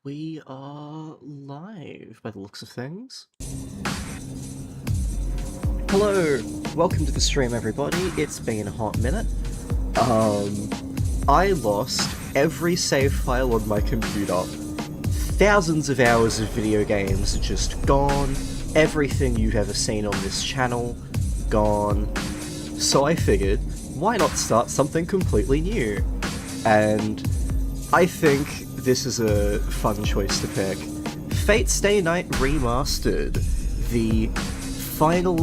We are live by the looks of things. Hello, welcome to the stream everybody. It's been a hot minute. I lost every save file on my computer. Thousands of hours of video games are just gone. Everything you've ever seen on this channel, gone. So I figured, why not start something completely new? And I think this is a fun choice to pick. Fate Stay Night Remastered, the final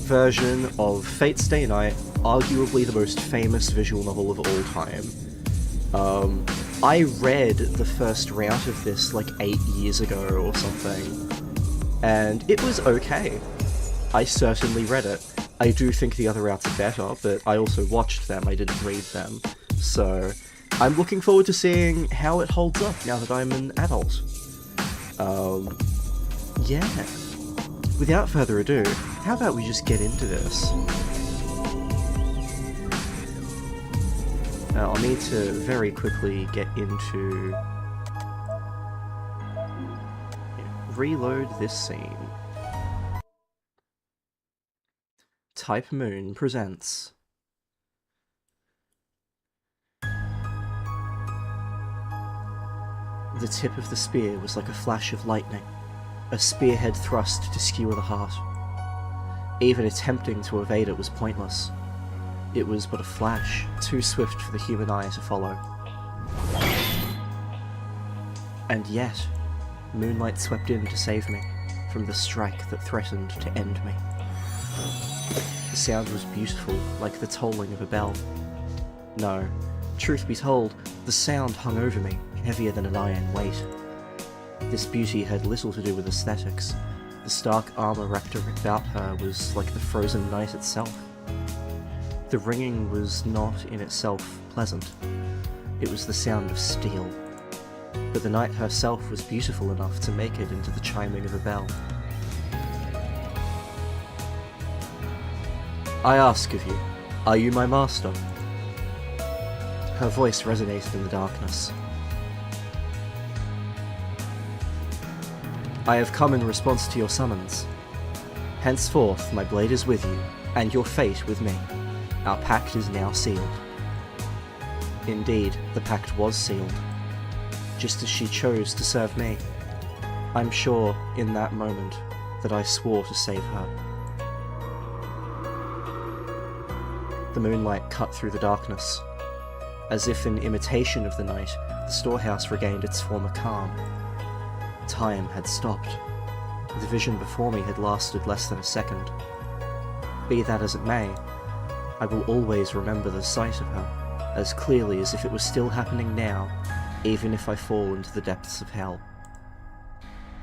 version of Fate Stay Night, arguably the most famous visual novel of all time. I read the first route of this like 8 years ago or something, and it was okay. I certainly read it. I do think the other routes are better, but I also watched them, I didn't read them, so I'm looking forward to seeing how it holds up now that I'm an adult. Yeah. Without further ado, how about we just get into this? Now, I'll need to very quickly get into... reload this scene. Type Moon presents... The tip of the spear was like a flash of lightning, a spearhead thrust to skewer the heart. Even attempting to evade it was pointless. It was but a flash, too swift for the human eye to follow. And yet, moonlight swept in to save me from the strike that threatened to end me. The sound was beautiful, like the tolling of a bell. No, truth be told, the sound hung over me, heavier than an iron weight. This beauty had little to do with aesthetics. The stark armour wrapped about her was like the frozen night itself. The ringing was not in itself pleasant. It was the sound of steel. But the night herself was beautiful enough to make it into the chiming of a bell. I ask of you, are you my master? Her voice resonated in the darkness. I have come in response to your summons. Henceforth my blade is with you, and your fate with me. Our pact is now sealed. Indeed, the pact was sealed, just as she chose to serve me. I'm sure, in that moment, that I swore to save her. The moonlight cut through the darkness. As if in imitation of the night, the storehouse regained its former calm. Time had stopped. The vision before me had lasted less than a second. Be that as it may, I will always remember the sight of her, as clearly as if it was still happening now, even if I fall into the depths of hell.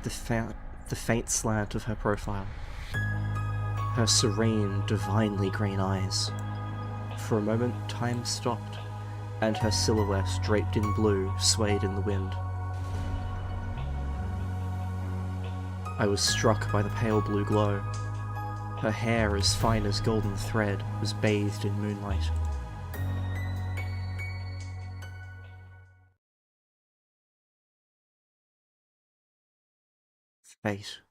The faint slant of her profile. Her serene, divinely green eyes. For a moment, time stopped, and her silhouette, draped in blue, swayed in the wind. I was struck by the pale blue glow. Her hair, as fine as golden thread, was bathed in moonlight. Fate.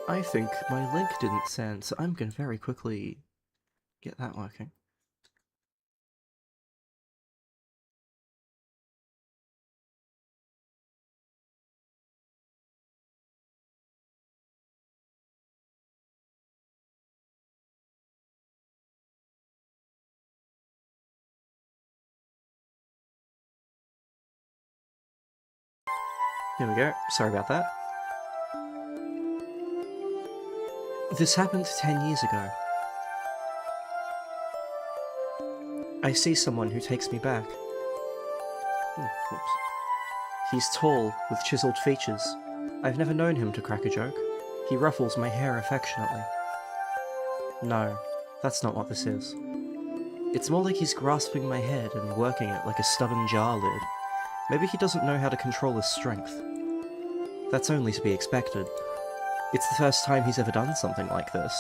I think my link didn't send, so I'm going to very quickly get that working. Here we go, sorry about that. This happened 10 years ago. I see someone who takes me back. Whoops. He's tall, with chiseled features. I've never known him to crack a joke. He ruffles my hair affectionately. No, that's not what this is. It's more like he's grasping my head and working it like a stubborn jar lid. Maybe he doesn't know how to control his strength. That's only to be expected. It's the first time he's ever done something like this.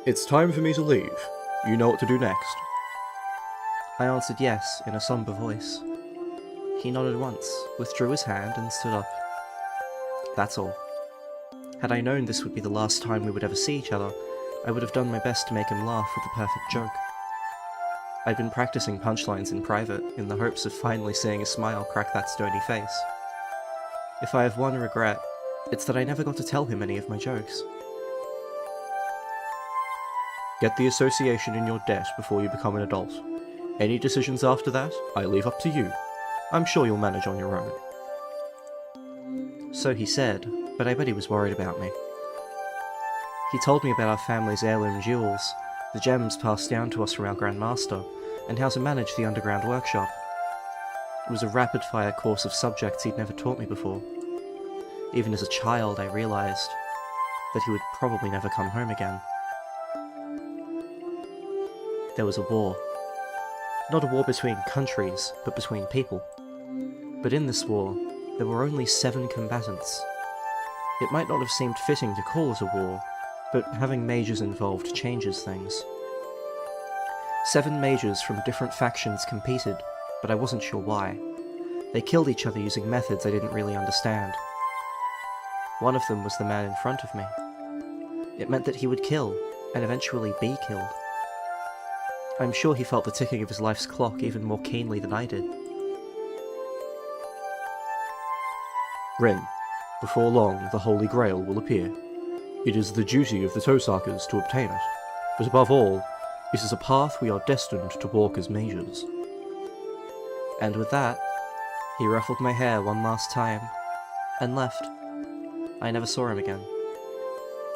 It's time for me to leave. You know what to do next. I answered yes, in a somber voice. He nodded once, withdrew his hand, and stood up. That's all. Had I known this would be the last time we would ever see each other, I would have done my best to make him laugh with the perfect joke. I'd been practicing punchlines in private, in the hopes of finally seeing a smile crack that stony face. If I have one regret, it's that I never got to tell him any of my jokes. Get the association in your debt before you become an adult. Any decisions after that, I leave up to you. I'm sure you'll manage on your own. So he said, but I bet he was worried about me. He told me about our family's heirloom jewels, the gems passed down to us from our Grandmaster, and how to manage the underground workshop. It was a rapid-fire course of subjects he'd never taught me before. Even as a child, I realized that he would probably never come home again. There was a war. Not a war between countries, but between people. But in this war, there were only 7 combatants. It might not have seemed fitting to call it a war, but having mages involved changes things. 7 mages from different factions competed, but I wasn't sure why. They killed each other using methods I didn't really understand. One of them was the man in front of me. It meant that he would kill, and eventually be killed. I'm sure he felt the ticking of his life's clock even more keenly than I did. Rin, before long the Holy Grail will appear. It is the duty of the Tosakas to obtain it, but above all, it is a path we are destined to walk as mages. And with that, he ruffled my hair one last time, and left. I never saw him again.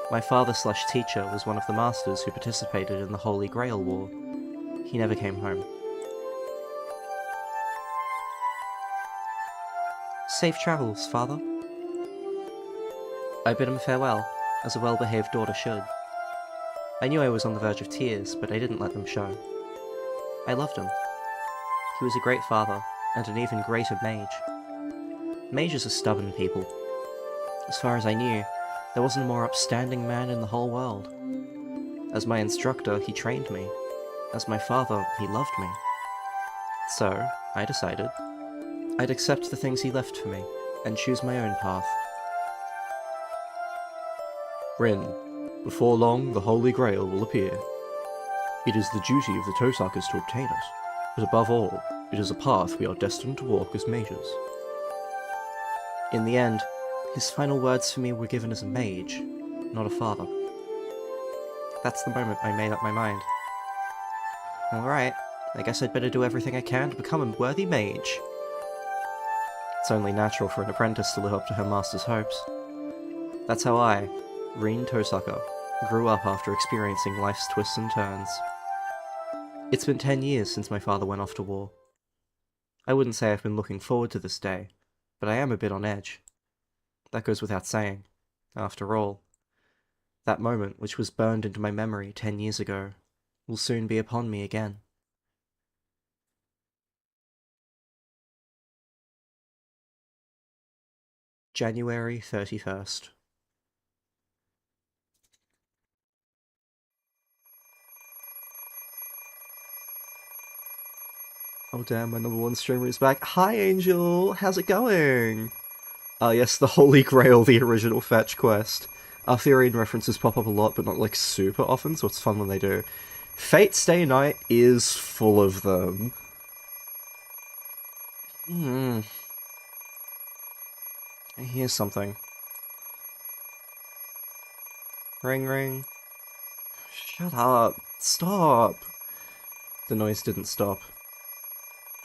My father/teacher was one of the masters who participated in the Holy Grail War. He never came home. Safe travels, father. I bid him farewell, as a well-behaved daughter should. I knew I was on the verge of tears, but I didn't let them show. I loved him. He was a great father, and an even greater mage. Mages are stubborn people. As far as I knew, there wasn't a more upstanding man in the whole world. As my instructor, he trained me. As my father, he loved me. So, I decided I'd accept the things he left for me, and choose my own path. Rin, before long the Holy Grail will appear. It is the duty of the Tosakas to obtain it, but above all, it is a path we are destined to walk as mages. In the end, his final words for me were given as a mage, not a father. That's the moment I made up my mind. Alright, I guess I'd better do everything I can to become a worthy mage. It's only natural for an apprentice to live up to her master's hopes. That's how I, Rin Tosaka, grew up after experiencing life's twists and turns. It's been 10 years since my father went off to war. I wouldn't say I've been looking forward to this day, but I am a bit on edge. That goes without saying. After all, that moment which was burned into my memory 10 years ago will soon be upon me again. January 31st. Oh damn, my #1 streamer is back. Hi Angel, how's it going? Yes, the Holy Grail, the original fetch quest. Arthurian references pop up a lot, but not like super often, so it's fun when they do. Fate Stay Night is full of them. I hear something. Ring ring. Shut up. Stop. The noise didn't stop.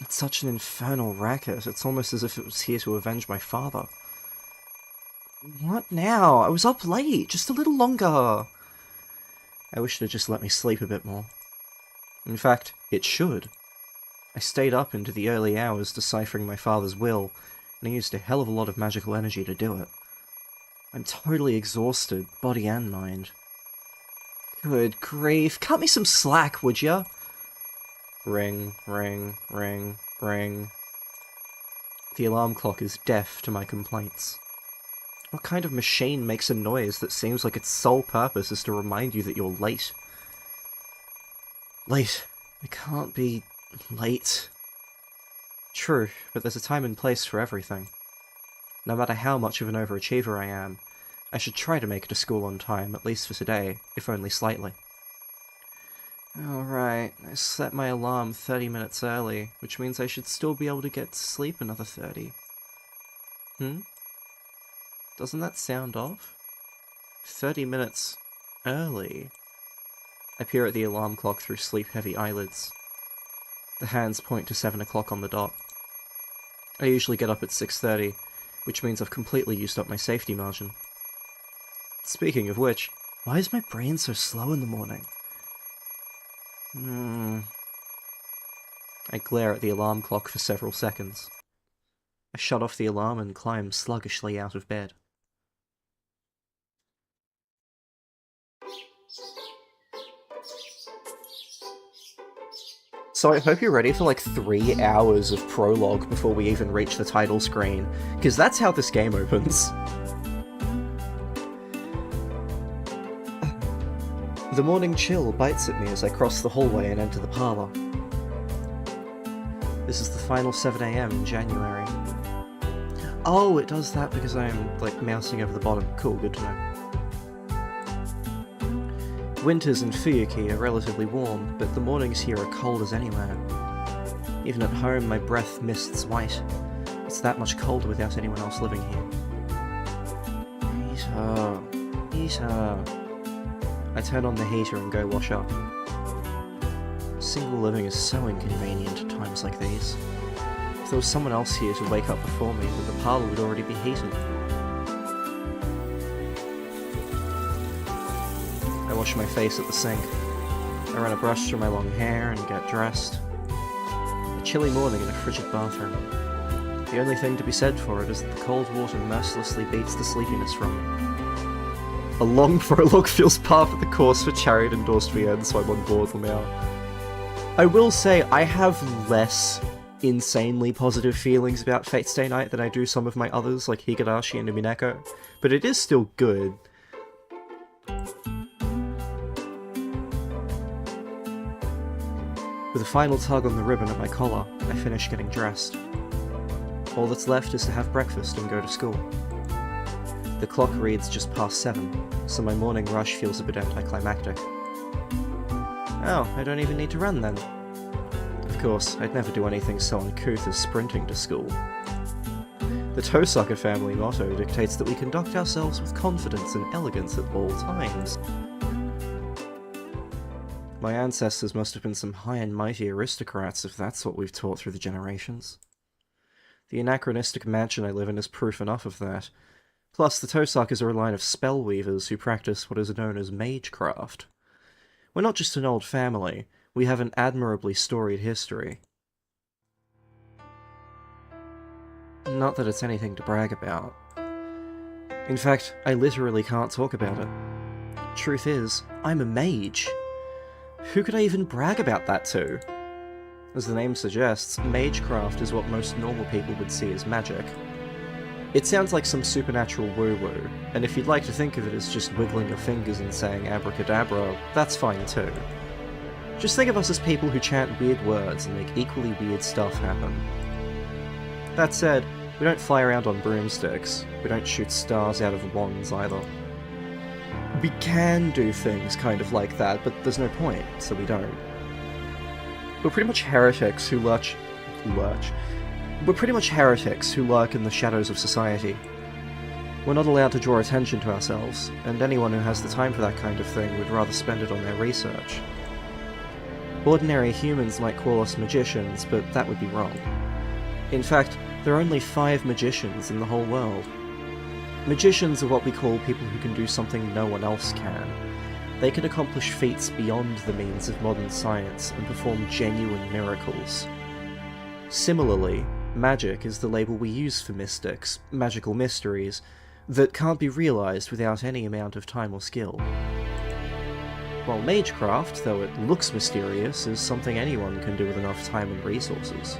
It's such an infernal racket. It's almost as if it was here to avenge my father. What now? I was up late. Just a little longer. I wish it had just let me sleep a bit more. In fact, it should. I stayed up into the early hours deciphering my father's will, and I used a hell of a lot of magical energy to do it. I'm totally exhausted, body and mind. Good grief, cut me some slack, would ya? Ring, ring, ring, ring. The alarm clock is deaf to my complaints. What kind of machine makes a noise that seems like its sole purpose is to remind you that you're late? Late. I can't be late. True, but there's a time and place for everything. No matter how much of an overachiever I am, I should try to make it to school on time, at least for today, if only slightly. Alright, I set my alarm 30 minutes early, which means I should still be able to get to sleep another 30. Doesn't that sound off? 30 minutes early. I peer at the alarm clock through sleep-heavy eyelids. The hands point to 7 o'clock on the dot. I usually get up at 6:30, which means I've completely used up my safety margin. Speaking of which, why is my brain so slow in the morning? I glare at the alarm clock for several seconds. I shut off the alarm and climb sluggishly out of bed. So I hope you're ready for like 3 hours of prologue before we even reach the title screen, because that's how this game opens. The morning chill bites at me as I cross the hallway and enter the parlour. This is the final 7 AM in January. Oh, it does that because I'm, like, mousing over the bottom. Cool, good to know. Winters in Fuyuki are relatively warm, but the mornings here are cold as anywhere. Even at home, my breath mists white. It's that much colder without anyone else living here. Heater. I turn on the heater and go wash up. Single living is so inconvenient at times like these. If there was someone else here to wake up before me, then the parlour would already be heated. I wash my face at the sink. I run a brush through my long hair and get dressed. A chilly morning in a frigid bathroom. The only thing to be said for it is that the cold water mercilessly beats the sleepiness from me. A long prologue feels par for the course for Chariot endorsed VN, so I'm on board now. I will say, I have less insanely positive feelings about Fate Stay Night than I do some of my others, like Higurashi and Umineko, but it is still good. With a final tug on the ribbon at my collar, I finish getting dressed. All that's left is to have breakfast and go to school. The clock reads just past 7, so my morning rush feels a bit anticlimactic. Oh, I don't even need to run then. Of course, I'd never do anything so uncouth as sprinting to school. The Tosucker family motto dictates that we conduct ourselves with confidence and elegance at all times. My ancestors must have been some high and mighty aristocrats if that's what we've taught through the generations. The anachronistic mansion I live in is proof enough of that. Plus, the Tosuckers are a line of spellweavers who practice what is known as magecraft. We're not just an old family, we have an admirably storied history. Not that it's anything to brag about. In fact, I literally can't talk about it. Truth is, I'm a mage. Who could I even brag about that to? As the name suggests, magecraft is what most normal people would see as magic. It sounds like some supernatural woo-woo, and if you'd like to think of it as just wiggling your fingers and saying abracadabra, that's fine too. Just think of us as people who chant weird words and make equally weird stuff happen. That said, we don't fly around on broomsticks, we don't shoot stars out of wands either. We can do things kind of like that, but there's no point, so we don't. We're pretty much heretics who We're pretty much heretics who lurk in the shadows of society. We're not allowed to draw attention to ourselves, and anyone who has the time for that kind of thing would rather spend it on their research. Ordinary humans might call us magicians, but that would be wrong. In fact, there are only 5 magicians in the whole world. Magicians are what we call people who can do something no one else can. They can accomplish feats beyond the means of modern science and perform genuine miracles. Similarly, magic is the label we use for mystics, magical mysteries, that can't be realised without any amount of time or skill. While magecraft, though it looks mysterious, is something anyone can do with enough time and resources.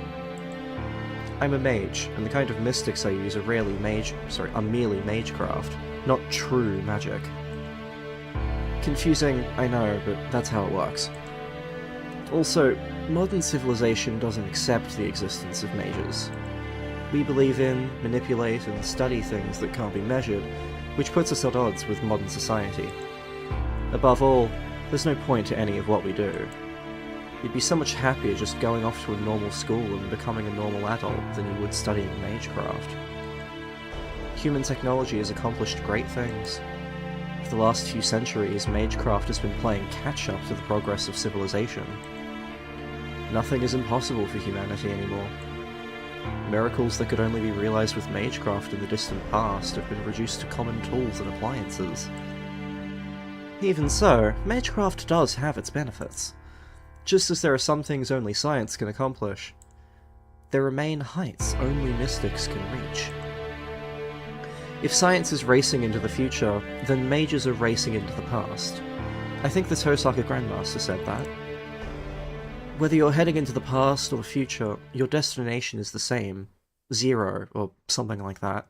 I'm a mage, and the kind of mystics I use are merely magecraft, not true magic. Confusing, I know, but that's how it works. Also, modern civilization doesn't accept the existence of mages. We believe in, manipulate, and study things that can't be measured, which puts us at odds with modern society. Above all, there's no point to any of what we do. You'd be so much happier just going off to a normal school and becoming a normal adult than you would studying magecraft. Human technology has accomplished great things. For the last few centuries, magecraft has been playing catch-up to the progress of civilization. Nothing is impossible for humanity anymore. Miracles that could only be realized with magecraft in the distant past have been reduced to common tools and appliances. Even so, magecraft does have its benefits. Just as there are some things only science can accomplish, there remain heights only mystics can reach. If science is racing into the future, then mages are racing into the past. I think the Tosaka Grandmaster said that. Whether you're heading into the past or the future, your destination is the same. 0, or something like that.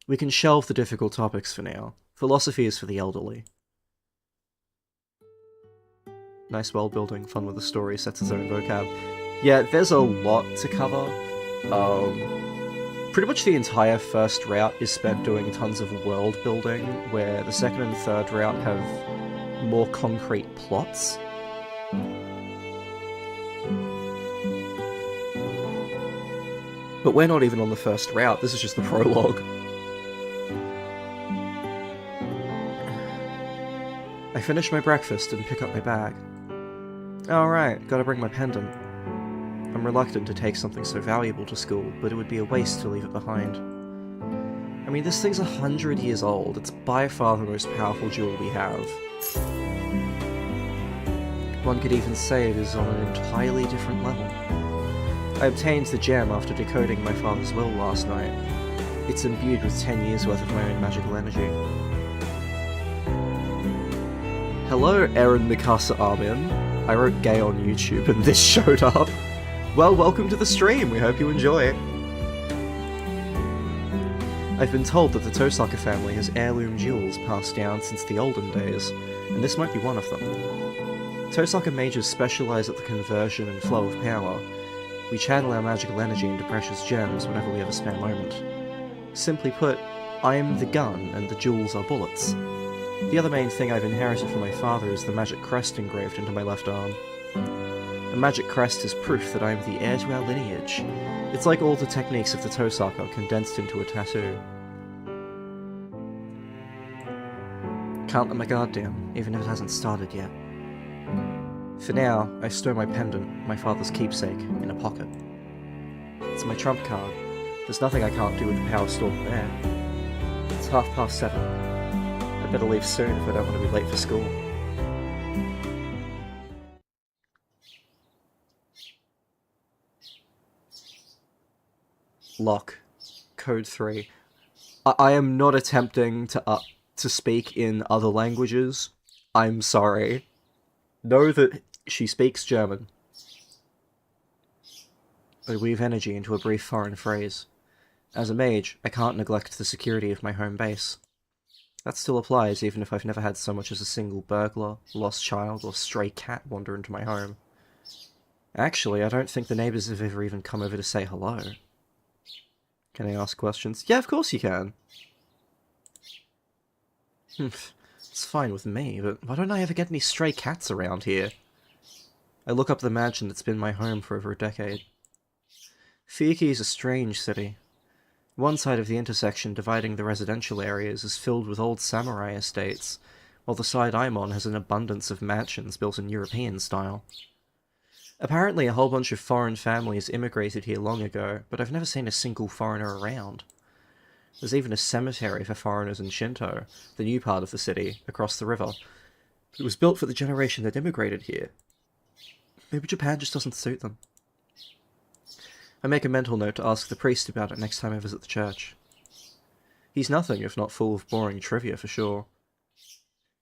We can shelve the difficult topics for now. Philosophy is for the elderly. Nice world building, fun with the story, sets its own vocab. Yeah, there's a lot to cover. Pretty much the entire first route is spent doing tons of world building, where the second and third route have more concrete plots. But we're not even on the first route, this is just the prologue. I finish my breakfast and pick up my bag. Alright, gotta bring my pendant. I'm reluctant to take something so valuable to school, but it would be a waste to leave it behind. I mean, this thing's 100 years old, it's by far the most powerful jewel we have. One could even say it is on an entirely different level. I obtained the gem after decoding my father's will last night. It's imbued with 10 years worth of my own magical energy. Hello, Aaron Mikasa Armin. I wrote gay on YouTube and this showed up. Well, welcome to the stream, we hope you enjoy it. I've been told that the Tosaka family has heirloom jewels passed down since the olden days, and this might be one of them. Tosaka mages specialize at the conversion and flow of power. We channel our magical energy into precious gems whenever we have a spare moment. Simply put, I'm the gun and the jewels are bullets. The other main thing I've inherited from my father is the magic crest engraved into my left arm. A magic crest is proof that I am the heir to our lineage. It's like all the techniques of the Tosaka condensed into a tattoo. Can't let my guard down, even if it hasn't started yet. For now, I stow my pendant, my father's keepsake, in a pocket. It's my trump card. There's nothing I can't do with the power stored there. It's 7:30. I better leave soon if I don't want to be late for school. Lock. Code 3. I am not attempting to speak in other languages. I'm sorry. Know that she speaks German. I weave energy into a brief foreign phrase. As a mage, I can't neglect the security of my home base. That still applies even if I've never had so much as a single burglar, lost child, or stray cat wander into my home. Actually, I don't think the neighbours have ever even come over to say hello. Can I ask questions? Yeah, of course you can. It's fine with me, but why don't I ever get any stray cats around here? I look up the mansion that's been my home for over a decade. Fiki is a strange city. One side of the intersection dividing the residential areas is filled with old samurai estates, while the side I'm on has an abundance of mansions built in European style. Apparently a whole bunch of foreign families immigrated here long ago, but I've never seen a single foreigner around. There's even a cemetery for foreigners in Shinto, the new part of the city, across the river. It was built for the generation that immigrated here. Maybe Japan just doesn't suit them. I make a mental note to ask the priest about it next time I visit the church. He's nothing if not full of boring trivia for sure.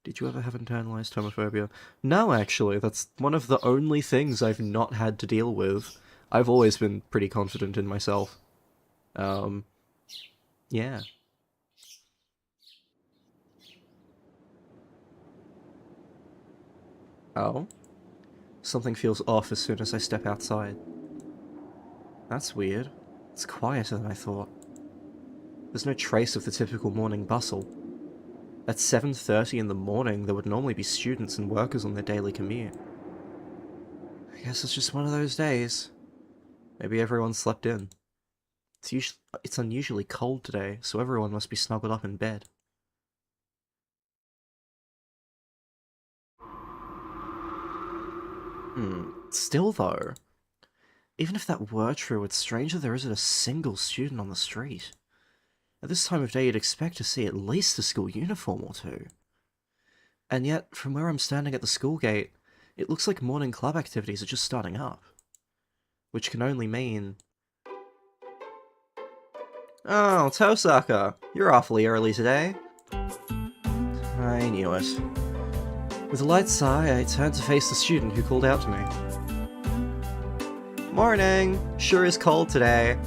Did you ever have internalized homophobia? No, actually, that's one of the only things I've not had to deal with. I've always been pretty confident in myself. Yeah. Oh? Something feels off as soon as I step outside. That's weird. It's quieter than I thought. There's no trace of the typical morning bustle. At 7:30 in the morning, there would normally be students and workers on their daily commute. I guess it's just one of those days. Maybe everyone slept in. It's unusually cold today, so everyone must be snuggled up in bed. Still though, even if that were true, it's strange that there isn't a single student on the street. At this time of day, you'd expect to see at least a school uniform or two. And yet, from where I'm standing at the school gate, it looks like morning club activities are just starting up. Which can only mean... Oh, Tosaka! You're awfully early today. I knew it. With a light sigh, I turned to face the student who called out to me. Morning! Sure is cold today.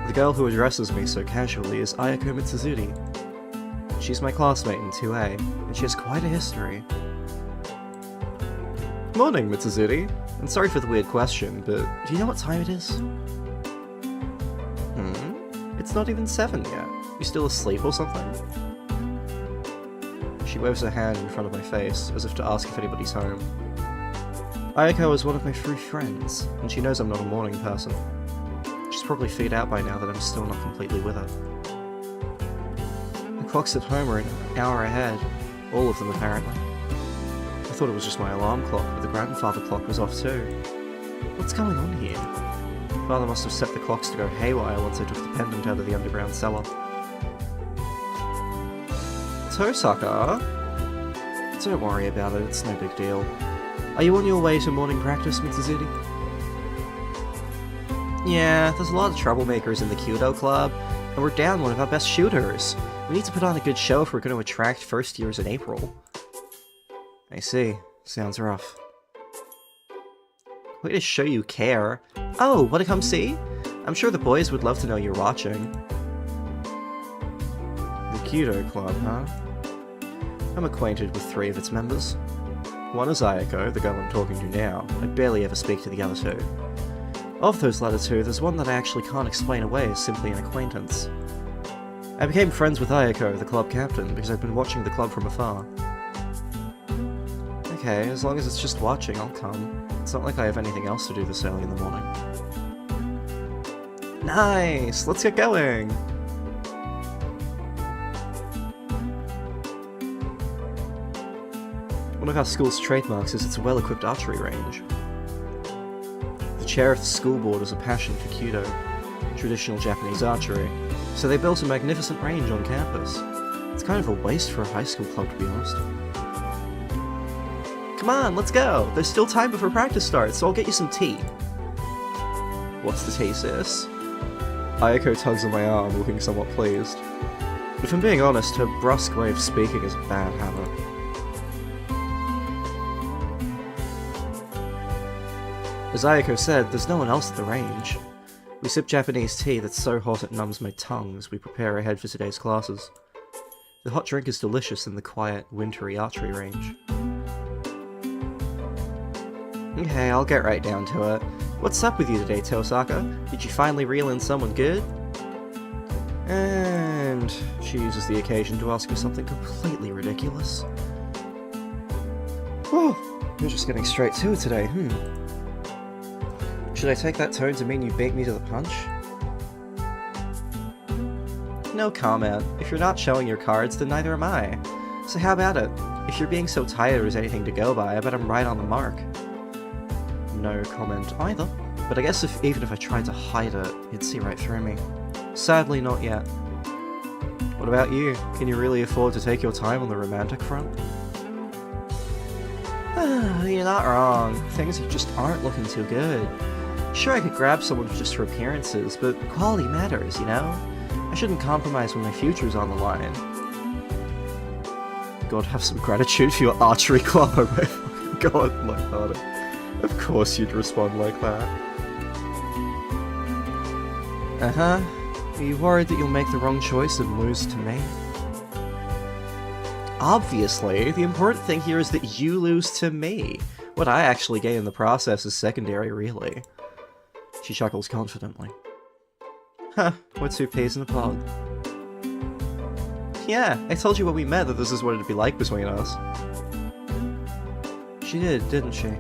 The girl who addresses me so casually is Ayako Mitsuzuri. She's my classmate in 2A, and she has quite a history. Morning, Mitsuzuri. I'm sorry for the weird question, but do you know what time it is? It's not even 7 yet. You still asleep or something? She waves her hand in front of my face, as if to ask if anybody's home. Ayako is one of my few friends, and she knows I'm not a morning person. She's probably figured out by now that I'm still not completely with her. The clocks at home are an hour ahead, all of them apparently. I thought it was just my alarm clock, but the grandfather clock was off too. What's going on here? Father must have set the clocks to go haywire once I took the pendant out of the underground cellar. Tosaka? Don't worry about it, it's no big deal. Are you on your way to morning practice, Mitsuzuri? Yeah, there's a lot of troublemakers in the Kyudo Club, and we're down one of our best shooters. We need to put on a good show if we're going to attract first years in April. I see. Sounds rough. Way to show you care. Oh, wanna come see? I'm sure the boys would love to know you're watching. The Kyudo Club, huh? I'm acquainted with 3 of its members. One is Ayako, the girl I'm talking to now. I barely ever speak to the other 2. Of those latter 2, there's one that I actually can't explain away as simply an acquaintance. I became friends with Ayako, the club captain, because I've been watching the club from afar. Okay, as long as it's just watching, I'll come. It's not like I have anything else to do this early in the morning. Nice! Let's get going! One of our school's trademarks is its well-equipped archery range. The chair of the school board has a passion for Kyudo, traditional Japanese archery, so they built a magnificent range on campus. It's kind of a waste for a high school club, to be honest. Come on, let's go! There's still time before practice starts, so I'll get you some tea. What's the tea, sis? Ayako tugs on my arm, looking somewhat pleased. If I'm being honest, her brusque way of speaking is a bad habit. As Ayako said, there's no one else at the range. We sip Japanese tea that's so hot it numbs my tongue as we prepare ahead for today's classes. The hot drink is delicious in the quiet, wintry archery range. Okay, I'll get right down to it. What's up with you today, Tosaka? Did you finally reel in someone good? And she uses the occasion to ask me something completely ridiculous. Oh, you're just getting straight to it today, Should I take that tone to mean you beat me to the punch? No comment. If you're not showing your cards, then neither am I. So how about it? If you're being so tired there's anything to go by, I bet I'm right on the mark. No comment either. But I guess even if I tried to hide it, you'd see right through me. Sadly, not yet. What about you? Can you really afford to take your time on the romantic front? You're not wrong. Things just aren't looking too good. Sure, I could grab someone just for appearances, but quality matters, you know? I shouldn't compromise when my future's on the line. God, have some gratitude for your archery club, oh my fucking god, lighthearted. Of course you'd respond like that. Uh-huh. Are you worried that you'll make the wrong choice and lose to me? Obviously, the important thing here is that you lose to me. What I actually gain in the process is secondary, really. She chuckles confidently. Huh, we're two peas in a pod. Yeah, I told you when we met that this is what it'd be like between us. She did, didn't she?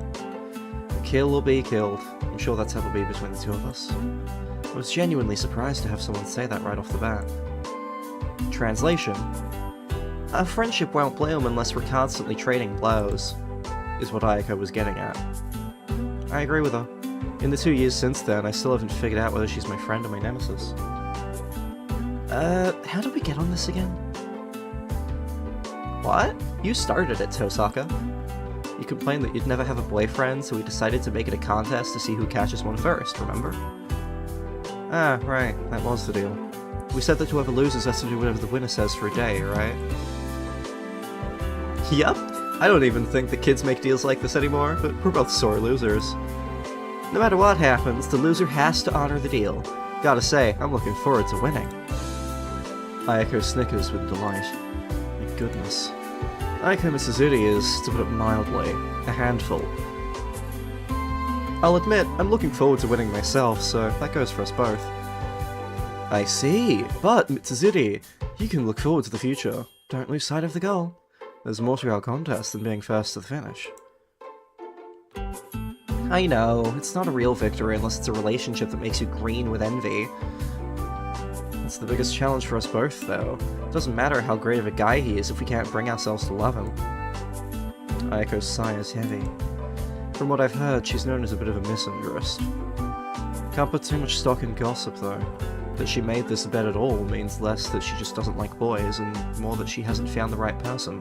Kill or be killed. I'm sure that's how it'll be between the two of us. I was genuinely surprised to have someone say that right off the bat. Translation. Our friendship won't bloom unless we're constantly trading blows, is what Ayako was getting at. I agree with her. In the 2 years since then, I still haven't figured out whether she's my friend or my nemesis. How did we get on this again? What? You started it, Tosaka. You complained that you'd never have a boyfriend, so we decided to make it a contest to see who catches one first, remember? Ah, right, that was the deal. We said that whoever loses has to do whatever the winner says for a day, right? Yup. I don't even think the kids make deals like this anymore, but we're both sore losers. No matter what happens, the loser has to honor the deal. Gotta say, I'm looking forward to winning. Ayako snickers with delight. My goodness. Ayako Mitsuzuri is, to put it mildly, a handful. I'll admit, I'm looking forward to winning myself, so that goes for us both. I see, but Mitsuzuri, you can look forward to the future. Don't lose sight of the goal. There's more to our contest than being first to the finish. I know, it's not a real victory unless it's a relationship that makes you green with envy. It's the biggest challenge for us both, though. It doesn't matter how great of a guy he is if we can't bring ourselves to love him. Ayako's sigh is heavy. From what I've heard, she's known as a bit of a misandrist. Can't put too much stock in gossip, though. That she made this bet at all means less that she just doesn't like boys, and more that she hasn't found the right person.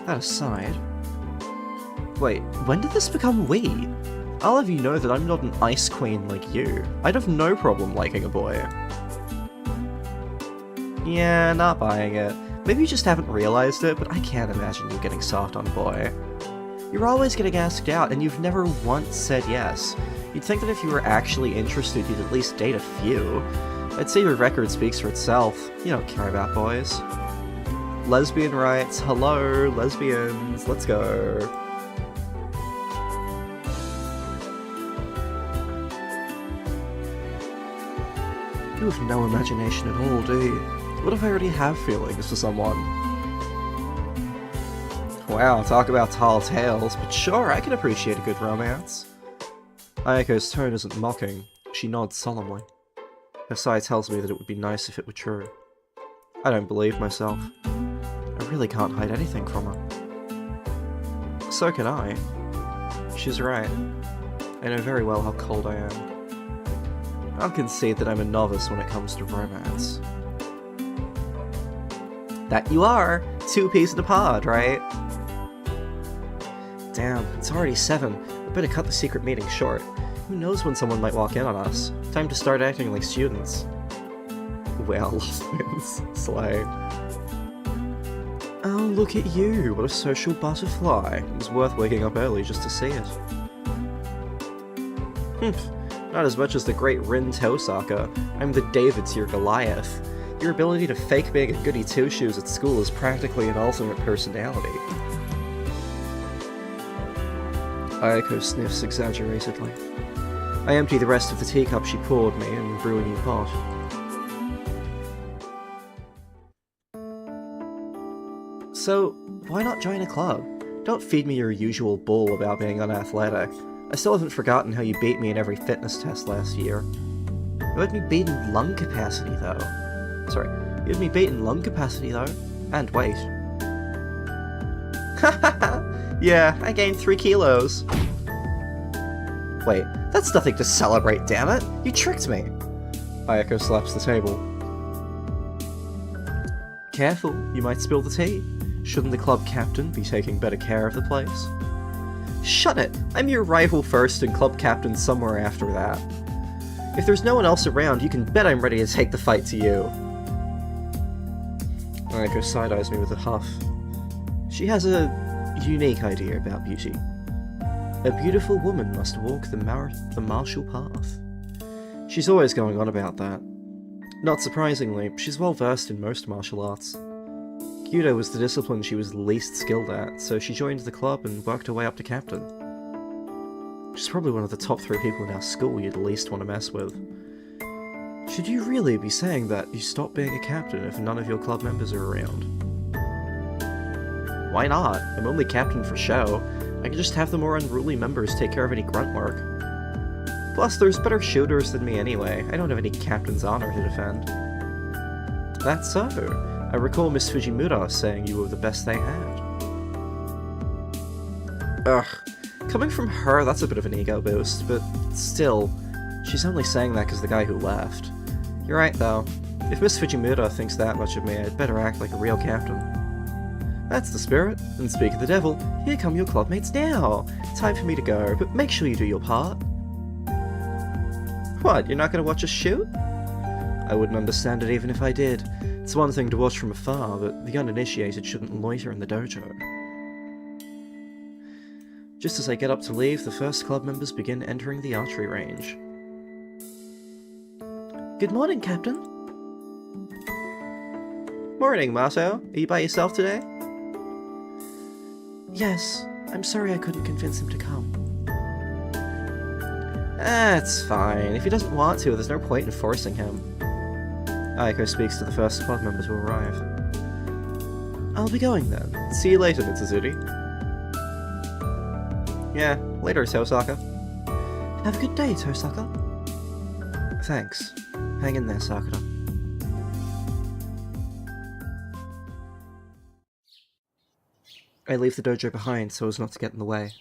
That aside... Wait, when did this become we? I'll have you know that I'm not an ice queen like you. I'd have no problem liking a boy. Yeah, not buying it. Maybe you just haven't realized it, but I can't imagine you getting soft on a boy. You're always getting asked out, and you've never once said yes. You'd think that if you were actually interested, you'd at least date a few. I'd say your record speaks for itself. You don't care about boys. Lesbian rights, hello, lesbians, let's go. You have no imagination at all, do you? What if I already have feelings for someone? Wow, talk about tall tales, but sure, I can appreciate a good romance. Ayako's tone isn't mocking, she nods solemnly. Her sigh tells me that it would be nice if it were true. I don't believe myself. I really can't hide anything from her. So can I. She's right. I know very well how cold I am. I'll concede that I'm a novice when it comes to romance. That you are! 2 peas in a pod, right? Damn, it's already 7. I better cut the secret meeting short. Who knows when someone might walk in on us? Time to start acting like students. Well, wins. Slay. Oh, look at you! What a social butterfly. It was worth waking up early just to see it. Not as much as the great Rin Tosaka. I'm the David to your Goliath. Your ability to fake being a goody two-shoes at school is practically an alternate personality. Ayako sniffs exaggeratedly. I empty the rest of the teacup she poured me and brew a new pot. So, why not join a club? Don't feed me your usual bull about being unathletic. I still haven't forgotten how you beat me in every fitness test last year. You had me beat in lung capacity, though. Sorry, you had me beat in lung capacity, though. And weight. Haha! Yeah, I gained 3 kilos. Wait, that's nothing to celebrate, damn it! You tricked me! Ayako slaps the table. Careful, you might spill the tea. Shouldn't the club captain be taking better care of the place? Shut it! I'm your rival first and club captain somewhere after that. If there's no one else around, you can bet I'm ready to take the fight to you. Ayako side-eyes me with a huff. She has a unique idea about beauty. A beautiful woman must walk the martial path. She's always going on about that. Not surprisingly, she's well versed in most martial arts. Kyudo was the discipline she was least skilled at, so she joined the club and worked her way up to captain. She's probably one of the top 3 people in our school you'd least want to mess with. Should you really be saying that you stop being a captain if none of your club members are around? Why not? I'm only captain for show. I can just have the more unruly members take care of any grunt work. Plus, there's better shooters than me anyway. I don't have any captain's honor to defend. That's so. I recall Miss Fujimura saying you were the best they had. Ugh. Coming from her, that's a bit of an ego boost, but still, she's only saying that because the guy who left. You're right, though. If Miss Fujimura thinks that much of me, I'd better act like a real captain. That's the spirit. And speak of the devil, here come your clubmates now. Time for me to go, but make sure you do your part. What, you're not going to watch us shoot? I wouldn't understand it even if I did. It's one thing to watch from afar, but the uninitiated shouldn't loiter in the dojo. Just as I get up to leave, the first club members begin entering the archery range. Good morning, Captain. Morning, Mato. Are you by yourself today? Yes. I'm sorry I couldn't convince him to come. That's fine. If he doesn't want to, there's no point in forcing him. Aiko speaks to the first club member to arrive. I'll be going then. See you later, Mitsuzuri. Yeah, later, Tosaka. Have a good day, Tosaka. Thanks. Hang in there, Sakura. I leave the dojo behind so as not to get in the way.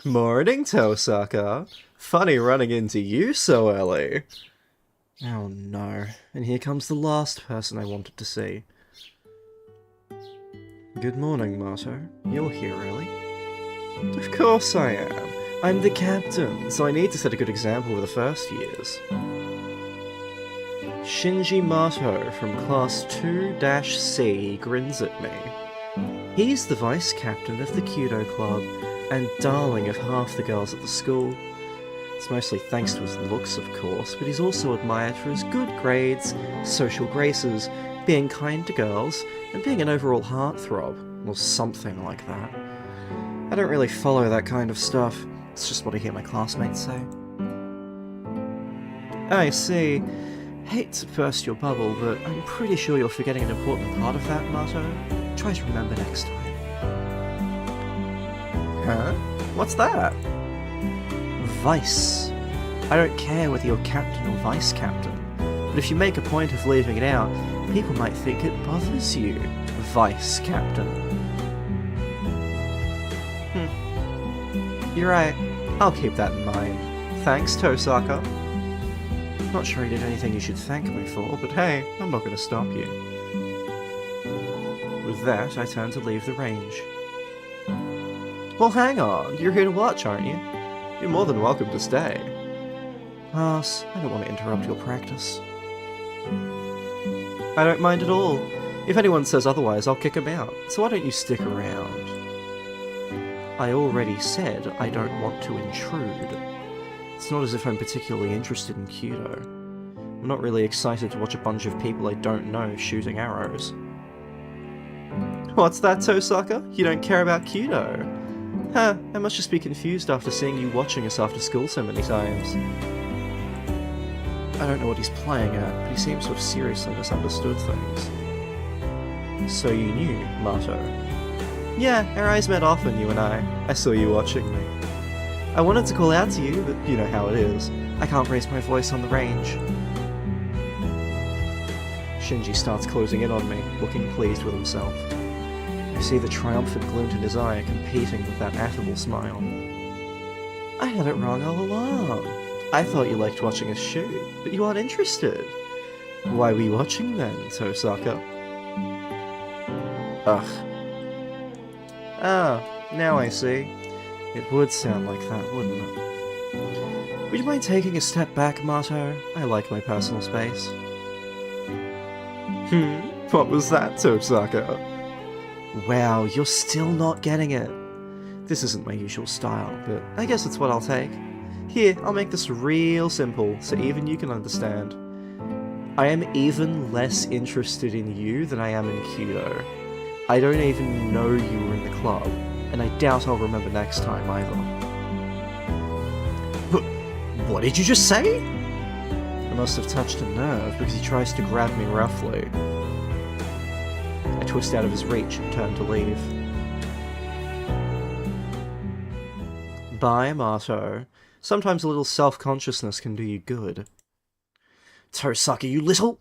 Morning, Tosaka. Funny running into you so early. Oh no, and here comes the last person I wanted to see. Good morning, Mato. You're here early? Of course I am. I'm the captain, so I need to set a good example with the first years. Shinji Mato from Class 2-C grins at me. He's the vice captain of the Kyudo Club, and darling of half the girls at the school. It's mostly thanks to his looks, of course, but he's also admired for his good grades, social graces, being kind to girls, and being an overall heartthrob, or something like that. I don't really follow that kind of stuff, it's just what I hear my classmates say. I see. Hate to burst your bubble, but I'm pretty sure you're forgetting an important part of that, Mato. Try to remember next time. Huh? What's that? Vice. I don't care whether you're captain or vice captain, but if you make a point of leaving it out, people might think it bothers you, vice captain. You're right. I'll keep that in mind. Thanks, Tosaka. Not sure I did anything you should thank me for, but hey, I'm not going to stop you. With that, I turn to leave the range. Well, hang on. You're here to watch, aren't you? You're more than welcome to stay. Pass. I don't want to interrupt your practice. I don't mind at all. If anyone says otherwise, I'll kick him out. So why don't you stick around? I already said I don't want to intrude. It's not as if I'm particularly interested in Kyudo. I'm not really excited to watch a bunch of people I don't know shooting arrows. What's that, Tosaka? You don't care about Kyudo? Huh, I must just be confused after seeing you watching us after school so many times. I don't know what he's playing at, but he seems to have seriously misunderstood things. So you knew, Mato? Yeah, our eyes met often, you and I. I saw you watching me. I wanted to call out to you, but you know how it is. I can't raise my voice on the range. Shinji starts closing in on me, looking pleased with himself. I see the triumphant glint in his eye competing with that affable smile. I had it wrong all along. I thought you liked watching us shoot, but you aren't interested. Why were you watching then, Tosaka? Ugh. Ah, now I see. It would sound like that, wouldn't it? Would you mind taking a step back, Mato? I like my personal space. What was that, Tosaka? Wow, you're still not getting it. This isn't my usual style, but I guess it's what I'll take. Here, I'll make this real simple, so even you can understand. I am even less interested in you than I am in Kyoto. I don't even know you were in the club, and I doubt I'll remember next time either. What did you just say? I must have touched a nerve because he tries to grab me roughly. I twist out of his reach and turn to leave. Bye, Mato. Sometimes a little self-consciousness can do you good. Tosaka, you little...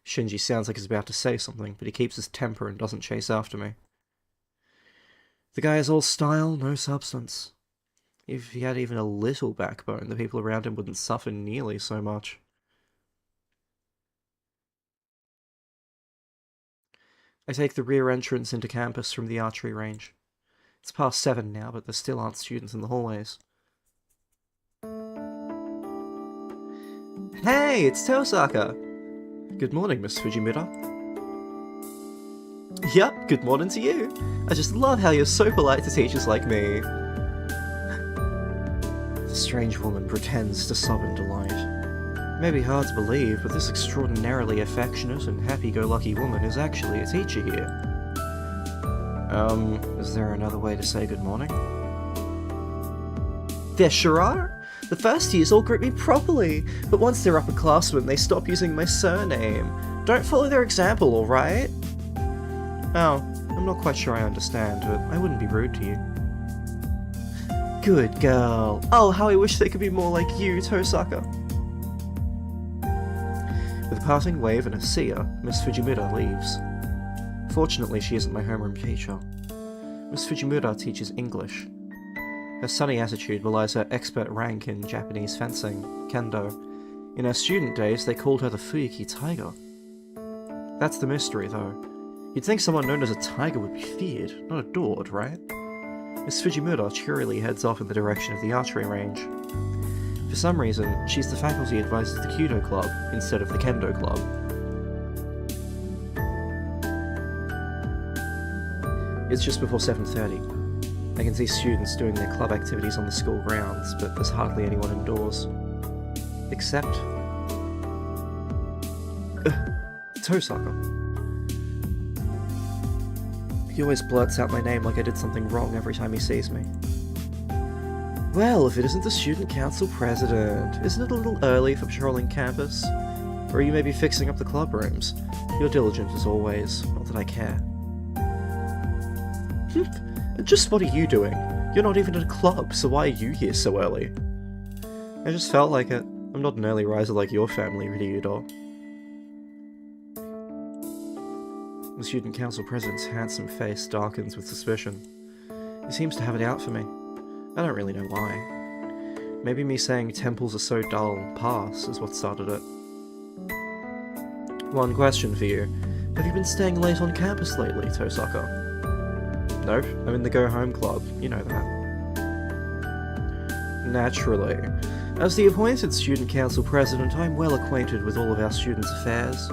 Shinji sounds like he's about to say something, but he keeps his temper and doesn't chase after me. The guy is all style, no substance. If he had even a little backbone, the people around him wouldn't suffer nearly so much. I take the rear entrance into campus from the archery range. It's past 7 now, but there still aren't students in the hallways. Hey, it's Tosaka! Good morning, Miss Fujimura. Yup, good morning to you. I just love how you're so polite to teachers like me. The strange woman pretends to sob in delight. It may be hard to believe, but this extraordinarily affectionate and happy-go-lucky woman is actually a teacher here. Is there another way to say good morning? There sure are. The first years all greet me properly, but once they're upperclassmen, they stop using my surname. Don't follow their example, alright? Oh, I'm not quite sure I understand, but I wouldn't be rude to you. Good girl. Oh, how I wish they could be more like you, Tosaka. With a parting wave and a see ya, Miss Fujimura leaves. Fortunately, she isn't my homeroom teacher. Miss Fujimura teaches English. Her sunny attitude belies her expert rank in Japanese fencing, kendo. In her student days, they called her the Fuyuki Tiger. That's the mystery, though. You'd think someone known as a tiger would be feared, not adored, right? Miss Fujimura cheerily heads off in the direction of the archery range. For some reason, she's the faculty advisor to the Kyudo Club instead of the Kendo Club. It's just before 7:30. I can see students doing their club activities on the school grounds, but there's hardly anyone indoors. Except... Tosaka. He always blurts out my name like I did something wrong every time he sees me. Well, if it isn't the student council president, isn't it a little early for patrolling campus? Or are you maybe fixing up the club rooms? You're diligent as always, not that I care. Just what are you doing? You're not even at a club, so why are you here so early? I just felt like it. I'm not an early riser like your family, Ryudo. The student council president's handsome face darkens with suspicion. He seems to have it out for me. I don't really know why. Maybe me saying temples are so dull, pass, is what started it. One question for you. Have you been staying late on campus lately, Tosaka? No, I'm in the Go Home Club, you know that. Naturally. As the appointed student council president, I'm well acquainted with all of our students' affairs.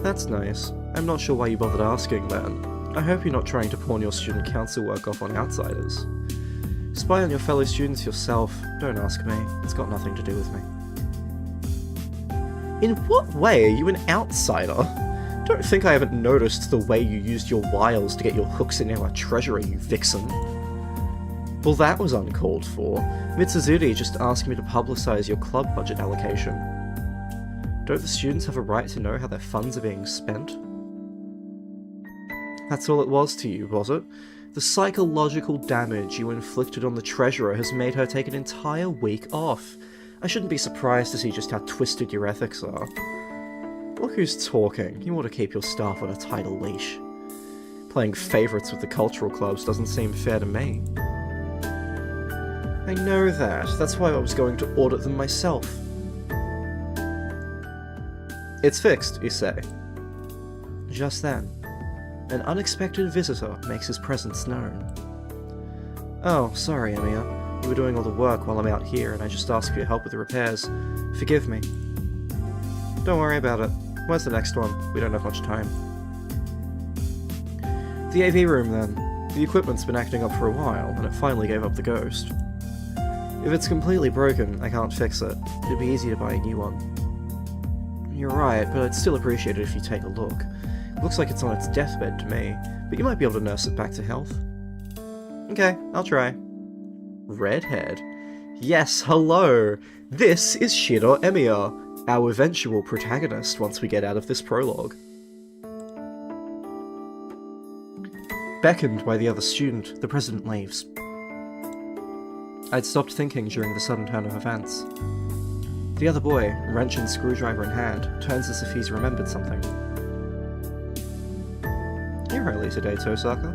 That's nice. I'm not sure why you bothered asking then. I hope you're not trying to pawn your student council work off on outsiders. Spy on your fellow students yourself. Don't ask me. It's got nothing to do with me. In what way are you an outsider? Don't think I haven't noticed the way you used your wiles to get your hooks in our treasury, you vixen. Well, that was uncalled for. Mitsuzuri just asked me to publicize your club budget allocation. Don't the students have a right to know how their funds are being spent? That's all it was to you, was it? The psychological damage you inflicted on the treasurer has made her take an entire week off. I shouldn't be surprised to see just how twisted your ethics are. Look who's talking. You want to keep your staff on a tighter leash. Playing favourites with the cultural clubs doesn't seem fair to me. I know that. That's why I was going to audit them myself. It's fixed, you say. Just then, an unexpected visitor makes his presence known. Oh, sorry, Emiya. You were doing all the work while I'm out here, and I just asked for your help with the repairs. Forgive me. Don't worry about it. Where's the next one? We don't have much time. The AV room, then. The equipment's been acting up for a while, and it finally gave up the ghost. If it's completely broken, I can't fix it. It'd be easy to buy a new one. You're right, but I'd still appreciate it if you take a look. It looks like it's on its deathbed to me, but you might be able to nurse it back to health. Okay, I'll try. Redhead? Yes, hello! This is Shiro Emiya, our eventual protagonist once we get out of this prologue. Beckoned by the other student, the president leaves. I'd stopped thinking during the sudden turn of events. The other boy, wrench and screwdriver in hand, turns as if he's remembered something. You're early today, Tosaka.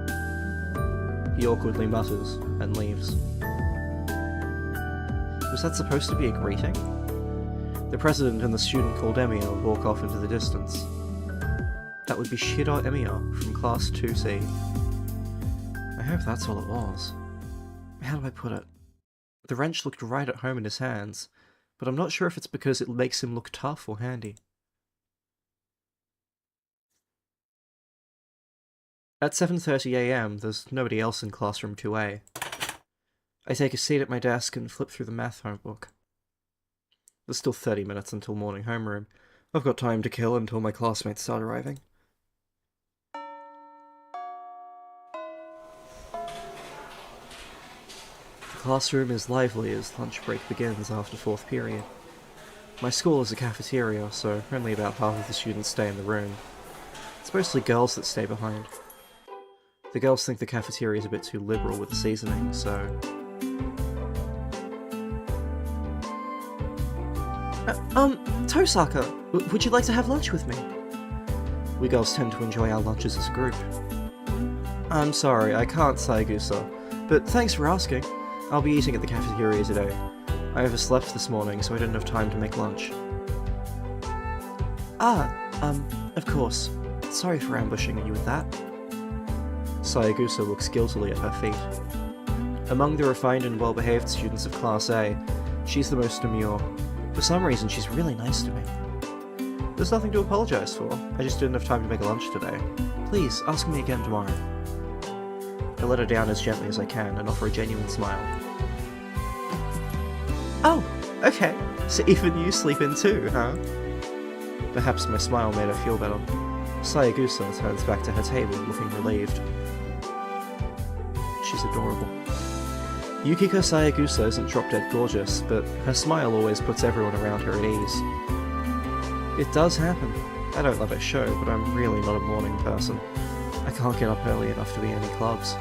He awkwardly mutters, and leaves. Was that supposed to be a greeting? The president and the student called Emiya walk off into the distance. That would be Shiro Emiya from Class 2C. I hope that's all it was. How do I put it? The wrench looked right at home in his hands, but I'm not sure if it's because it makes him look tough or handy. At 7:30 AM, there's nobody else in classroom 2A. I take a seat at my desk and flip through the math notebook. There's still 30 minutes until morning homeroom. I've got time to kill until my classmates start arriving. The classroom is lively as lunch break begins after 4th period. My school is a cafeteria, so only about half of the students stay in the room. It's mostly girls that stay behind. The girls think the cafeteria is a bit too liberal with the seasoning, so... Tosaka, would you like to have lunch with me? We girls tend to enjoy our lunches as a group. I'm sorry, I can't, Saigusa, but thanks for asking. I'll be eating at the cafeteria today. I overslept this morning, so I didn't have time to make lunch. Of course. Sorry for ambushing you with that. Saigusa looks guiltily at her feet. Among the refined and well-behaved students of Class A, she's the most demure. For some reason, she's really nice to me. There's nothing to apologize for. I just didn't have time to make lunch today. Please, ask me again tomorrow. I let her down as gently as I can and offer a genuine smile. Oh, okay. So even you sleep in too, huh? Perhaps my smile made her feel better. Saigusa turns back to her table, looking relieved. She's adorable. Yukiko Saigusa isn't drop-dead gorgeous, but her smile always puts everyone around her at ease. It does happen. I don't love a show, but I'm really not a morning person. I can't get up early enough to be in any clubs.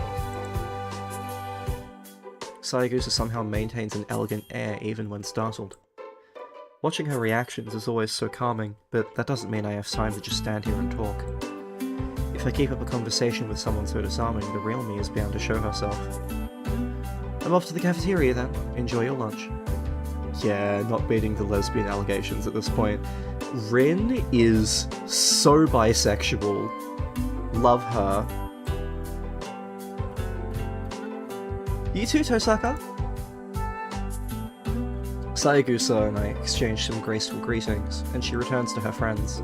Saigusa somehow maintains an elegant air even when startled. Watching her reactions is always so calming, but that doesn't mean I have time to just stand here and talk. If I keep up a conversation with someone so disarming, the real me is bound to show herself. I'm off to the cafeteria then. Enjoy your lunch. Yeah, not beating the lesbian allegations at this point. Rin is so bisexual. Love her. You too, Tosaka? Saigusa and I exchange some graceful greetings, and she returns to her friends.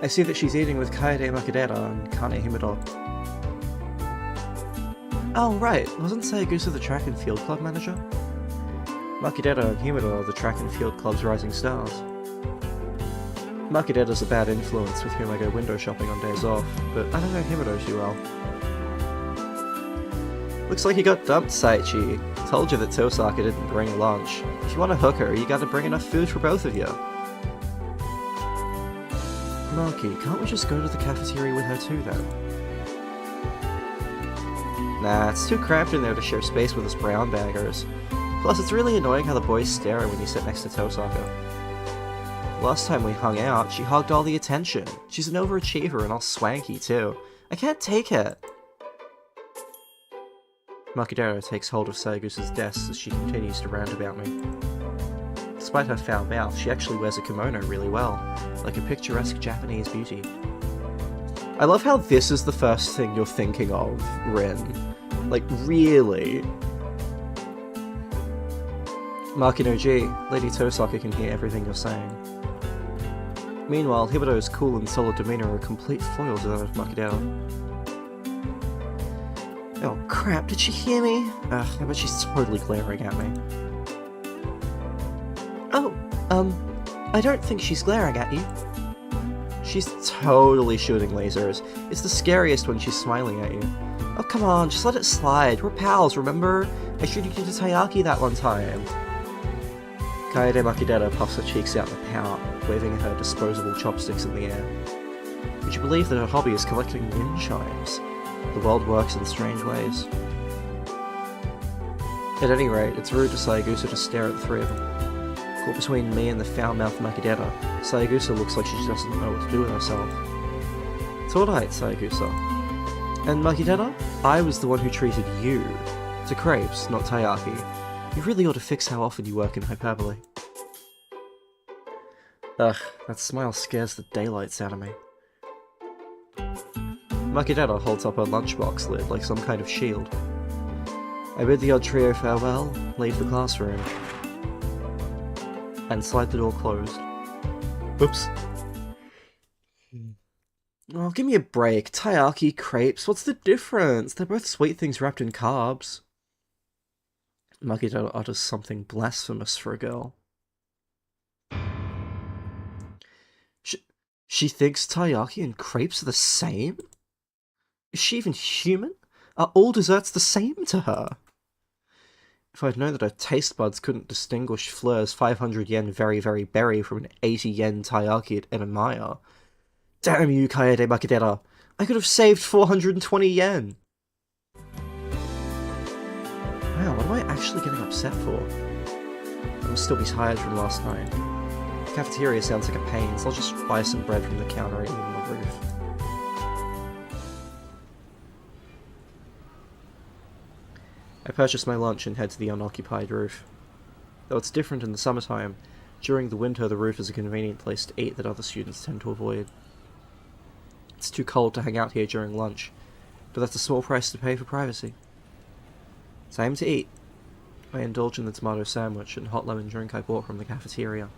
I see that she's eating with Kaede Makidera and Kane Himuro. Oh right, wasn't Saigusa the track and field club manager? Makidera and Himuro are the track and field club's rising stars. Makidera's a bad influence with whom I go window shopping on days off, but I don't know Himuro too well. Looks like you got dumped, Saichi. Told you that Tosaka didn't bring lunch. If you want to hook her, you gotta bring enough food for both of you. Maki, can't we just go to the cafeteria with her too, then? Nah, it's too cramped in there to share space with us brown baggers. Plus, it's really annoying how the boys stare when you sit next to Tosaka. Last time we hung out, she hogged all the attention. She's an overachiever and all swanky, too. I can't take it! Makidera takes hold of Saigusa's desk as she continues to rant about me. Despite her foul mouth, she actually wears a kimono really well, like a picturesque Japanese beauty. I love how this is the first thing you're thinking of, Rin. Like, really? Makino-ji, Lady Tosaka can hear everything you're saying. Meanwhile, Hibido's cool and solid demeanor are a complete foil to that of Makidera. Oh crap, did she hear me? Ugh, I bet she's totally glaring at me. Oh, I don't think she's glaring at you. She's totally shooting lasers. It's the scariest when she's smiling at you. Oh, come on, just let it slide. We're pals, remember? I treated you to Taiyaki that one time. Kaede Makidera puffs her cheeks out in a pout, waving her disposable chopsticks in the air. Would you believe that her hobby is collecting wind chimes? The world works in strange ways. At any rate, it's rude to Sayagusa to stare at the three of them. Caught between me and the foul-mouthed Makidera, Sayagusa looks like she just doesn't know what to do with herself. It's alright, Sayagusa. And Makidera, I was the one who treated you to crepes, not taiyaki. You really ought to fix how often you work in hyperbole. Ugh, that smile scares the daylights out of me. Makidera holds up her lunchbox lid like some kind of shield. I bid the odd trio farewell, leave the classroom, and slide the door closed. Oops. Oh, give me a break. Taiyaki, crepes, what's the difference? They're both sweet things wrapped in carbs. Makidera utters something blasphemous for a girl. She thinks taiyaki and crepes are the same? Is she even human? Are all desserts the same to her? If I'd known that her taste buds couldn't distinguish Fleur's 500 yen very very berry from an 80 yen taiyaki at Enamaya. Damn you, Kaede Makidera! I could have saved 420 yen! Wow, what am I actually getting upset for? I must still be tired from last night. The cafeteria sounds like a pain, so I'll just buy some bread from the counter and eat on the roof. I purchase my lunch and head to the unoccupied roof. Though it's different in the summertime, during the winter the roof is a convenient place to eat that other students tend to avoid. It's too cold to hang out here during lunch, but that's a small price to pay for privacy. Time to eat. I indulge in the tomato sandwich and hot lemon drink I bought from the cafeteria.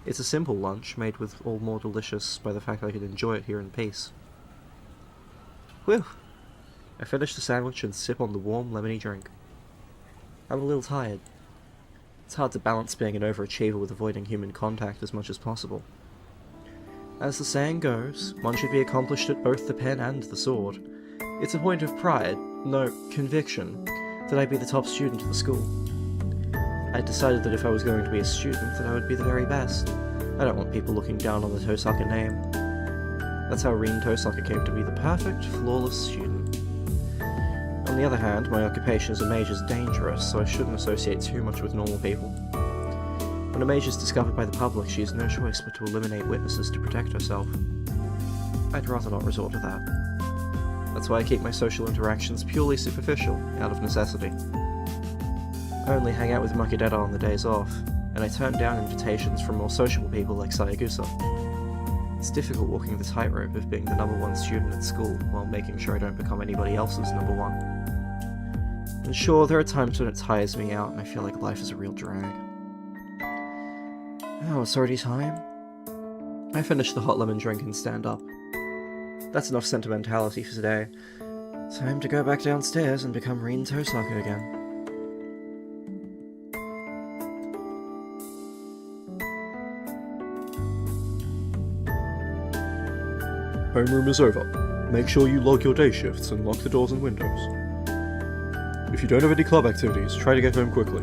It's a simple lunch, made with all more delicious by the fact I could enjoy it here in peace. Whew! I finish the sandwich and sip on the warm, lemony drink. I'm a little tired. It's hard to balance being an overachiever with avoiding human contact as much as possible. As the saying goes, one should be accomplished at both the pen and the sword. It's a point of pride, no, conviction, that I be the top student of the school. I decided that if I was going to be a student, that I would be the very best. I don't want people looking down on the Tosaka name. That's how Rin Tosaka came to be the perfect, flawless student. On the other hand, my occupation as a mage is dangerous, so I shouldn't associate too much with normal people. When a mage is discovered by the public, she has no choice but to eliminate witnesses to protect herself. I'd rather not resort to that. That's why I keep my social interactions purely superficial, out of necessity. I only hang out with Makidera on the days off, and I turn down invitations from more sociable people like Sayagusa. It's difficult walking the tightrope of being the #1 student at school while making sure I don't become anybody else's #1. And sure, there are times when it tires me out and I feel like life is a real drag. Oh, it's already time? I finish the hot lemon drink and stand up. That's enough sentimentality for today. Time to go back downstairs and become Rin Tosaka again. Homeroom is over. Make sure you log your day shifts and lock the doors and windows. If you don't have any club activities, try to get home quickly.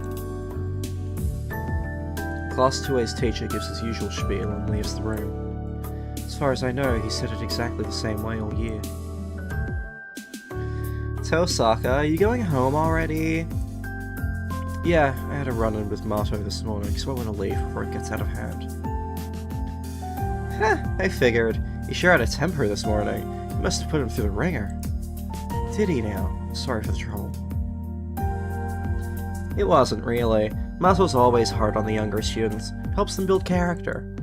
Class 2A's teacher gives his usual spiel and leaves the room. As far as I know, he said it exactly the same way all year. Tosaka, are you going home already? Yeah, I had a run-in with Mato this morning, so I want to leave before it gets out of hand. Heh, I figured. He sure had a temper this morning. You must have put him through the ringer. Did he now? Sorry for the trouble. It wasn't really. Mato's always hard on the younger students. Helps them build character.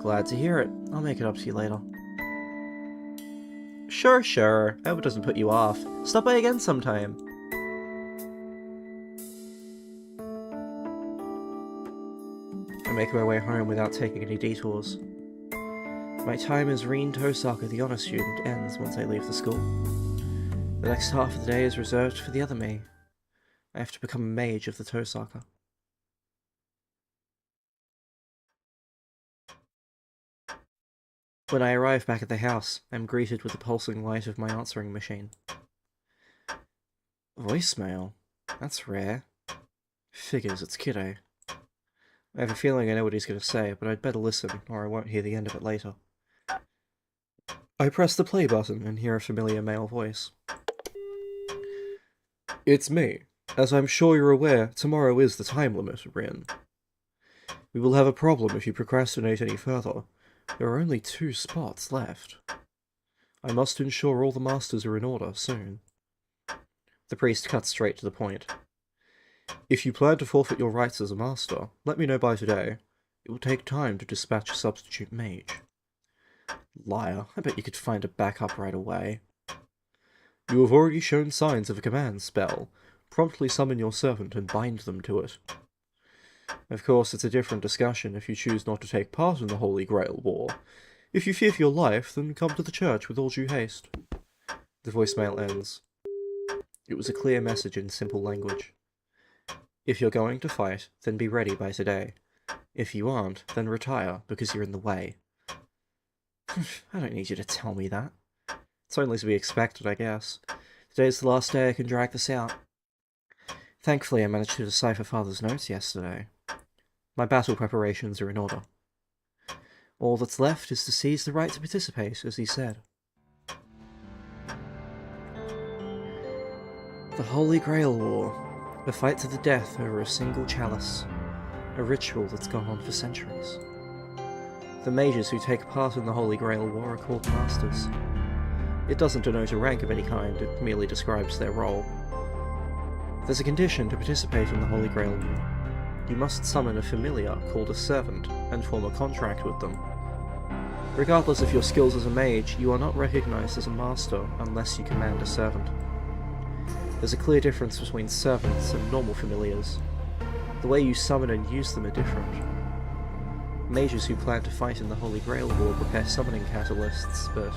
Glad to hear it. I'll make it up to you later. Sure. I hope it doesn't put you off. Stop by again sometime. I make my way home without taking any detours. My time as Rin Tosaka, the honor student, ends once I leave the school. The next half of the day is reserved for the other me. I have to become a mage of the Tosaka. When I arrive back at the house, I'm greeted with the pulsing light of my answering machine. Voicemail? That's rare. Figures, it's Kiddo. I have a feeling I know what he's going to say, but I'd better listen, or I won't hear the end of it later. I press the play button and hear a familiar male voice. It's me. As I'm sure you're aware, tomorrow is the time limit, Rin. We will have a problem if you procrastinate any further. There are only 2 spots left. I must ensure all the masters are in order soon. The priest cuts straight to the point. If you plan to forfeit your rights as a master, let me know by today. It will take time to dispatch a substitute mage. Liar, I bet you could find a backup right away. You have already shown signs of a command spell. Promptly summon your servant and bind them to it. Of course, it's a different discussion if you choose not to take part in the Holy Grail War. If you fear for your life, then come to the church with all due haste. The voicemail ends. It was a clear message in simple language. If you're going to fight, then be ready by today. If you aren't, then retire, because you're in the way. I don't need you to tell me that. It's only to be expected, I guess. Today's the last day I can drag this out. Thankfully, I managed to decipher Father's notes yesterday. My battle preparations are in order. All that's left is to seize the right to participate, as he said. The Holy Grail War. A fight to the death over a single chalice. A ritual that's gone on for centuries. The mages who take part in the Holy Grail War are called Masters. It doesn't denote a rank of any kind, it merely describes their role. There's a condition to participate in the Holy Grail War. You must summon a familiar called a servant, and form a contract with them. Regardless of your skills as a mage, you are not recognized as a master unless you command a servant. There's a clear difference between servants and normal familiars. The way you summon and use them are different. Mages who plan to fight in the Holy Grail War prepare summoning catalysts, but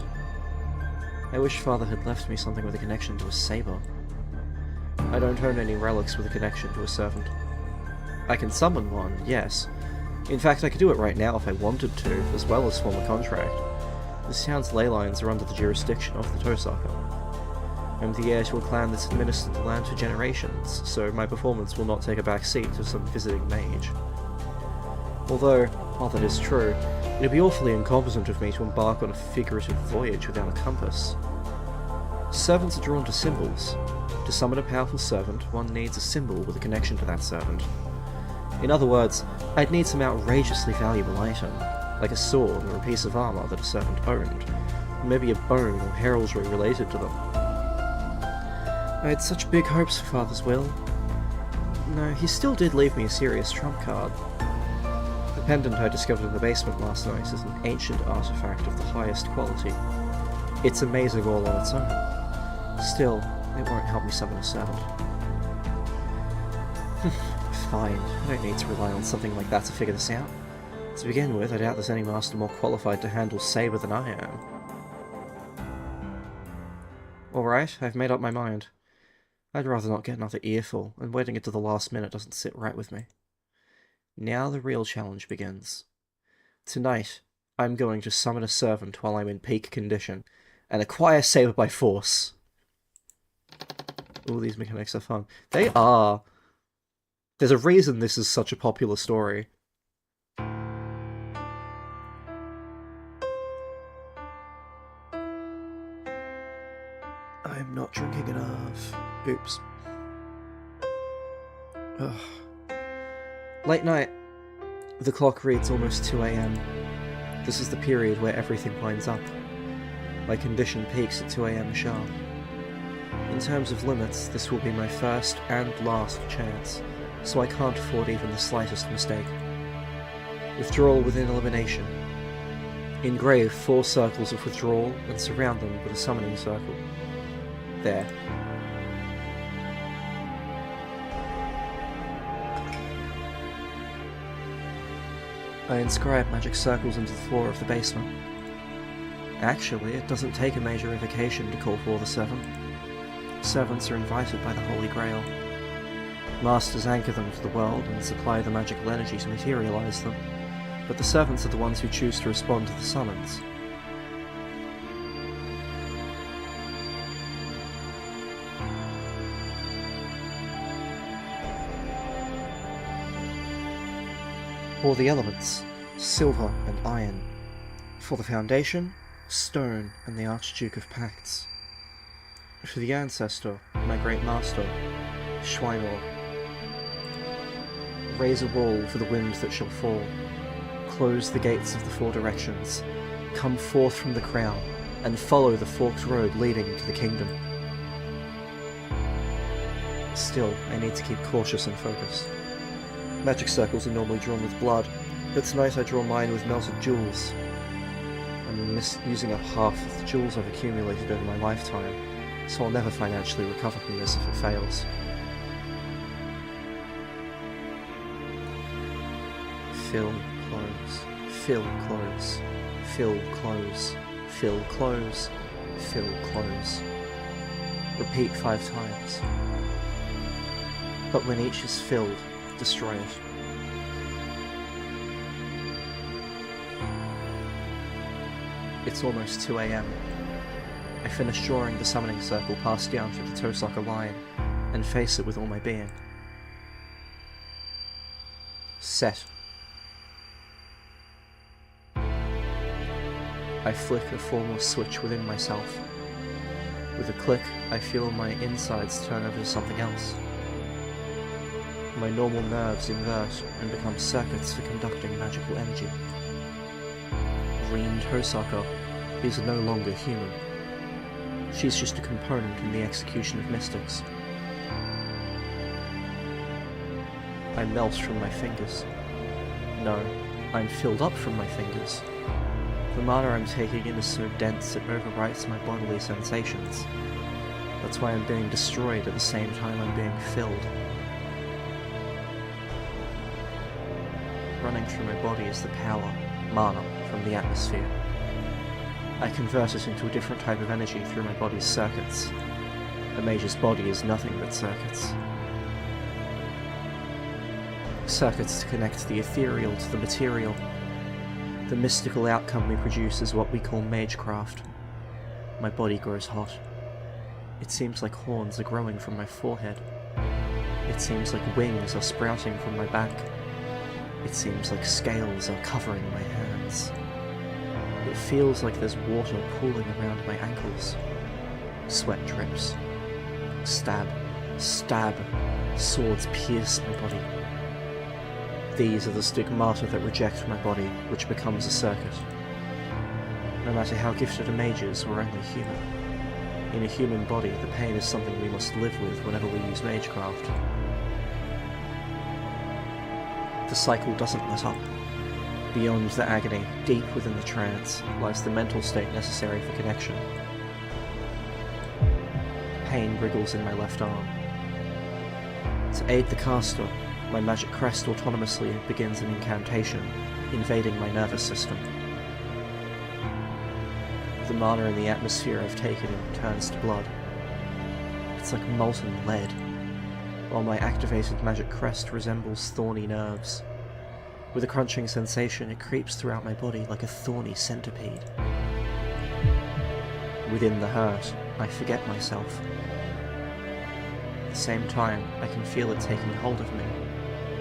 I wish Father had left me something with a connection to a saber. I don't own any relics with a connection to a servant. I can summon one, yes. In fact, I could do it right now if I wanted to, as well as form a contract. This town's ley lines are under the jurisdiction of the Tosaka. I'm the heir to a clan that's administered the land for generations, so my performance will not take a back seat to some visiting mage. Although, while that is true, it'd be awfully incompetent of me to embark on a figurative voyage without a compass. Servants are drawn to symbols. To summon a powerful servant, one needs a symbol with a connection to that servant. In other words, I'd need some outrageously valuable item, like a sword or a piece of armor that a servant owned, or maybe a bone or heraldry related to them. I had such big hopes for Father's will. No, he still did leave me a serious trump card. The pendant I discovered in the basement last night is an ancient artifact of the highest quality. It's amazing all on its own. Still, it won't help me summon a servant. Fine, I don't need to rely on something like that to figure this out. To begin with, I doubt there's any master more qualified to handle Saber than I am. Alright, I've made up my mind. I'd rather not get another earful, and waiting until the last minute doesn't sit right with me. Now the real challenge begins. Tonight, I'm going to summon a servant while I'm in peak condition, and acquire Saber by force. All these mechanics are fun. They are! There's a reason this is such a popular story. I'm not drinking enough. Oops. Ugh. Late night. The clock reads almost 2 AM. This is the period where everything lines up. My condition peaks at 2 AM sharp. In terms of limits, this will be my first and last chance, so I can't afford even the slightest mistake. Withdrawal within elimination. Engrave 4 circles of withdrawal and surround them with a summoning circle. There. I inscribe magic circles into the floor of the basement. Actually, it doesn't take a major evocation to call for the servant. Servants are invited by the Holy Grail. Masters anchor them to the world and supply the magical energy to materialize them, but the servants are the ones who choose to respond to the summons. Or the elements, silver and iron. For the foundation, stone and the Archduke of Pacts. For the ancestor, my great master, Schweinor. Raise a wall for the wind that shall fall. Close the gates of the four directions. Come forth from the crown, and follow the forked road leading to the kingdom. Still, I need to keep cautious and focused. Magic circles are normally drawn with blood, but tonight I draw mine with melted jewels. I'm using up half of the jewels I've accumulated over my lifetime, so I'll never financially recover from this if it fails. Fill, close, fill, close, fill, close, fill, close, fill, close. Repeat 5 times. But when each is filled, destroy it. It's almost 2 AM. I finish drawing the summoning circle passed down through the toe-sucker line, and face it with all my being. Set. I flick a formless switch within myself. With a click, I feel my insides turn over to something else. My normal nerves invert and become circuits for conducting magical energy. Green Tosaka is no longer human. She's just a component in the execution of mystics. I melt from my fingers. No, I'm filled up from my fingers. The mana I'm taking in is so dense it overwrites my bodily sensations. That's why I'm being destroyed at the same time I'm being filled. Running through my body is the power, mana, from the atmosphere. I convert it into a different type of energy through my body's circuits. A mage's body is nothing but circuits. Circuits to connect the ethereal to the material. The mystical outcome we produce is what we call magecraft. My body grows hot. It seems like horns are growing from my forehead. It seems like wings are sprouting from my back. It seems like scales are covering my hands. It feels like there's water pooling around my ankles. Sweat drips. Stab. Stab. Swords pierce my body. These are the stigmata that reject my body, which becomes a circuit. No matter how gifted a mage is, we're only human. In a human body, the pain is something we must live with whenever we use magecraft. The cycle doesn't let up. Beyond the agony, deep within the trance, lies the mental state necessary for connection. Pain wriggles in my left arm. To aid the caster, my magic crest autonomously begins an incantation, invading my nervous system. The mana in the atmosphere I've taken in turns to blood. It's like molten lead, while my activated magic crest resembles thorny nerves. With a crunching sensation, it creeps throughout my body like a thorny centipede. Within the hurt, I forget myself. At the same time, I can feel it taking hold of me,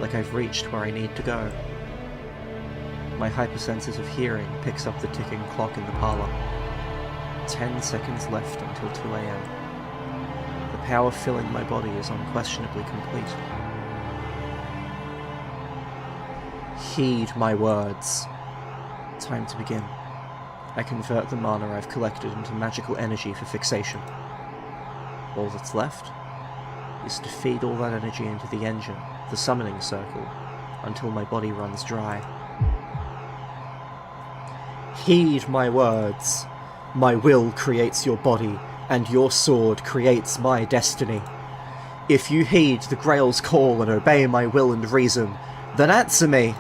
like I've reached where I need to go. My hypersensitive hearing picks up the ticking clock in the parlour. 10 seconds left until 2 AM. The power filling my body is unquestionably complete. Heed my words. Time to begin. I convert the mana I've collected into magical energy for fixation. All that's left is to feed all that energy into the engine, the summoning circle, until my body runs dry. Heed my words. My will creates your body, and your sword creates my destiny. If you heed the Grail's call and obey my will and reason, then answer me!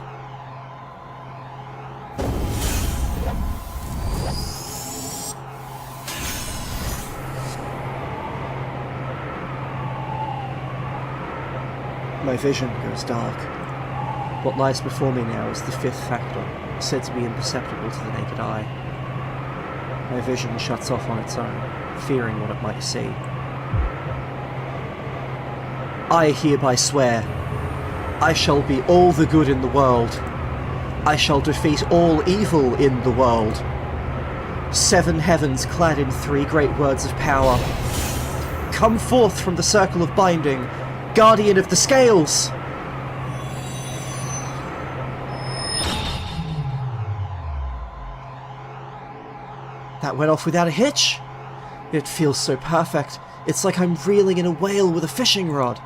My vision goes dark. What lies before me now is the fifth factor, said to be imperceptible to the naked eye. My vision shuts off on its own, fearing what it might see. I hereby swear, I shall be all the good in the world, I shall defeat all evil in the world. 7 heavens clad in 3 great words of power. Come forth from the circle of binding, guardian of the scales! That went off without a hitch. It feels so perfect. It's like I'm reeling in a whale with a fishing rod.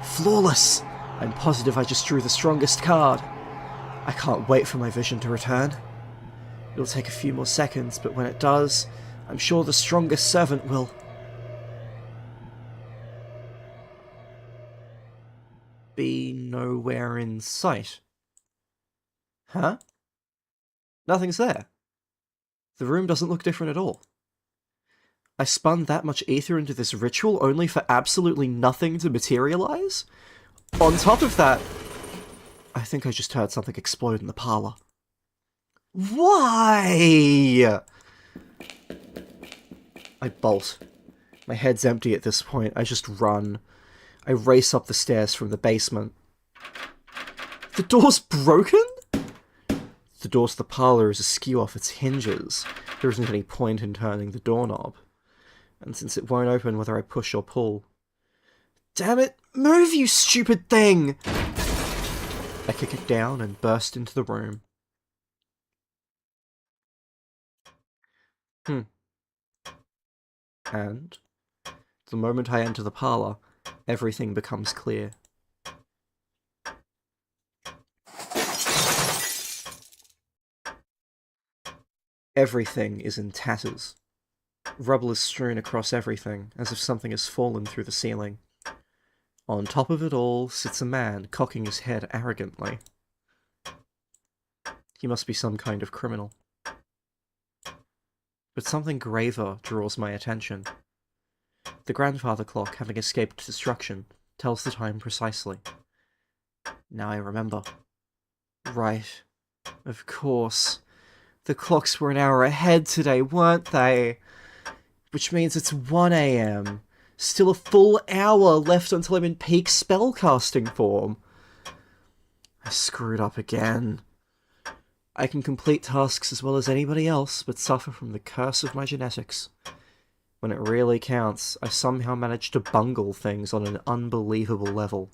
Flawless. I'm positive I just drew the strongest card. I can't wait for my vision to return. It'll take a few more seconds, but when it does, I'm sure the strongest servant will... be nowhere in sight. Huh? Nothing's there. The room doesn't look different at all. I spun that much ether into this ritual only for absolutely nothing to materialize? On top of that, I think I just heard something explode in the parlor. Why? I bolt. My head's empty at this point. I just run. I race up the stairs from the basement. The door's broken? The door to the parlor is askew off its hinges. There isn't any point in turning the doorknob. And since it won't open whether I push or pull... Damn it! Move, you stupid thing! I kick it down and burst into the room. And, the moment I enter the parlor, everything becomes clear. Everything is in tatters. Rubble is strewn across everything, as if something has fallen through the ceiling. On top of it all sits a man, cocking his head arrogantly. He must be some kind of criminal. But something graver draws my attention. The grandfather clock, having escaped destruction, tells the time precisely. Now I remember. Right. Of course. The clocks were an hour ahead today, weren't they? Which means it's 1 AM. Still a full hour left until I'm in peak spellcasting form. I screwed up again. I can complete tasks as well as anybody else, but suffer from the curse of my genetics. When it really counts, I somehow manage to bungle things on an unbelievable level.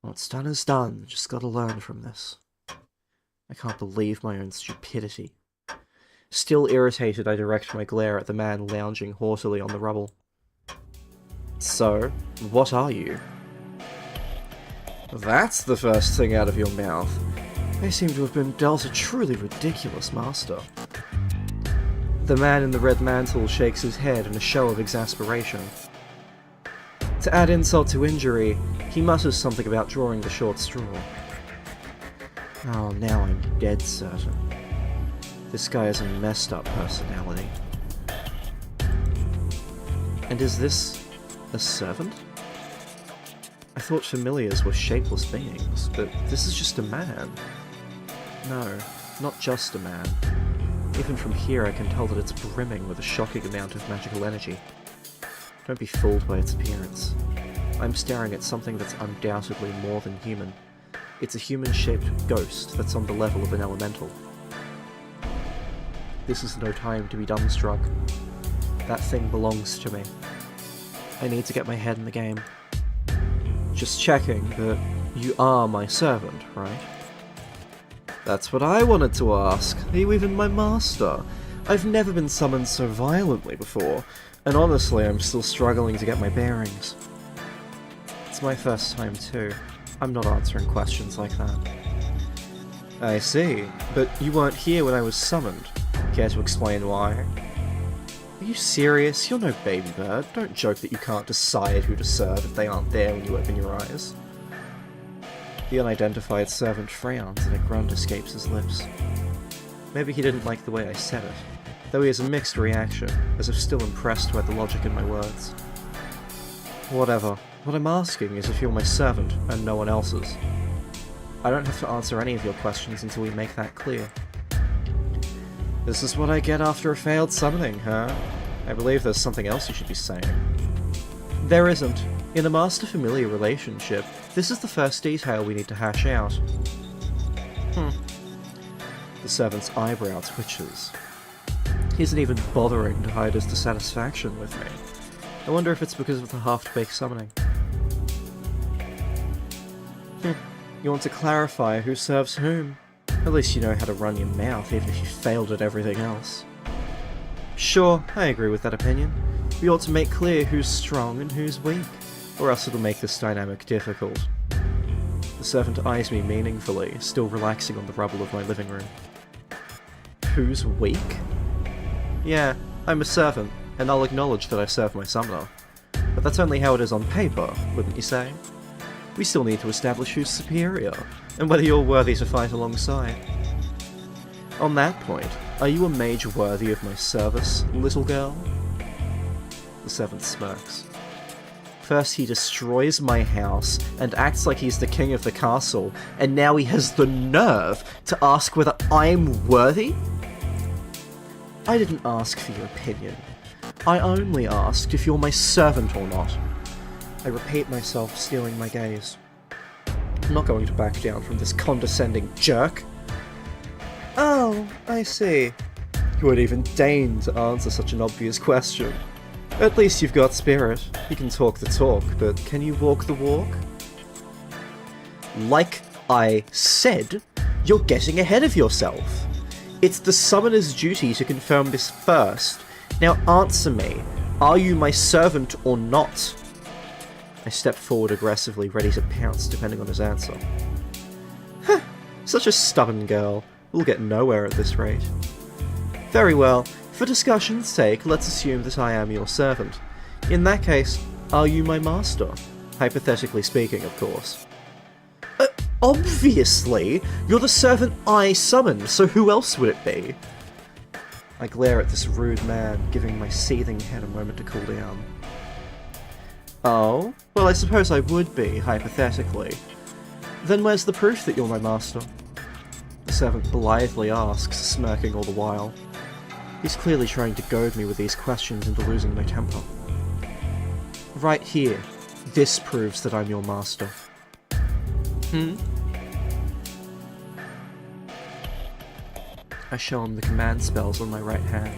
What's done is done, just gotta learn from this. I can't believe my own stupidity. Still irritated, I direct my glare at the man lounging haughtily on the rubble. So, what are you? That's the first thing out of your mouth. They seem to have been dealt a truly ridiculous master. The man in the red mantle shakes his head in a show of exasperation. To add insult to injury, he mutters something about drawing the short straw. Oh, now I'm dead certain. This guy has a messed up personality. And is this a servant? I thought familiars were shapeless beings, but this is just a man. No, not just a man. Even from here I can tell that it's brimming with a shocking amount of magical energy. Don't be fooled by its appearance. I'm staring at something that's undoubtedly more than human. It's a human-shaped ghost that's on the level of an elemental. This is no time to be dumbstruck. That thing belongs to me. I need to get my head in the game. Just checking that you are my servant, right? That's what I wanted to ask. Are you even my master? I've never been summoned so violently before, and honestly I'm still struggling to get my bearings. It's my first time too. I'm not answering questions like that. I see, but you weren't here when I was summoned. Care to explain why? Are you serious? You're no baby bird. Don't joke that you can't decide who to serve if they aren't there when you open your eyes. The unidentified servant frowns and a grunt escapes his lips. Maybe he didn't like the way I said it, though he has a mixed reaction, as if still impressed by the logic in my words. Whatever. What I'm asking is if you're my servant and no one else's. I don't have to answer any of your questions until we make that clear. This is what I get after a failed summoning, huh? I believe there's something else you should be saying. There isn't. In a master-familiar relationship, this is the first detail we need to hash out. The servant's eyebrow twitches. He isn't even bothering to hide his dissatisfaction with me. I wonder if it's because of the half-baked summoning. You want to clarify who serves whom? At least you know how to run your mouth, even if you failed at everything else. Sure, I agree with that opinion. We ought to make clear who's strong and who's weak, or else it'll make this dynamic difficult. The servant eyes me meaningfully, still relaxing on the rubble of my living room. Who's weak? Yeah, I'm a servant, and I'll acknowledge that I serve my summoner. But that's only how it is on paper, wouldn't you say? We still need to establish who's superior, and whether you're worthy to fight alongside. On that point, are you a mage worthy of my service, little girl? The servant smirks. First he destroys my house and acts like he's the king of the castle, and now he has the nerve to ask whether I'm worthy? I didn't ask for your opinion. I only asked if you're my servant or not. I repeat myself, stealing my gaze. I'm not going to back down from this condescending jerk. Oh, I see. You won't even deign to answer such an obvious question. At least you've got spirit. You can talk the talk, but can you walk the walk? Like I said, you're getting ahead of yourself. It's the summoner's duty to confirm this first. Now answer me. Are you my servant or not? I step forward aggressively, ready to pounce depending on his answer. Huh, such a stubborn girl. We'll get nowhere at this rate. Very well, for discussion's sake, let's assume that I am your servant. In that case, are you my master? Hypothetically speaking, of course. Obviously! You're the servant I summoned, so who else would it be? I glare at this rude man, giving my seething head a moment to cool down. Oh? Well, I suppose I would be, hypothetically. Then where's the proof that you're my master? The servant blithely asks, smirking all the while. He's clearly trying to goad me with these questions into losing my temper. Right here. This proves that I'm your master. I show him the command spells on my right hand.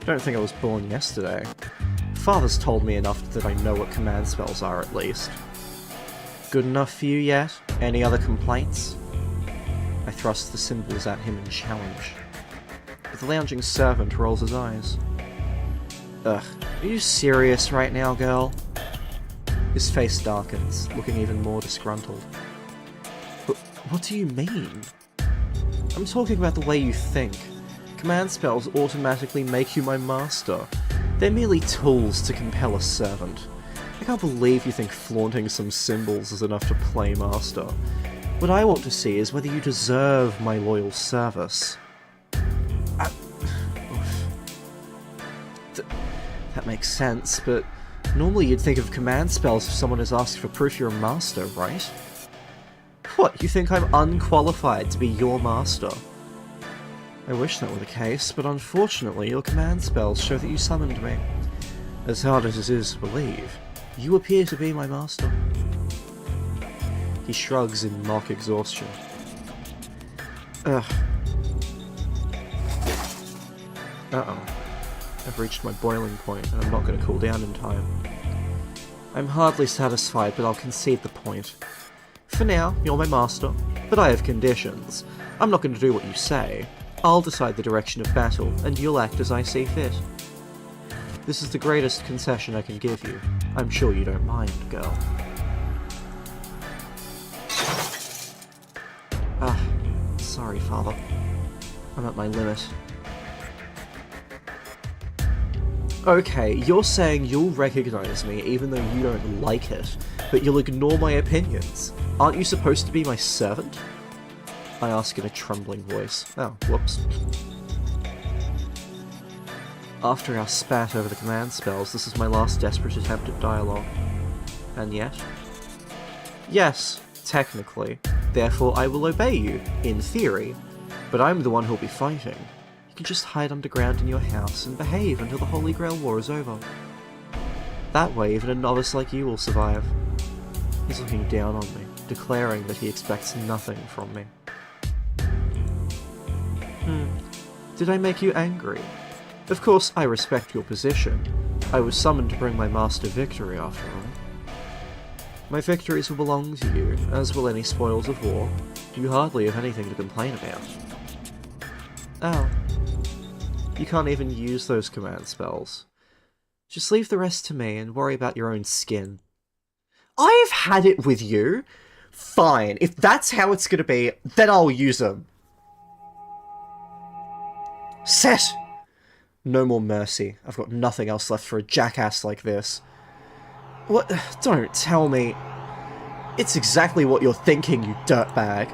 Don't think I was born yesterday. Father's told me enough that I know what command spells are, at least. Good enough for you yet? Any other complaints? I thrust the symbols at him in challenge. But the lounging servant rolls his eyes. Ugh, are you serious right now, girl? His face darkens, looking even more disgruntled. But what do you mean? I'm talking about the way you think. Command spells automatically make you my master. They're merely tools to compel a servant. I can't believe you think flaunting some symbols is enough to play master. What I want to see is whether you deserve my loyal service. That makes sense, but normally you'd think of command spells if someone has asked for proof you're a master, right? What, you think I'm unqualified to be your master? I wish that were the case, but unfortunately your command spells show that you summoned me. As hard as it is to believe, you appear to be my master. He shrugs in mock exhaustion. Ugh. Uh-oh. I've reached my boiling point, and I'm not going to cool down in time. I'm hardly satisfied, but I'll concede the point. For now, you're my master, but I have conditions. I'm not going to do what you say. I'll decide the direction of battle, and you'll act as I see fit. This is the greatest concession I can give you. I'm sure you don't mind, girl. Sorry, father. I'm at my limit. Okay, you're saying you'll recognize me even though you don't like it, but you'll ignore my opinions. Aren't you supposed to be my servant? I ask in a trembling voice. Oh, whoops. After our spat over the command spells, this is my last desperate attempt at dialogue. And yet? Yes, technically. Therefore I will obey you, in theory. But I'm the one who'll be fighting. You can just hide underground in your house and behave until the Holy Grail War is over. That way even a novice like you will survive. He's looking down on me, declaring that he expects nothing from me. Did I make you angry? Of course, I respect your position. I was summoned to bring my master victory, after all. My victories will belong to you, as will any spoils of war. You hardly have anything to complain about. Oh. You can't even use those command spells. Just leave the rest to me and worry about your own skin. I've had it with you. Fine. If that's how it's gonna be, then I'll use them. Set! No more mercy. I've got nothing else left for a jackass like this. What? Don't tell me. It's exactly what you're thinking, you dirtbag.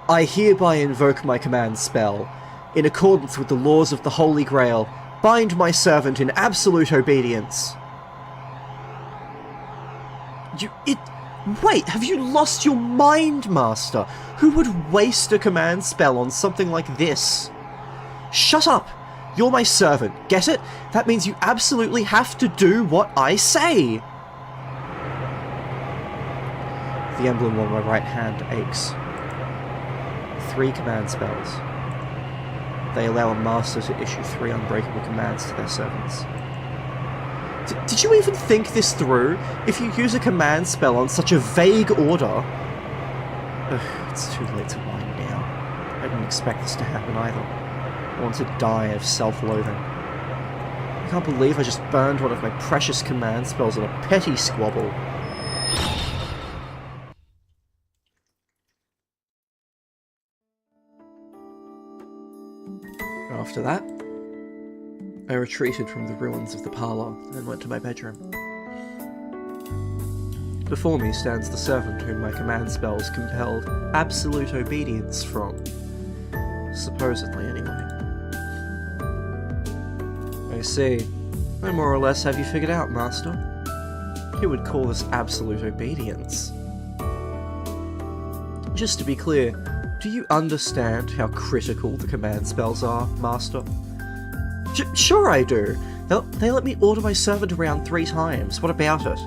I hereby invoke my command spell. In accordance with the laws of the Holy Grail, bind my servant in absolute obedience. Wait, have you lost your mind, Master? Who would waste a command spell on something like this? Shut up! You're my servant, get it? That means you absolutely have to do what I say! The emblem on my right hand aches. 3 command spells. They allow a master to issue 3 unbreakable commands to their servants. Did you even think this through? If you use a command spell on such a vague order... Ugh, it's too late to whine now. I didn't expect this to happen either. I want to die of self-loathing. I can't believe I just burned one of my precious command spells on a petty squabble. After that, I retreated from the ruins of the parlour and went to my bedroom. Before me stands the servant whom my command spells compelled absolute obedience from. Supposedly, anyway. I see. I more or less have you figured out, Master. Who would call this absolute obedience? Just to be clear, do you understand how critical the command spells are, Master? Sure I do. They let me order my servant around 3 times. What about it?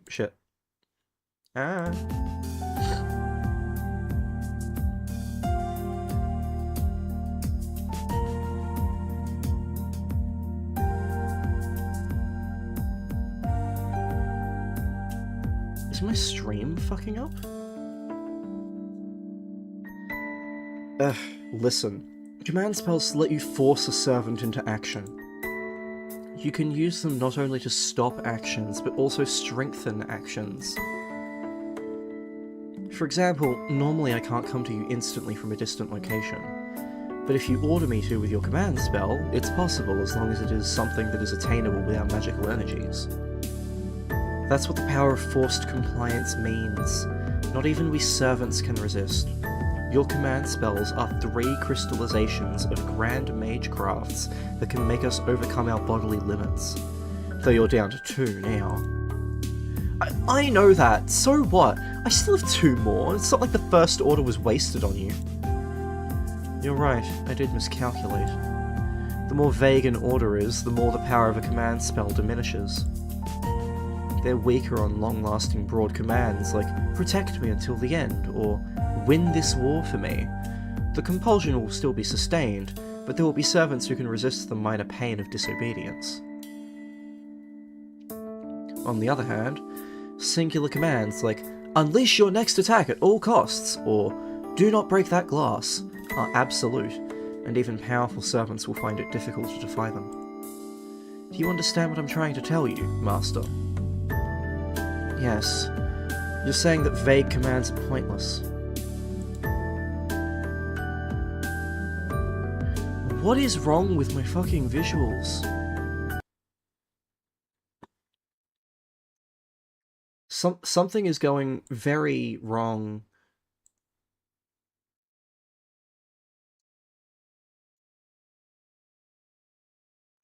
Shit. Ah. Is my stream fucking up? Listen. Command spells let you force a servant into action. You can use them not only to stop actions, but also strengthen actions. For example, normally I can't come to you instantly from a distant location, but if you order me to with your command spell, it's possible as long as it is something that is attainable without magical energies. That's what the power of forced compliance means. Not even we servants can resist. Your command spells are 3 crystallizations of grand mage crafts that can make us overcome our bodily limits. Though you're down to 2 now. I know that, so what? I still have 2 more, it's not like the first order was wasted on you. You're right, I did miscalculate. The more vague an order is, the more the power of a command spell diminishes. They're weaker on long-lasting broad commands like, protect me until the end, or win this war for me. The compulsion will still be sustained, but there will be servants who can resist the minor pain of disobedience. On the other hand, singular commands like, unleash your next attack at all costs, or do not break that glass, are absolute, and even powerful servants will find it difficult to defy them. Do you understand what I'm trying to tell you, Master? Yes. You're saying that vague commands are pointless. What is wrong with my fucking visuals? Something is going very wrong.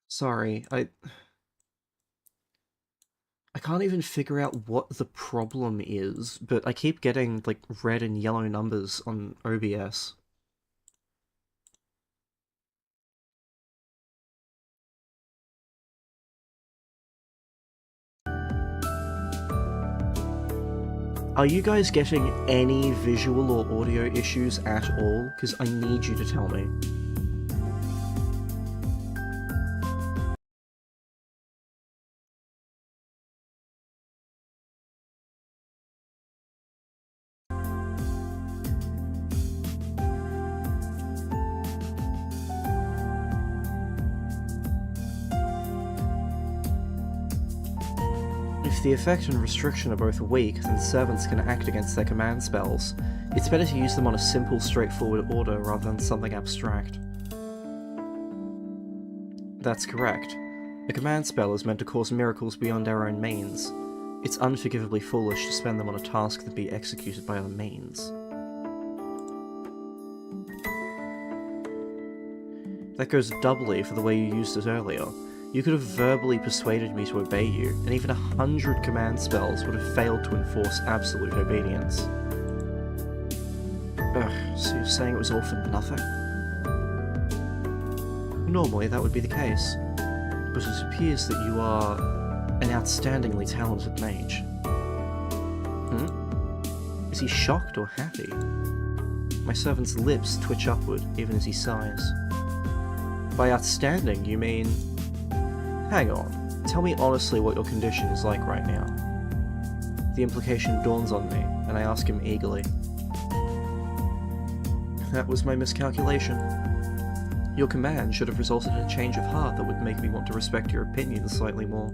Sorry, I can't even figure out what the problem is, but I keep getting, like, red and yellow numbers on OBS. Are you guys getting any visual or audio issues at all? Because I need you to tell me. If the effect and restriction are both weak, then servants can act against their command spells. It's better to use them on a simple, straightforward order rather than something abstract. That's correct. A command spell is meant to cause miracles beyond our own means. It's unforgivably foolish to spend them on a task that be executed by other means. That goes doubly for the way you used it earlier. You could have verbally persuaded me to obey you, and even 100 command spells would have failed to enforce absolute obedience. Ugh, so you're saying it was all for nothing? Normally that would be the case, but it appears that you are an outstandingly talented mage. Is he shocked or happy? My servant's lips twitch upward, even as he sighs. By outstanding, you mean... Hang on, tell me honestly what your condition is like right now. The implication dawns on me, and I ask him eagerly. That was my miscalculation. Your command should have resulted in a change of heart that would make me want to respect your opinion slightly more.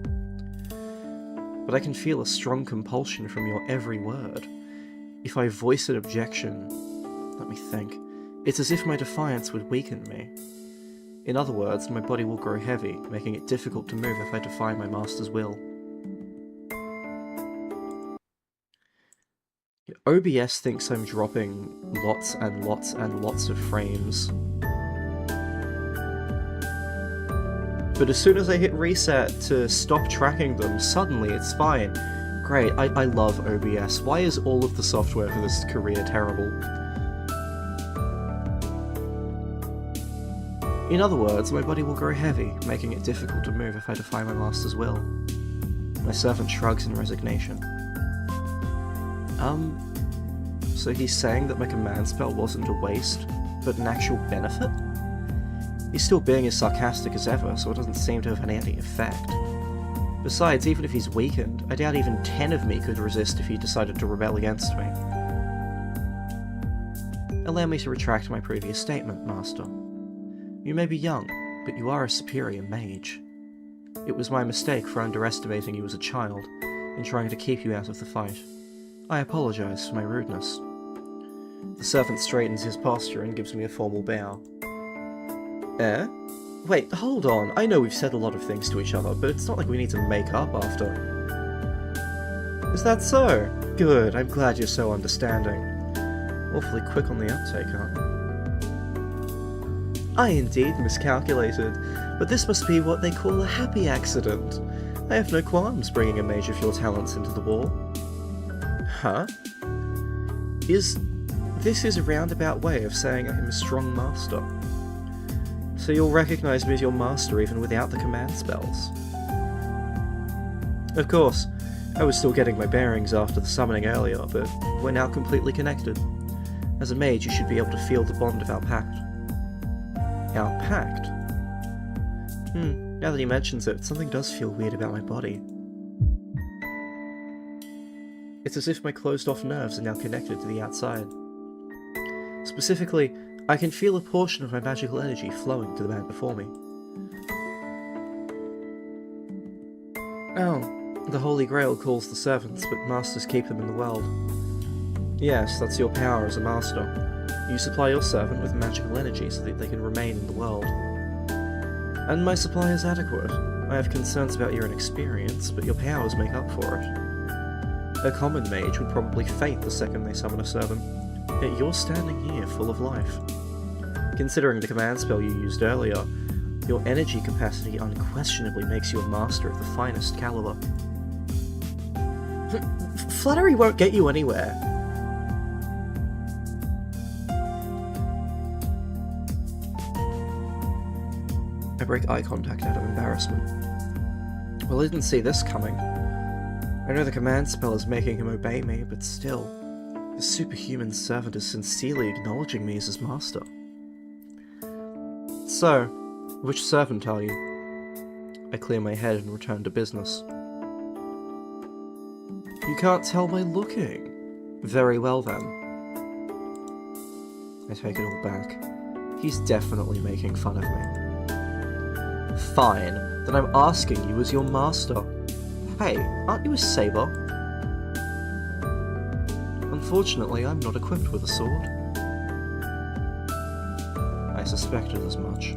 But I can feel a strong compulsion from your every word. If I voice an objection... let me think. It's as if my defiance would weaken me. In other words, my body will grow heavy, making it difficult to move if I defy my master's will. OBS thinks I'm dropping lots and lots and lots of frames. But as soon as I hit reset to stop tracking them, suddenly it's fine. Great, I love OBS. Why is all of the software for this career terrible? In other words, my body will grow heavy, making it difficult to move if I defy my master's will. My servant shrugs in resignation. So he's saying that my command spell wasn't a waste, but an actual benefit? He's still being as sarcastic as ever, so it doesn't seem to have had any effect. Besides, even if he's weakened, I doubt even 10 of me could resist if he decided to rebel against me. Allow me to retract my previous statement, Master. You may be young, but you are a superior mage. It was my mistake for underestimating you as a child, and trying to keep you out of the fight. I apologize for my rudeness. The servant straightens his posture and gives me a formal bow. Wait, hold on. I know we've said a lot of things to each other, but it's not like we need to make up after. Is that so? Good, I'm glad you're so understanding. Awfully quick on the uptake, aren't you? I indeed miscalculated, but this must be what they call a happy accident. I have no qualms bringing a mage of your talents into the war. Huh? This is a roundabout way of saying I am a strong master. So you'll recognize me as your master even without the command spells. Of course, I was still getting my bearings after the summoning earlier, but we're now completely connected. As a mage, you should be able to feel the bond of our pact. Our pact? Now that he mentions it, something does feel weird about my body. It's as if my closed-off nerves are now connected to the outside. Specifically, I can feel a portion of my magical energy flowing to the man before me. Oh, the Holy Grail calls the servants, but masters keep them in the world. Yes, that's your power as a master. You supply your servant with magical energy so that they can remain in the world. And my supply is adequate. I have concerns about your inexperience, but your powers make up for it. A common mage would probably faint the second they summon a servant, yet you're standing here full of life. Considering the command spell you used earlier, your energy capacity unquestionably makes you a master of the finest caliber. Flattery won't get you anywhere. I break eye contact out of embarrassment. Well, I didn't see this coming. I know the command spell is making him obey me, but still, the superhuman servant is sincerely acknowledging me as his master. So, which servant are you? I clear my head and return to business. You can't tell by looking. Very well then. I take it all back. He's definitely making fun of me. Fine, then I'm asking you as your master. Hey, aren't you a saber? Unfortunately, I'm not equipped with a sword. I suspected as much.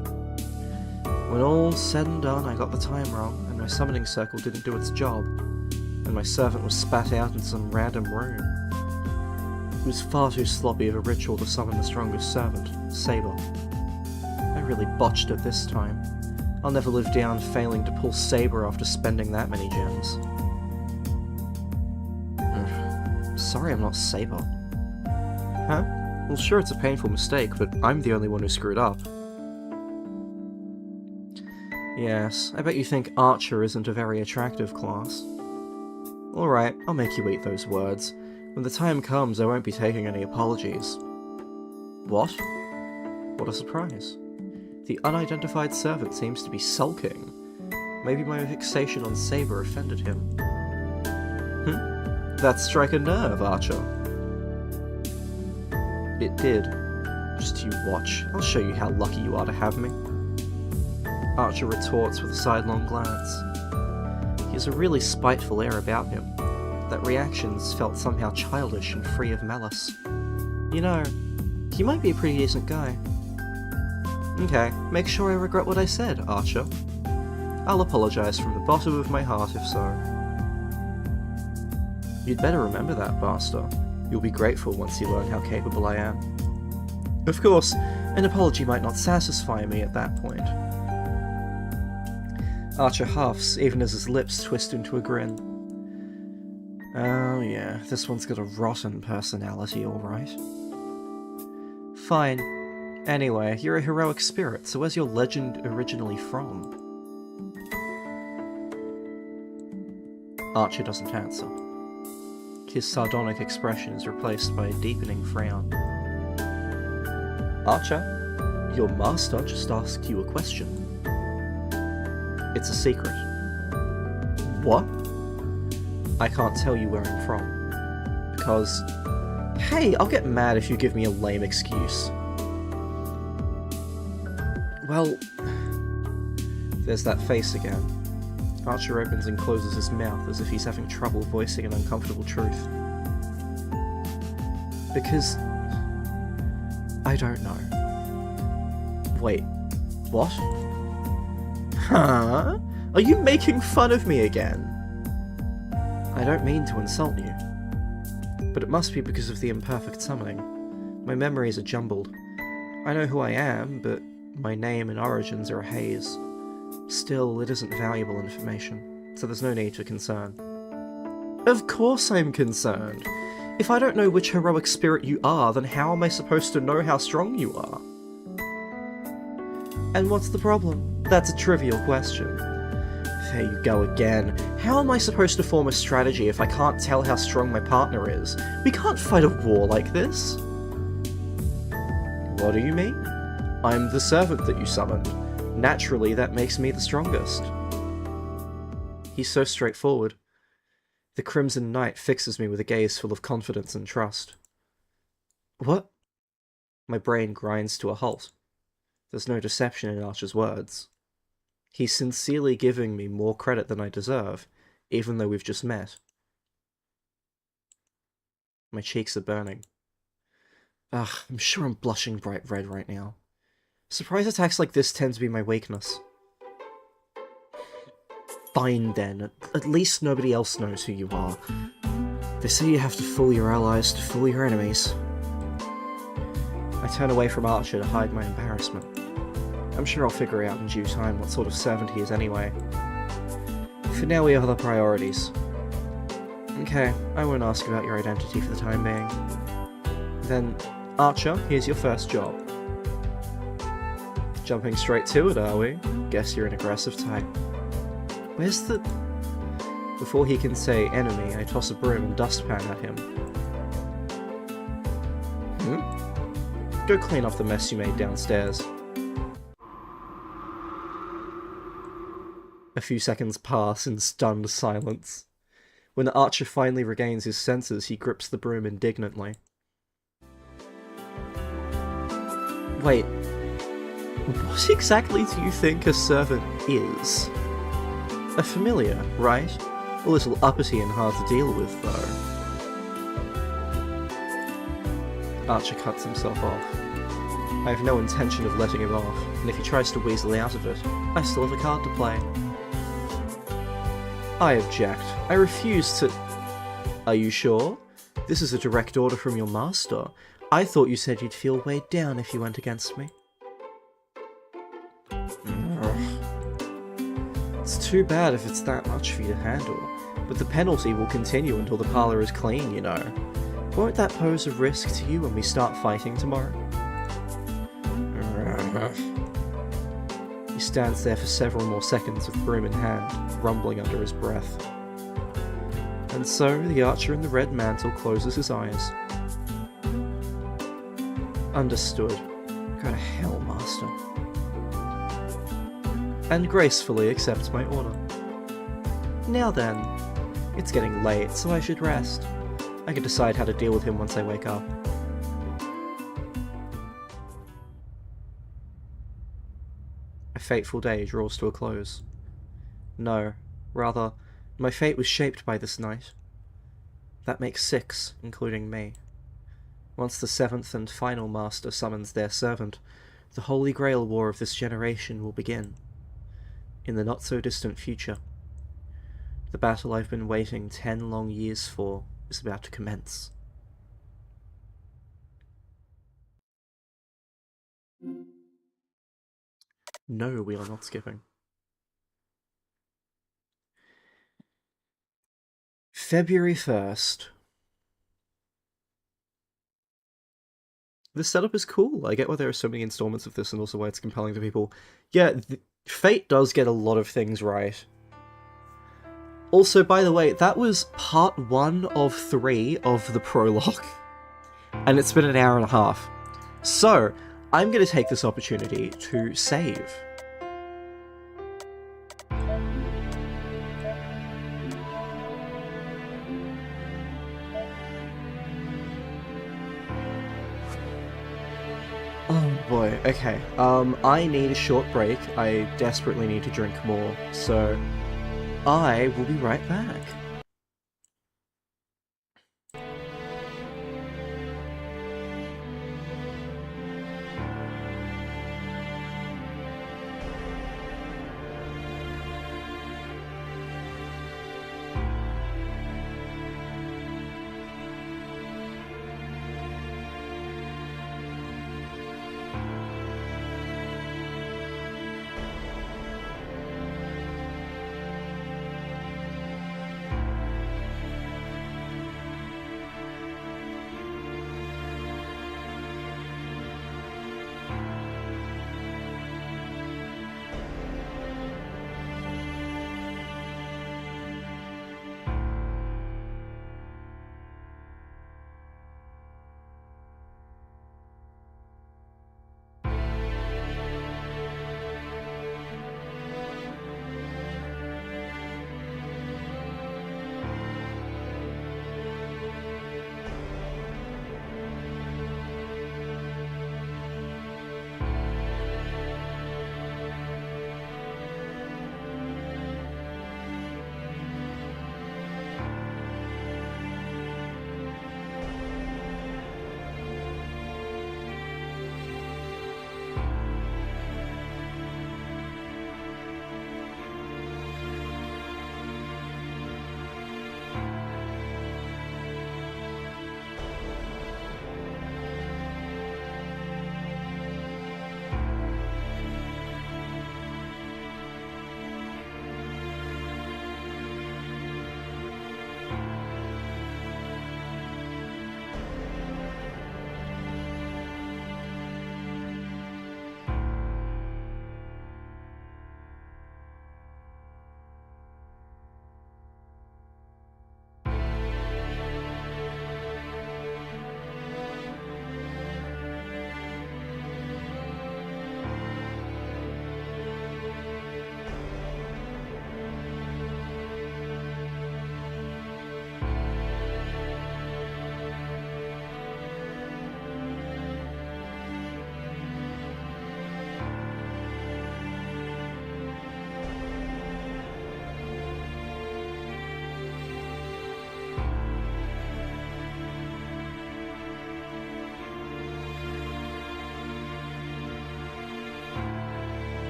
When all's said and done, I got the time wrong, and my summoning circle didn't do its job, and my servant was spat out in some random room. It was far too sloppy of a ritual to summon the strongest servant, Saber. I really botched it this time. I'll never live down failing to pull Saber after spending that many gems. Sorry I'm not Saber. Huh? Well, sure, it's a painful mistake, but I'm the only one who screwed up. Yes, I bet you think Archer isn't a very attractive class. Alright, I'll make you eat those words. When the time comes, I won't be taking any apologies. What? What a surprise. The unidentified servant seems to be sulking. Maybe my fixation on Saber offended him. That strike a nerve, Archer. It did. Just you watch. I'll show you how lucky you are to have me. Archer retorts with a sidelong glance. He has a really spiteful air about him. That reactions felt somehow childish and free of malice. You know, he might be a pretty decent guy. Okay, make sure I regret what I said, Archer. I'll apologize from the bottom of my heart if so. You'd better remember that, Master. You'll be grateful once you learn how capable I am. Of course, an apology might not satisfy me at that point. Archer huffs, even as his lips twist into a grin. Oh yeah, this one's got a rotten personality, alright. Fine. Anyway, you're a heroic spirit, so where's your legend originally from? Archer doesn't answer. His sardonic expression is replaced by a deepening frown. Archer, your master just asked you a question. It's a secret. What? I can't tell you where I'm from. Because... Hey, I'll get mad if you give me a lame excuse. Well... There's that face again. Archer opens and closes his mouth as if he's having trouble voicing an uncomfortable truth. Because... I don't know. Wait, what? Huh? Are you making fun of me again? I don't mean to insult you, but it must be because of the imperfect summoning. My memories are jumbled. I know who I am, but my name and origins are a haze. Still, it isn't valuable information, so there's no need for concern. Of course I'm concerned! If I don't know which heroic spirit you are, then how am I supposed to know how strong you are? And what's the problem? That's a trivial question. There you go again. How am I supposed to form a strategy if I can't tell how strong my partner is? We can't fight a war like this! What do you mean? I'm the servant that you summoned. Naturally, that makes me the strongest. He's so straightforward. The Crimson Knight fixes me with a gaze full of confidence and trust. What? My brain grinds to a halt. There's no deception in Archer's words. He's sincerely giving me more credit than I deserve, even though we've just met. My cheeks are burning. Ugh, I'm sure I'm blushing bright red right now. Surprise attacks like this tend to be my weakness. Fine then, at least nobody else knows who you are. They say you have to fool your allies to fool your enemies. I turn away from Archer to hide my embarrassment. I'm sure I'll figure out in due time what sort of servant he is anyway. For now we have other priorities. Okay, I won't ask about your identity for the time being. Then, Archer, here's your first job. Jumping straight to it, are we? Guess you're an aggressive type. Where's Before he can say enemy, I toss a broom and dustpan at him. Go clean up the mess you made downstairs. A few seconds pass in stunned silence. When the archer finally regains his senses, he grips the broom indignantly. Wait, what exactly do you think a servant is? A familiar, right? A little uppity and hard to deal with, though. Archer cuts himself off. I have no intention of letting him off, and if he tries to weasel out of it, I still have a card to play. I object. I refuse to... Are you sure? This is a direct order from your master. I thought you said you'd feel weighed down if you went against me. It's too bad if it's that much for you to handle, but the penalty will continue until the parlour is clean, you know. Won't that pose a risk to you when we start fighting tomorrow? He stands there for several more seconds with broom in hand, rumbling under his breath. And so, the archer in the red mantle closes his eyes. Understood. Go to hell, master. And gracefully accepts my order. Now then, it's getting late, so I should rest. I can decide how to deal with him once I wake up. A fateful day draws to a close. No, rather, my fate was shaped by this night. That makes 6, including me. Once the 7th and final master summons their servant, the Holy Grail War of this generation will begin. In the not-so-distant future. The battle I've been waiting 10 long years for is about to commence. No, we are not skipping. February 1st. This setup is cool. I get why there are so many installments of this and also why it's compelling to people. Yeah, Fate does get a lot of things right. Also, by the way, that was part 1 of 3 of the prologue. And it's been an hour and a half. So, I'm going to take this opportunity to save. Oh boy, okay. I need a short break. I desperately need to drink more, so I will be right back.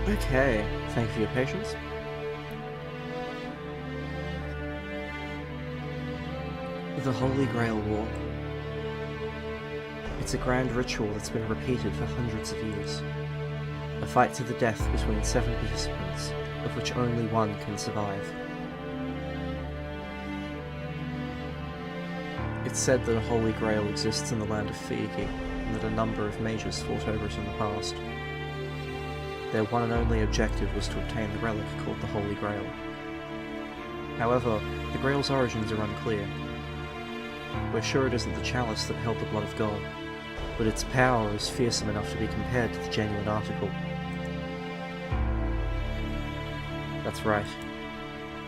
Okay, thank you for your patience. The Holy Grail War. It's a grand ritual that's been repeated for hundreds of years. A fight to the death between 7 participants, of which only one can survive. It's said that a Holy Grail exists in the land of Fiiki, and that a number of mages fought over it in the past. Their one and only objective was to obtain the relic called the Holy Grail. However, the Grail's origins are unclear. We're sure it isn't the chalice that held the blood of God, but its power is fearsome enough to be compared to the genuine article. That's right.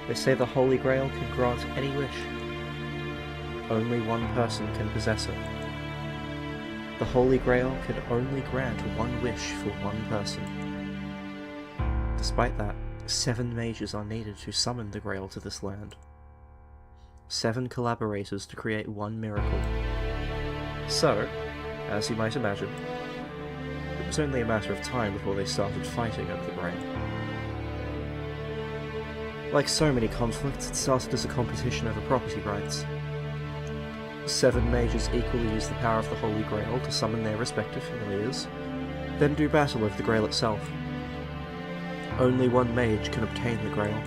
They say the Holy Grail can grant any wish. Only one person can possess it. The Holy Grail can only grant one wish for one person. Despite that, 7 mages are needed to summon the Grail to this land. 7 collaborators to create one miracle. So, as you might imagine, it was only a matter of time before they started fighting over the Grail. Like so many conflicts, it started as a competition over property rights. 7 mages equally use the power of the Holy Grail to summon their respective familiars, then do battle over the Grail itself. Only one mage can obtain the Grail.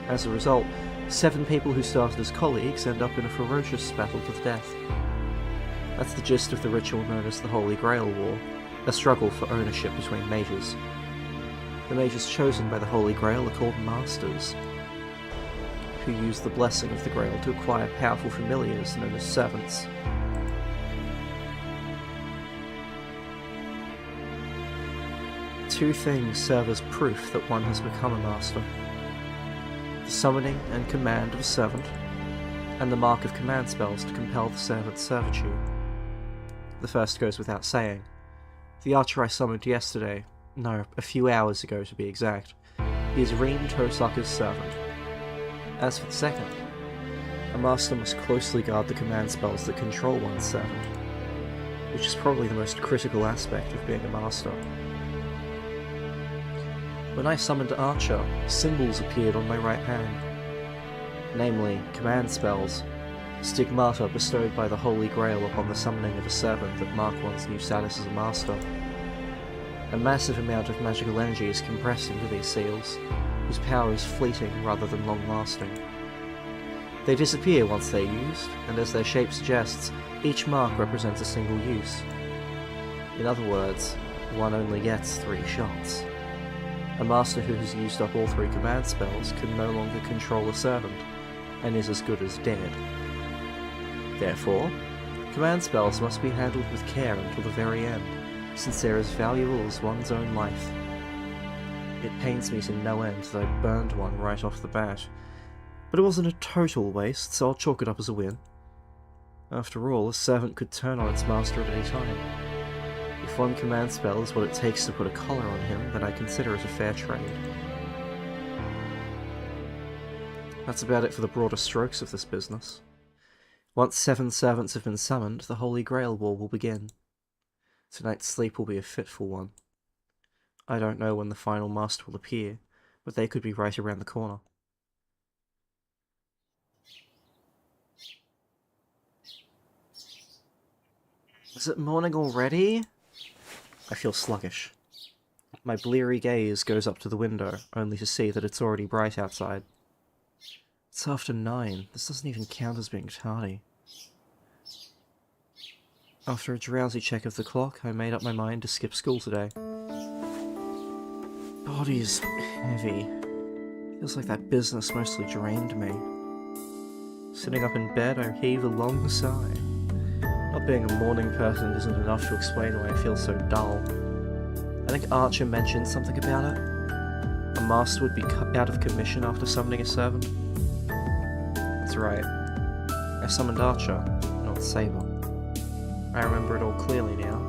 As a result, 7 people who started as colleagues end up in a ferocious battle to the death. That's the gist of the ritual known as the Holy Grail War, a struggle for ownership between mages. The mages chosen by the Holy Grail are called Masters, who use the blessing of the Grail to acquire powerful familiars known as servants. Two things serve as proof that one has become a master: the summoning and command of a servant, and the mark of command spells to compel the servant's servitude. The first goes without saying. The archer I summoned yesterday, no, a few hours ago to be exact, is Reen Tosaka's servant. As for the second, a master must closely guard the command spells that control one's servant, which is probably the most critical aspect of being a master. When I summoned Archer, symbols appeared on my right hand, namely command spells, stigmata bestowed by the Holy Grail upon the summoning of a servant that mark one's new status as a master. A massive amount of magical energy is compressed into these seals, whose power is fleeting rather than long-lasting. They disappear once they're used, and as their shape suggests, each mark represents a single use. In other words, one only gets 3 shots. A master who has used up all 3 command spells can no longer control a servant, and is as good as dead. Therefore, command spells must be handled with care until the very end, since they're as valuable as one's own life. It pains me to no end that I burned one right off the bat, but it wasn't a total waste, so I'll chalk it up as a win. After all, a servant could turn on its master at any time. If one command spell is what it takes to put a collar on him, then I consider it a fair trade. That's about it for the broader strokes of this business. Once 7 servants have been summoned, the Holy Grail War will begin. Tonight's sleep will be a fitful one. I don't know when the final master will appear, but they could be right around the corner. Is it morning already? I feel sluggish. My bleary gaze goes up to the window, only to see that it's already bright outside. It's after 9. This doesn't even count as being tardy. After a drowsy check of the clock, I made up my mind to skip school today. Body's heavy. Feels like that business mostly drained me. Sitting up in bed, I heave a long sigh. Not being a morning person isn't enough to explain why I feel so dull. I think Archer mentioned something about it. A master would be cut out of commission after summoning a servant. That's right. I summoned Archer, not Saber. I remember it all clearly now.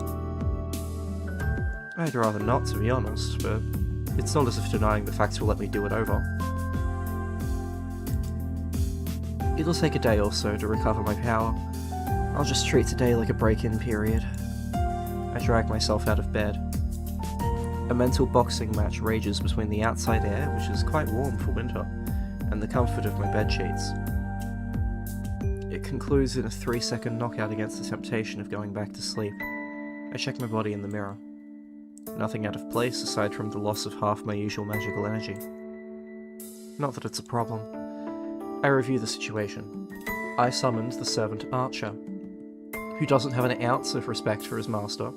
I'd rather not, to be honest, but it's not as if denying the facts will let me do it over. It'll take a day or so to recover my power. I'll just treat today like a break-in period. I drag myself out of bed. A mental boxing match rages between the outside air, which is quite warm for winter, and the comfort of my bedsheets. It concludes in a 3-second knockout against the temptation of going back to sleep. I check my body in the mirror. Nothing out of place aside from the loss of half my usual magical energy. Not that it's a problem. I review the situation. I summoned the servant Archer, who doesn't have an ounce of respect for his master.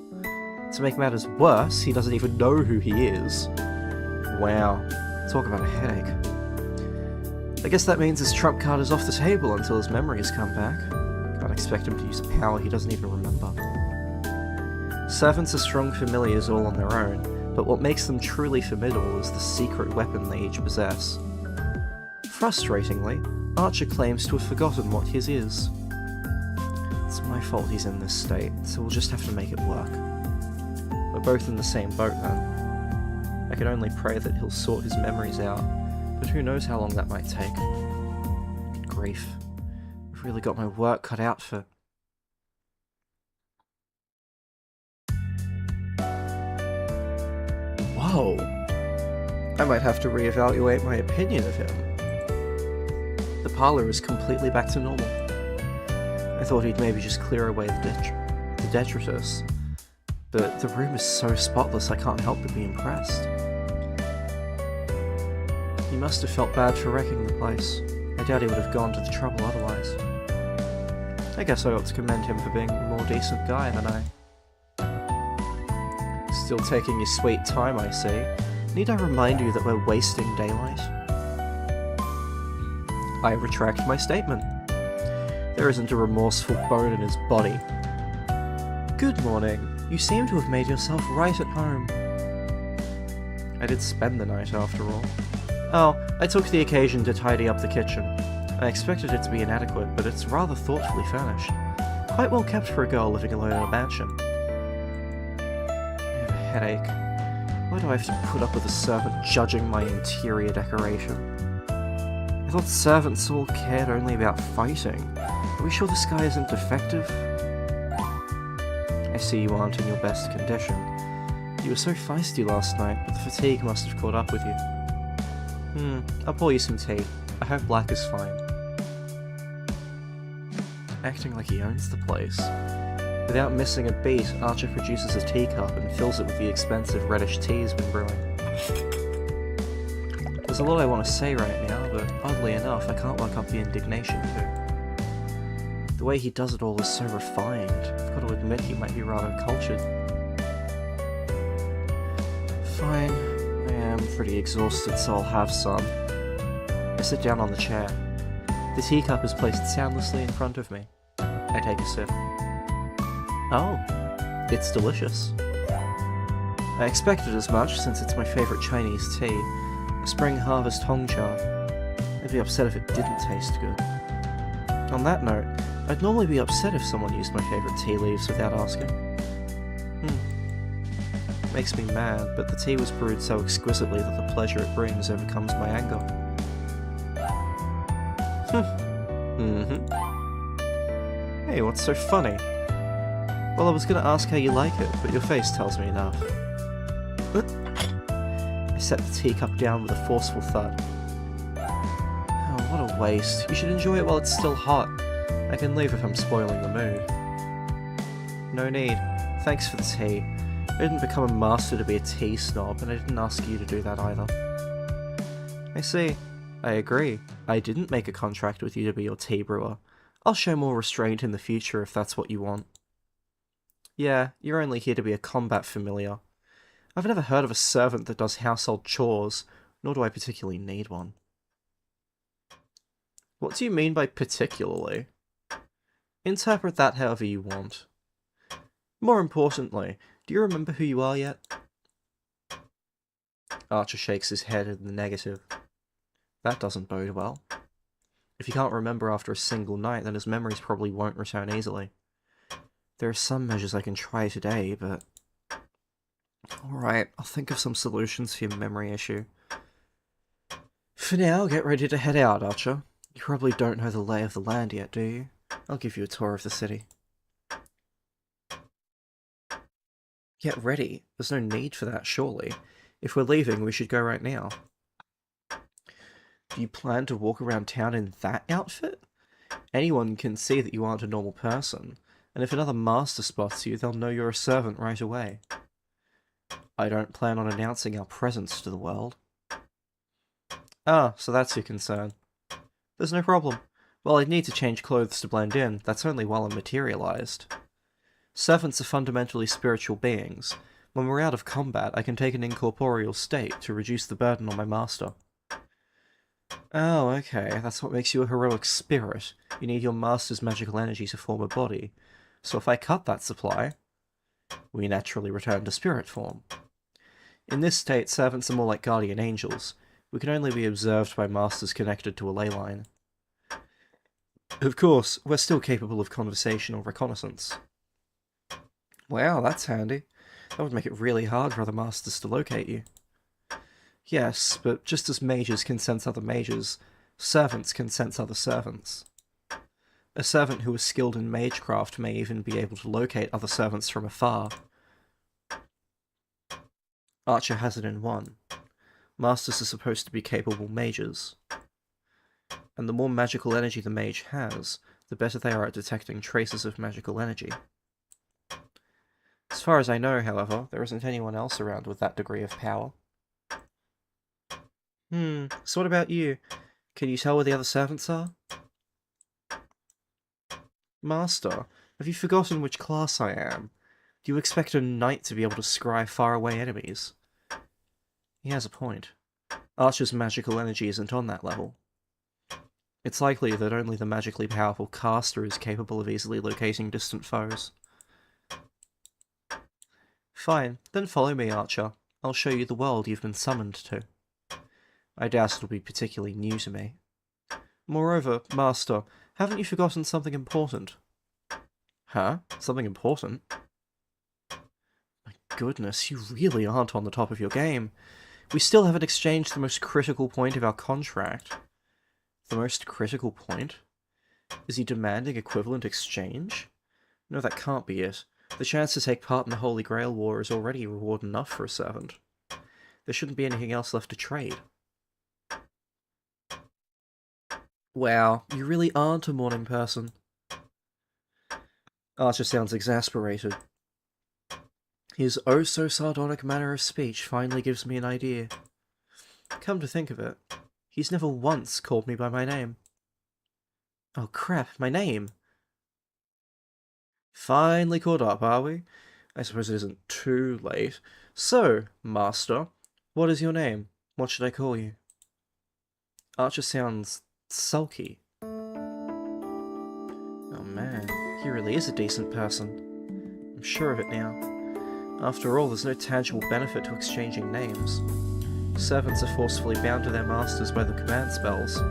To make matters worse, he doesn't even know who he is. Wow, talk about a headache. I guess that means his trump card is off the table until his memories come back. Can't expect him to use a power he doesn't even remember. Servants are strong familiars all on their own, but what makes them truly formidable is the secret weapon they each possess. Frustratingly, Archer claims to have forgotten what his is. It's my fault he's in this state, so we'll just have to make it work. We're both in the same boat then. I can only pray that he'll sort his memories out, but who knows how long that might take. Good grief. I've really got my work cut out for... Whoa! I might have to reevaluate my opinion of him. The parlour is completely back to normal. I thought he'd maybe just clear away the detritus, but the room is so spotless I can't help but be impressed. He must have felt bad for wrecking the place. I doubt he would have gone to the trouble otherwise. I guess I ought to commend him for being a more decent guy than I. Still taking your sweet time, I see. Need I remind you that we're wasting daylight? I retract my statement. There isn't a remorseful bone in his body. Good morning. You seem to have made yourself right at home. I did spend the night, after all. Oh, I took the occasion to tidy up the kitchen. I expected it to be inadequate, but it's rather thoughtfully furnished. Quite well kept for a girl living alone in a mansion. I have a headache. Why do I have to put up with a servant judging my interior decoration? I thought servants all cared only about fighting. Are we sure this guy isn't defective? I see you aren't in your best condition. You were so feisty last night, but the fatigue must have caught up with you. I'll pour you some tea. I hope black is fine. Acting like he owns the place. Without missing a beat, Archer produces a teacup and fills it with the expensive reddish tea he's been brewing. There's a lot I want to say right now, but oddly enough, I can't work up the indignation to. The way he does it all is so refined. I've got to admit he might be rather cultured. Fine. I am pretty exhausted, so I'll have some. I sit down on the chair. The teacup is placed soundlessly in front of me. I take a sip. Oh, it's delicious. I expected as much, since it's my favourite Chinese tea. A spring harvest Hongcha. I'd be upset if it didn't taste good. On that note, I'd normally be upset if someone used my favourite tea leaves without asking. Makes me mad, but the tea was brewed so exquisitely that the pleasure it brings overcomes my anger. Hey, what's so funny? Well, I was gonna ask how you like it, but your face tells me enough. I set the teacup down with a forceful thud. Oh, what a waste. You should enjoy it while it's still hot. I can leave if I'm spoiling the mood. No need. Thanks for the tea. I didn't become a master to be a tea snob, and I didn't ask you to do that either. I see. I agree. I didn't make a contract with you to be your tea brewer. I'll show more restraint in the future if that's what you want. Yeah, you're only here to be a combat familiar. I've never heard of a servant that does household chores, nor do I particularly need one. What do you mean by particularly? Interpret that however you want. More importantly, do you remember who you are yet? Archer shakes his head in the negative. That doesn't bode well. If he can't remember after a single night, then his memories probably won't return easily. There are some measures I can try today, but... Alright, I'll think of some solutions for your memory issue. For now, get ready to head out, Archer. You probably don't know the lay of the land yet, do you? I'll give you a tour of the city. Get ready. There's no need for that, surely. If we're leaving, we should go right now. Do you plan to walk around town in that outfit? Anyone can see that you aren't a normal person, and if another master spots you, they'll know you're a servant right away. I don't plan on announcing our presence to the world. Ah, so that's your concern. There's no problem. Well, I'd need to change clothes to blend in, that's only while I'm materialized. Servants are fundamentally spiritual beings. When we're out of combat, I can take an incorporeal state to reduce the burden on my master. Oh, okay, that's what makes you a heroic spirit. You need your master's magical energy to form a body. So if I cut that supply, we naturally return to spirit form. In this state, servants are more like guardian angels. We can only be observed by masters connected to a ley line. Of course, we're still capable of conversation or reconnaissance. Wow, that's handy. That would make it really hard for other masters to locate you. Yes, but just as mages can sense other mages, servants can sense other servants. A servant who is skilled in magecraft may even be able to locate other servants from afar. Archer has it in one. Masters are supposed to be capable mages. And the more magical energy the mage has, the better they are at detecting traces of magical energy. As far as I know, however, there isn't anyone else around with that degree of power. So what about you? Can you tell where the other servants are? Master, have you forgotten which class I am? Do you expect a knight to be able to scry faraway enemies? He has a point. Archer's magical energy isn't on that level. It's likely that only the magically powerful caster is capable of easily locating distant foes. Fine, then follow me, Archer. I'll show you the world you've been summoned to. I doubt it'll be particularly new to me. Moreover, Master, haven't you forgotten something important? Huh? Something important? My goodness, you really aren't on the top of your game. We still haven't exchanged the most critical point of our contract. The most critical point? Is he demanding equivalent exchange? No, that can't be it. The chance to take part in the Holy Grail War is already reward enough for a servant. There shouldn't be anything else left to trade. Wow, you really aren't a morning person. Archer sounds exasperated. His oh-so-sardonic manner of speech finally gives me an idea. Come to think of it, he's never once called me by my name. Oh crap, my name! Finally caught up, are we? I suppose it isn't too late. So, Master, what is your name? What should I call you? Archer sounds sulky. Oh man, he really is a decent person. I'm sure of it now. After all, there's no tangible benefit to exchanging names. Servants are forcefully bound to their masters by the command spells.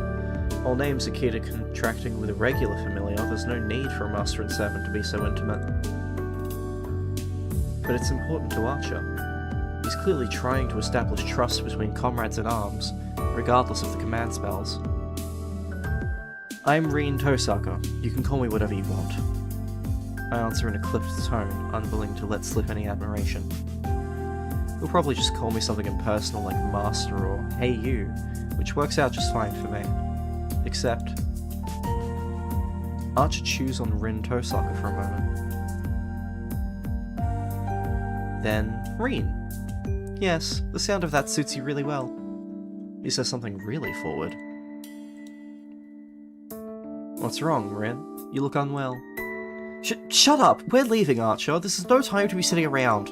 While names are key to contracting with a regular familiar, there's no need for a master and servant to be so intimate. But it's important to Archer. He's clearly trying to establish trust between comrades in arms, regardless of the command spells. I'm Reen Tosaka. You can call me whatever you want. I answer in a clipped tone, unwilling to let slip any admiration. He'll probably just call me something impersonal like Master or Hey You, which works out just fine for me. Except... Archer chews on Rin Tosaka for a moment. Then, Reen. Yes, the sound of that suits you really well. He says something really forward. What's wrong, Rin? You look unwell. Shut up! We're leaving, Archer. This is no time to be sitting around.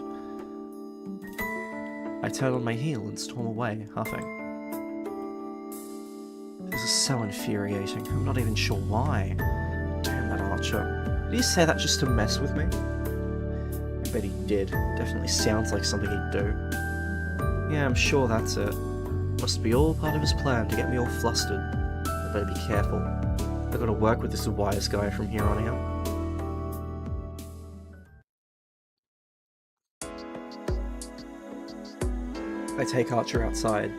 I turn on my heel and storm away, huffing. This is so infuriating. I'm not even sure why. Damn that Archer. Did he say that just to mess with me? I bet he did. Definitely sounds like something he'd do. Yeah, I'm sure that's it. Must be all part of his plan to get me all flustered. I better be careful. I've got to work with this wise guy from here on out. I take Archer outside.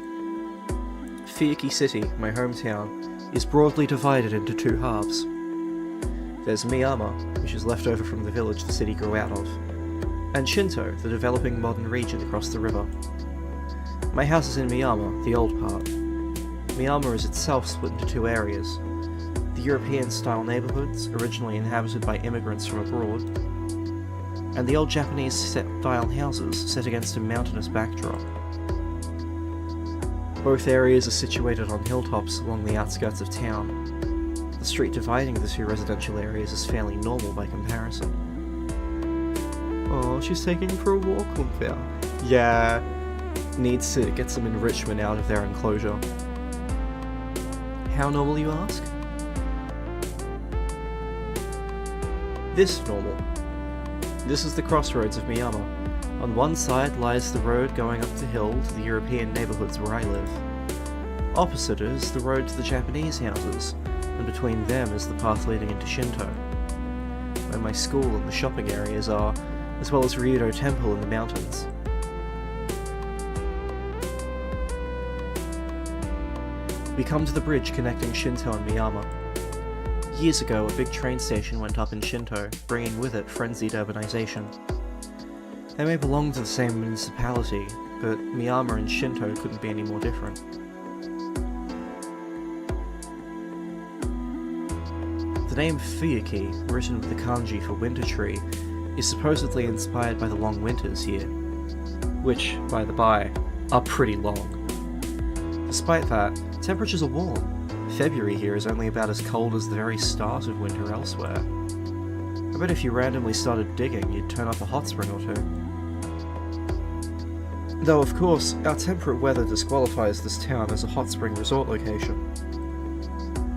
Fiyaki City, my hometown, is broadly divided into two halves. There's Miyama, which is left over from the village the city grew out of. and Shinto, the developing modern region across the river. My house is in Miyama, the old part. Miyama is itself split into two areas: the European-style neighbourhoods, originally inhabited by immigrants from abroad, and the old Japanese-style houses set against a mountainous backdrop. Both areas are situated on hilltops along the outskirts of town. The street dividing the two residential areas is fairly normal by comparison. Oh, she's taking for a walk, Lumpia. Yeah, needs to get some enrichment out of their enclosure. How normal, you ask? This normal. This is the crossroads of Miyama. On one side lies the road going up the hill to the European neighbourhoods where I live. Opposite is the road to the Japanese houses, and between them is the path leading into Shinto, where my school and the shopping areas are, as well as Ryudo Temple in the mountains. We come to the bridge connecting Shinto and Miyama. Years ago, a big train station went up in Shinto, bringing with it frenzied urbanization. They may belong to the same municipality, but Miyama and Shinto couldn't be any more different. The name Fuyuki, written with the kanji for winter tree, is supposedly inspired by the long winters here, which, by the by, are pretty long. Despite that, temperatures are warm. February here is only about as cold as the very start of winter elsewhere. I bet if you randomly started digging, you'd turn up a hot spring or two. Though, of course, our temperate weather disqualifies this town as a hot spring resort location.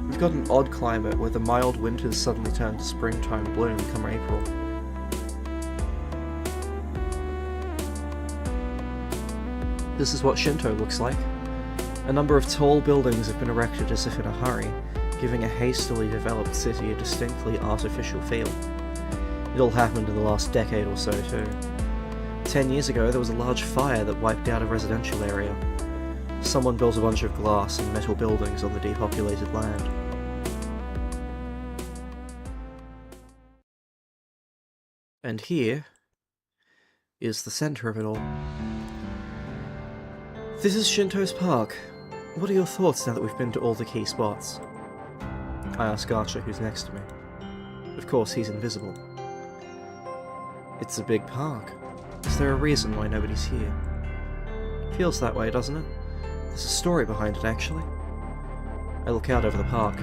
We've got an odd climate where the mild winters suddenly turn to springtime bloom come April. This is what Shinto looks like. A number of tall buildings have been erected as if in a hurry, giving a hastily developed city a distinctly artificial feel. It all happened in the last decade or so too. 10 years ago there was a large fire that wiped out a residential area. Someone built a bunch of glass and metal buildings on the depopulated land. And here is the centre of it all. This is Shinto's park. What are your thoughts now that we've been to all the key spots? I ask Archer, who's next to me. Of course, he's invisible. It's a big park. Is there a reason why nobody's here? Feels that way, doesn't it? There's a story behind it, actually. I look out over the park.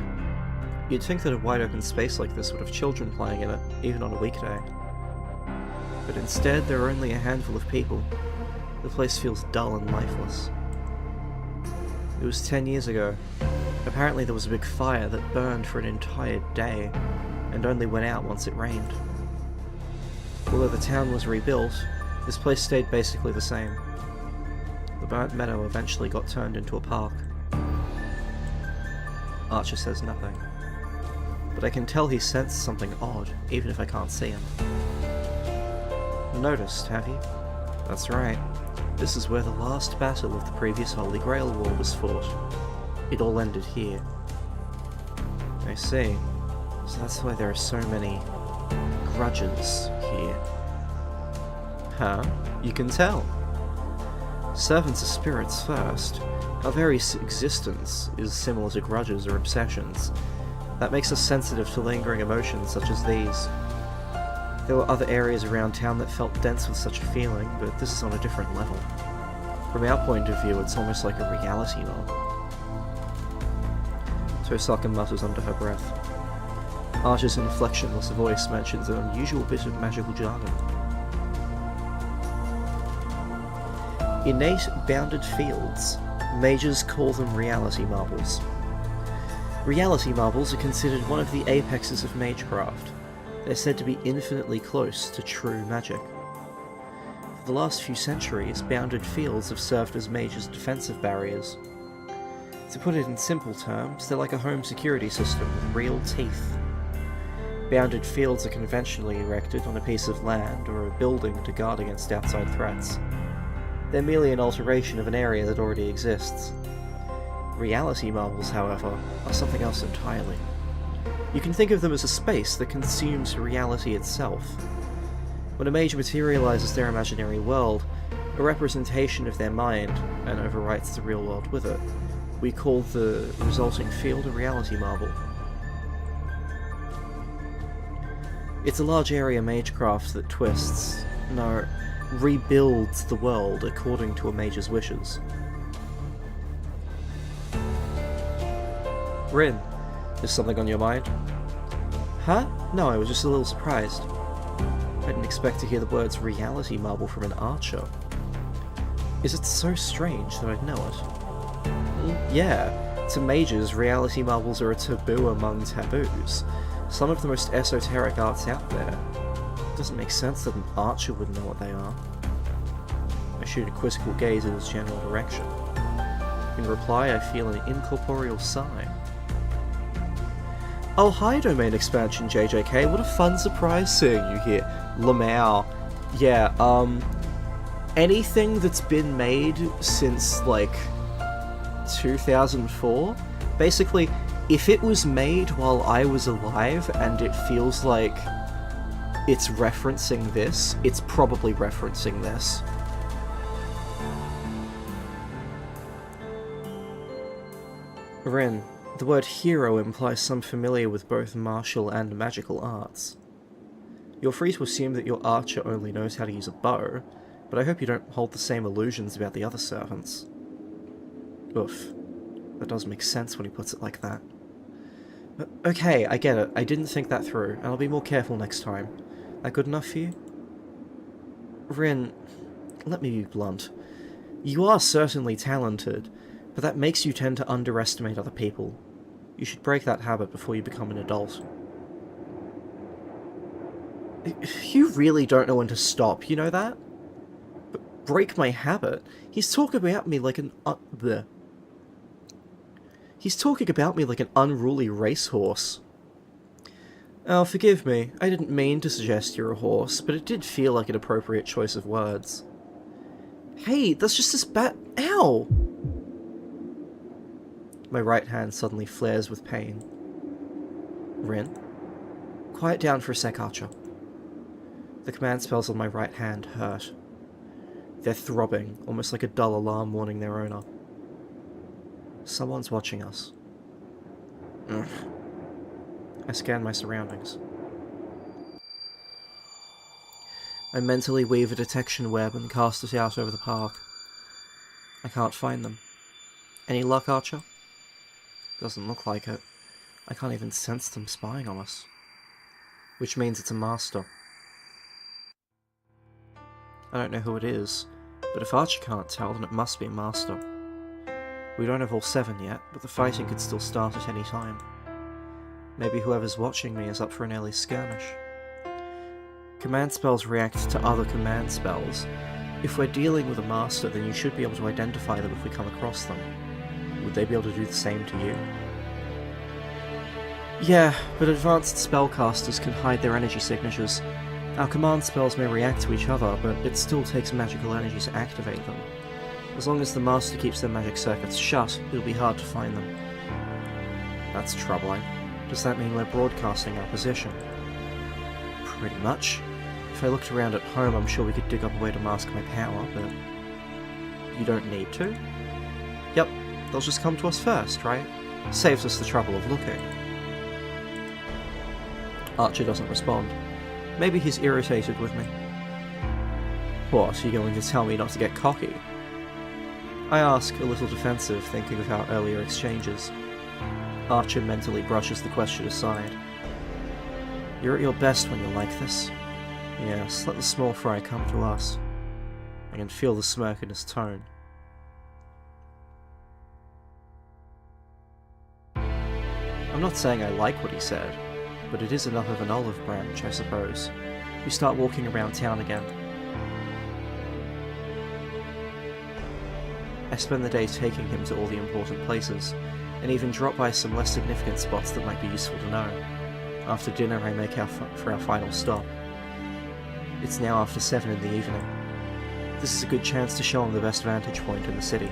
You'd think that a wide open space like this would have children playing in it, even on a weekday. But instead, there are only a handful of people. The place feels dull and lifeless. It was 10 years ago. Apparently there was a big fire that burned for an entire day, and only went out once it rained. Although the town was rebuilt, this place stayed basically the same. The burnt meadow eventually got turned into a park. Archer says nothing, but I can tell he sensed something odd, even if I can't see him. Noticed, have you? That's right. This is where the last battle of the previous Holy Grail War was fought. It all ended here. I see. So that's why there are so many grudges here. Huh? You can tell. Servants are spirits first. Our very existence is similar to grudges or obsessions. That makes us sensitive to lingering emotions such as these. There were other areas around town that felt dense with such a feeling, but this is on a different level. From our point of view, it's almost like a reality novel. Tosaka mutters under her breath. Archer's inflectionless voice mentions an unusual bit of magical jargon. Innate bounded fields. Mages call them reality marbles. Reality marbles are considered one of the apexes of magecraft. They're said to be infinitely close to true magic. For the last few centuries, bounded fields have served as mages' defensive barriers. To put it in simple terms, they're like a home security system with real teeth. Bounded fields are conventionally erected on a piece of land or a building to guard against outside threats. They're merely an alteration of an area that already exists. Reality marbles, however, are something else entirely. You can think of them as a space that consumes reality itself. When a mage materializes their imaginary world, a representation of their mind, and overwrites the real world with it, we call the resulting field a reality marble. It's a large area magecraft that twists, no, rebuilds the world according to a mage's wishes. Rin, is something on your mind? Huh? No, I was just a little surprised. I didn't expect to hear the words reality marble from an archer. Is it so strange that I'd know it? Yeah, to mages, reality marbles are a taboo among taboos. Some of the most esoteric arts out there. It doesn't make sense that an archer would know what they are. I shoot a quizzical gaze in his general direction. In reply, I feel an incorporeal sigh. Oh hi domain expansion JJK, what a fun surprise seeing you here. Lamau. Yeah, anything that's been made since, like, 2004? Basically, if it was made while I was alive and it feels like it's referencing this, it's probably referencing this. Ren, the word hero implies some familiar with both martial and magical arts. You're free to assume that your archer only knows how to use a bow, but I hope you don't hold the same illusions about the other servants. Oof. That does make sense when he puts it like that. Okay, I get it. I didn't think that through, and I'll be more careful next time. That good enough for you? Rin, let me be blunt. You are certainly talented, but that makes you tend to underestimate other people. You should break that habit before you become an adult. You really don't know when to stop, you know that? But break my habit? He's talking about me like an He's talking about me like an unruly racehorse. Oh, forgive me. I didn't mean to suggest you're a horse, but it did feel like an appropriate choice of words. Hey, that's just this Ow! My right hand suddenly flares with pain. Rin? Quiet down for a sec, Archer. The command spells on my right hand hurt. They're throbbing, almost like a dull alarm warning their owner. Someone's watching us. Ugh. I scan my surroundings. I mentally weave a detection web and cast it out over the park. I can't find them. Any luck, Archer? Doesn't look like it. I can't even sense them spying on us. Which means it's a master. I don't know who it is, but if Archer can't tell, then it must be a master. We don't have all 7 yet, but the fighting could still start at any time. Maybe whoever's watching me is up for an early skirmish. Command spells react to other command spells. If we're dealing with a master, then you should be able to identify them if we come across them. Would they be able to do the same to you? Yeah, but advanced spellcasters can hide their energy signatures. Our command spells may react to each other, but it still takes magical energy to activate them. As long as the master keeps their magic circuits shut, it'll be hard to find them. That's troubling. Does that mean we're broadcasting our position? Pretty much. If I looked around at home, I'm sure we could dig up a way to mask my power, but... You don't need to? Yep, they'll just come to us first, right? Saves us the trouble of looking. Archer doesn't respond. Maybe he's irritated with me. What, are you going to tell me not to get cocky? I ask, a little defensive, thinking of our earlier exchanges. Archer mentally brushes the question aside. You're at your best when you're like this. Yes, let the small fry come to us. I can feel the smirk in his tone. I'm not saying I like what he said, but it is enough of an olive branch, I suppose. We start walking around town again. I spend the day taking him to all the important places, and even drop by some less significant spots that might be useful to know. After dinner I make for our final stop. It's now after 7 in the evening. This is a good chance to show him the best vantage point in the city.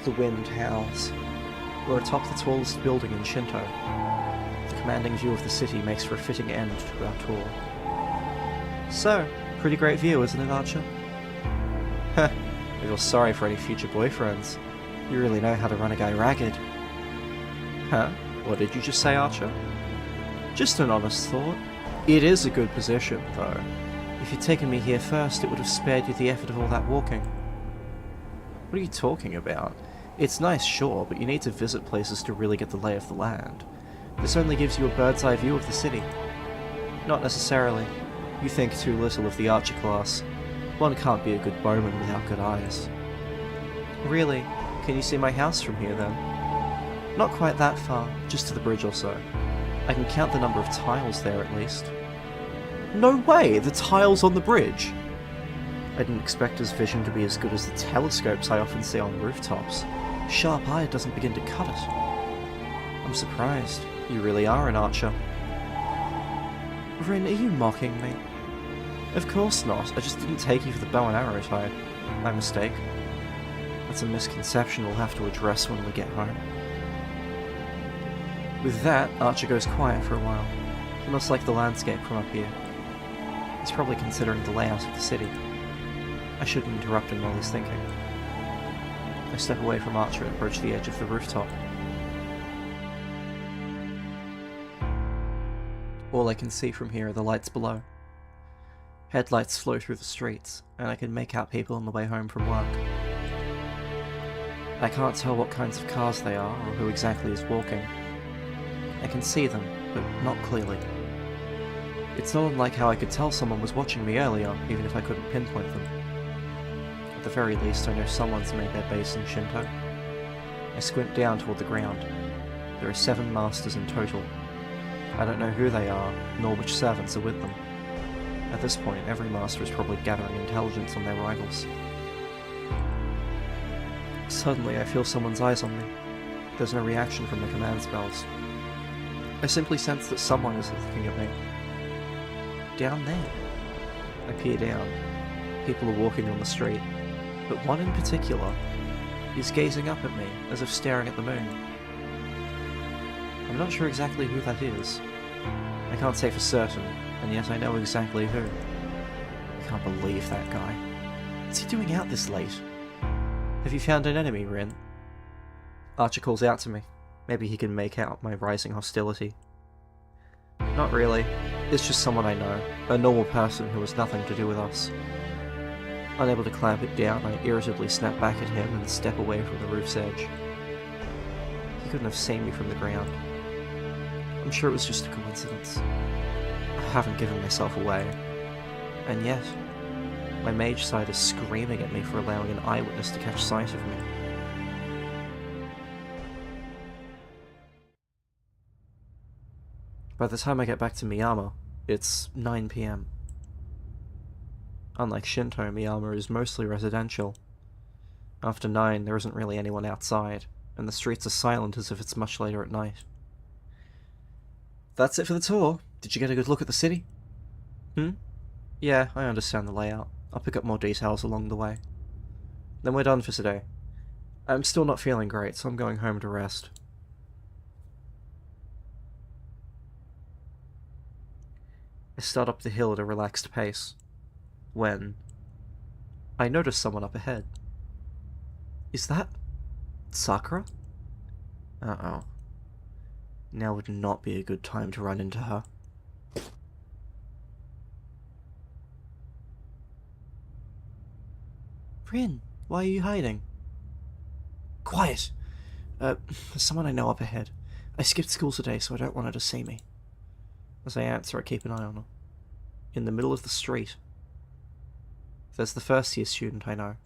The wind howls. We're atop the tallest building in Shinto. The commanding view of the city makes for a fitting end to our tour. So, pretty great view, isn't it, Archer? Heh, I feel sorry for any future boyfriends. You really know how to run a guy ragged. Huh? What did you just say, Archer? Just an honest thought. It is a good position, though. If you'd taken me here first, it would have spared you the effort of all that walking. What are you talking about? It's nice, sure, but you need to visit places to really get the lay of the land. This only gives you a bird's eye view of the city. Not necessarily. You think too little of the archer class. One can't be a good bowman without good eyes. Really? Can you see my house from here, then? Not quite that far, just to the bridge or so. I can count the number of tiles there, at least. No way! The tiles on the bridge! I didn't expect his vision to be as good as the telescopes I often see on rooftops. Sharp eye doesn't begin to cut it. I'm surprised. You really are an archer. Rin, are you mocking me? Of course not. I just didn't take you for the bow and arrow type. My mistake. That's a misconception we'll have to address when we get home. With that, Archer goes quiet for a while. He must like the landscape from up here. He's probably considering the layout of the city. I shouldn't interrupt him while he's thinking. I step away from Archer and approach the edge of the rooftop. All I can see from here are the lights below. Headlights flow through the streets, and I can make out people on the way home from work. I can't tell what kinds of cars they are, or who exactly is walking. I can see them, but not clearly. It's not unlike how I could tell someone was watching me earlier, even if I couldn't pinpoint them. At the very least, I know someone's made their base in Shinto. I squint down toward the ground. There are 7 masters in total. I don't know who they are, nor which servants are with them. At this point, every master is probably gathering intelligence on their rivals. Suddenly, I feel someone's eyes on me. There's no reaction from the command spells. I simply sense that someone is looking at me. Down there. I peer down. People are walking on the street, but one in particular is gazing up at me as if staring at the moon. I'm not sure exactly who that is. I can't say for certain, and yet I know exactly who. I can't believe that guy. What's he doing out this late? Have you found an enemy, Rin? Archer calls out to me. Maybe he can make out my rising hostility. Not really. It's just someone I know. A normal person who has nothing to do with us. Unable to clamp it down, I irritably snap back at him and step away from the roof's edge. He couldn't have seen me from the ground. I'm sure it was just a coincidence. I haven't given myself away. And yet, my mage side is screaming at me for allowing an eyewitness to catch sight of me. By the time I get back to Miyama, it's 9 PM. Unlike Shinto, Miyama is mostly residential. After 9, there isn't really anyone outside, and the streets are silent as if it's much later at night. That's it for the tour. Did you get a good look at the city? Yeah, I understand the layout. I'll pick up more details along the way. Then we're done for today. I'm still not feeling great, so I'm going home to rest. I start up the hill at a relaxed pace, when I notice someone up ahead. Is that Sakura? Uh-oh. Now would not be a good time to run into her. Rin, why are you hiding? Quiet! There's someone I know up ahead. I skipped school today, so I don't want her to see me. As I answer, I keep an eye on her. In the middle of the street, there's the first-year student I know.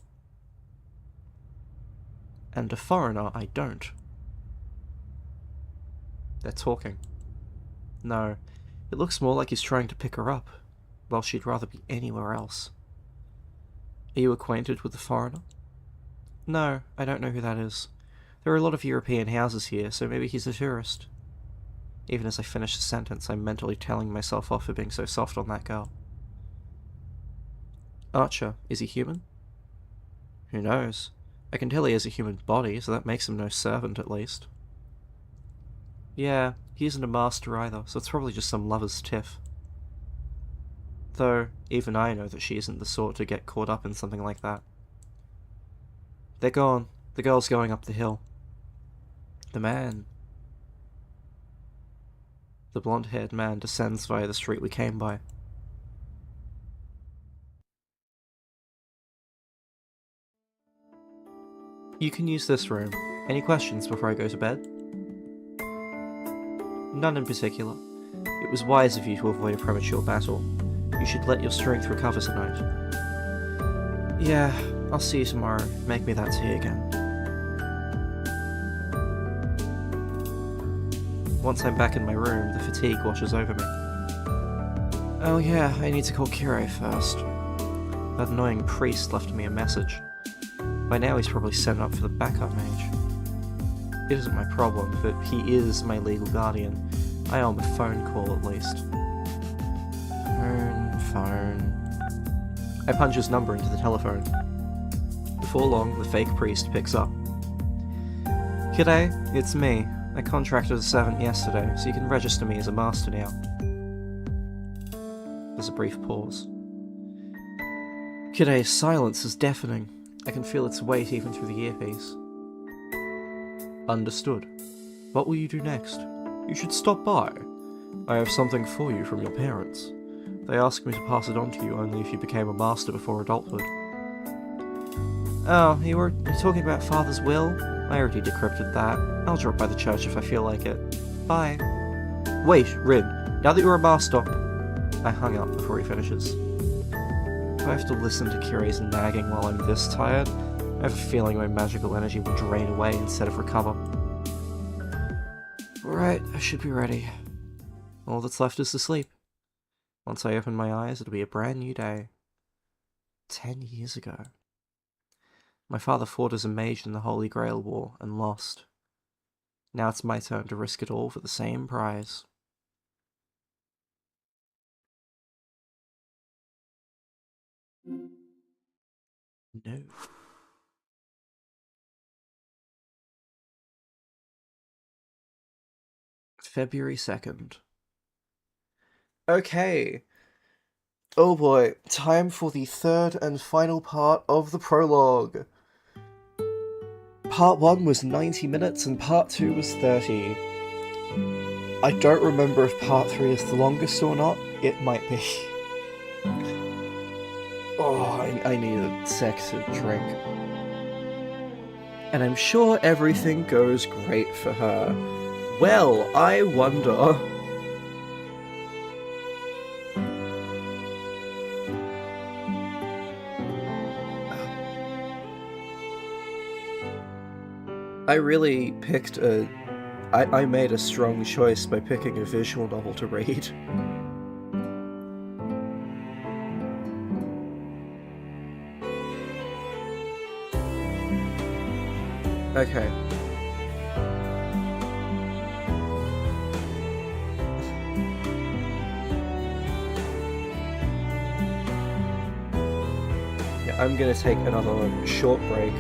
And a foreigner I don't. They're talking. No, it looks more like he's trying to pick her up, while she'd rather be anywhere else. Are you acquainted with the foreigner? No, I don't know who that is. There are a lot of European houses here, so maybe he's a tourist. Even as I finish the sentence, I'm mentally telling myself off for being so soft on that girl. Archer, is he human? Who knows? I can tell he has a human body, so that makes him no servant at least. Yeah, he isn't a master either, so it's probably just some lover's tiff. Though, even I know that she isn't the sort to get caught up in something like that. They're gone. The girl's going up the hill. The man. The blonde-haired man descends via the street we came by. You can use this room. Any questions before I go to bed? None in particular. It was wise of you to avoid a premature battle. You should let your strength recover tonight. Yeah, I'll see you tomorrow. Make me that tea again. Once I'm back in my room, the fatigue washes over me. Oh yeah, I need to call Kirei first. That annoying priest left me a message. By now he's probably sent up for the backup mage. It isn't my problem, but he is my legal guardian. I owe him a phone call at least. Phone. I punch his number into the telephone. Before long, the fake priest picks up. G'day, it's me. I contracted a servant yesterday, so you can register me as a master now. There's a brief pause. G'day's silence is deafening. I can feel its weight even through the earpiece. Understood. What will you do next? You should stop by. I have something for you from your parents. They asked me to pass it on to you only if you became a master before adulthood. Oh, you were talking about Father's will? I already decrypted that. I'll drop by the church if I feel like it. Bye. Wait, Rin, now that you're a master... I hung up before he finishes. Do I have to listen to Kirei's nagging while I'm this tired? I have a feeling my magical energy will drain away instead of recover. Alright, I should be ready. All that's left is to sleep. Once I open my eyes, it'll be a brand new day. 10 years ago. My father fought as a mage in the Holy Grail War and lost. Now it's my turn to risk it all for the same prize. No. February 2nd. Okay. Oh boy, time for the third and final part of the prologue. Part 1 was 90 minutes and Part 2 was 30. I don't remember if Part 3 is the longest or not. It might be. Oh, I need a sec to drink. And I'm sure everything goes great for her. Well, I wonder... I really picked a... I made a strong choice by picking a visual novel to read. Okay. Yeah, I'm gonna take another short break.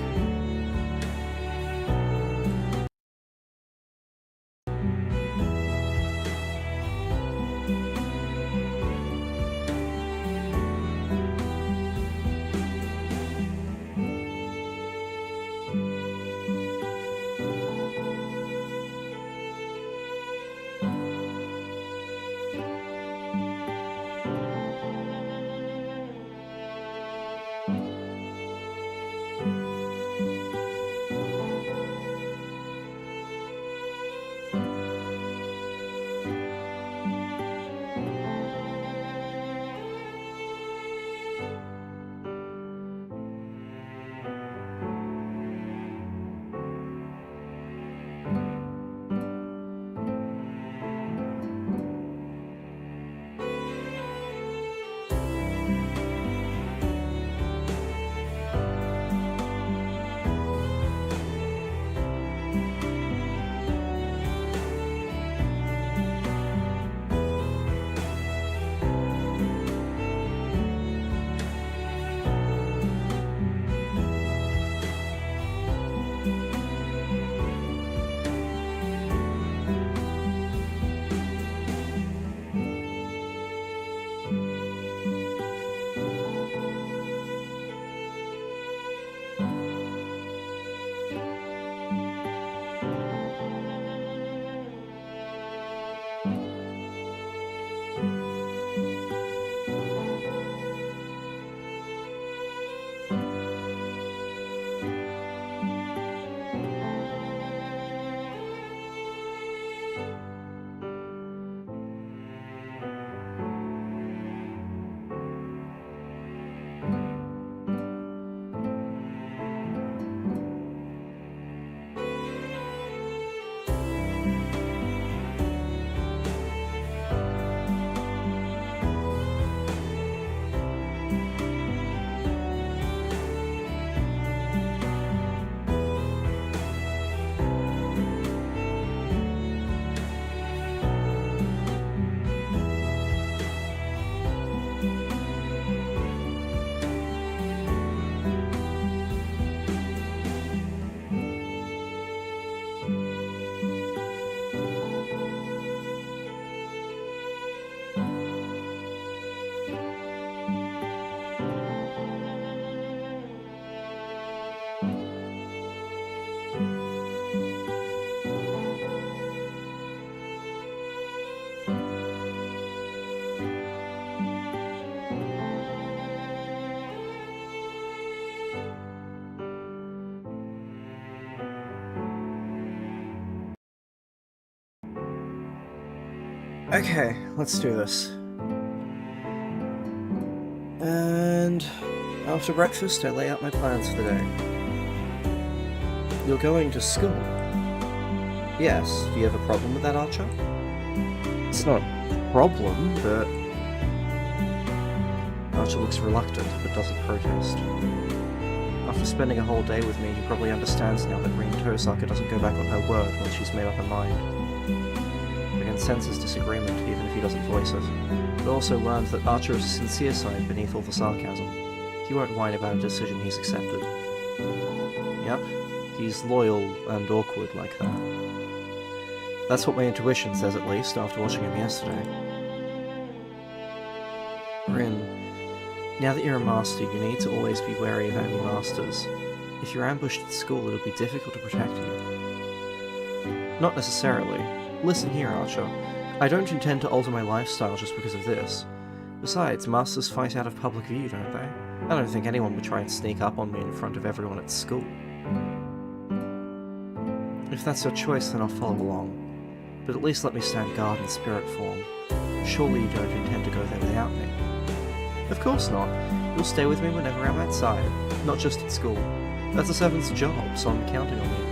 Okay, let's do this. And after breakfast, I lay out my plans for the day. You're going to school? Yes. Do you have a problem with that, Archer? It's not a problem, but... Archer looks reluctant, but doesn't protest. After spending a whole day with me, he probably understands now that Rin Tosaka doesn't go back on her word once she's made up her mind. I can sense his disagreement, even if he doesn't voice it, but also learned that Archer has a sincere side beneath all the sarcasm. He won't whine about a decision he's accepted. Yep, he's loyal and awkward like that. That's what my intuition says, at least, after watching him yesterday. Rin, now that you're a master, you need to always be wary of enemy masters. If you're ambushed at school, it'll be difficult to protect you. Not necessarily. Listen here, Archer. I don't intend to alter my lifestyle just because of this. Besides, masters fight out of public view, don't they? I don't think anyone would try and sneak up on me in front of everyone at school. If that's your choice, then I'll follow along. But at least let me stand guard in spirit form. Surely you don't intend to go there without me. Of course not. You'll stay with me whenever I'm outside, not just at school. That's a servant's job, so I'm counting on you.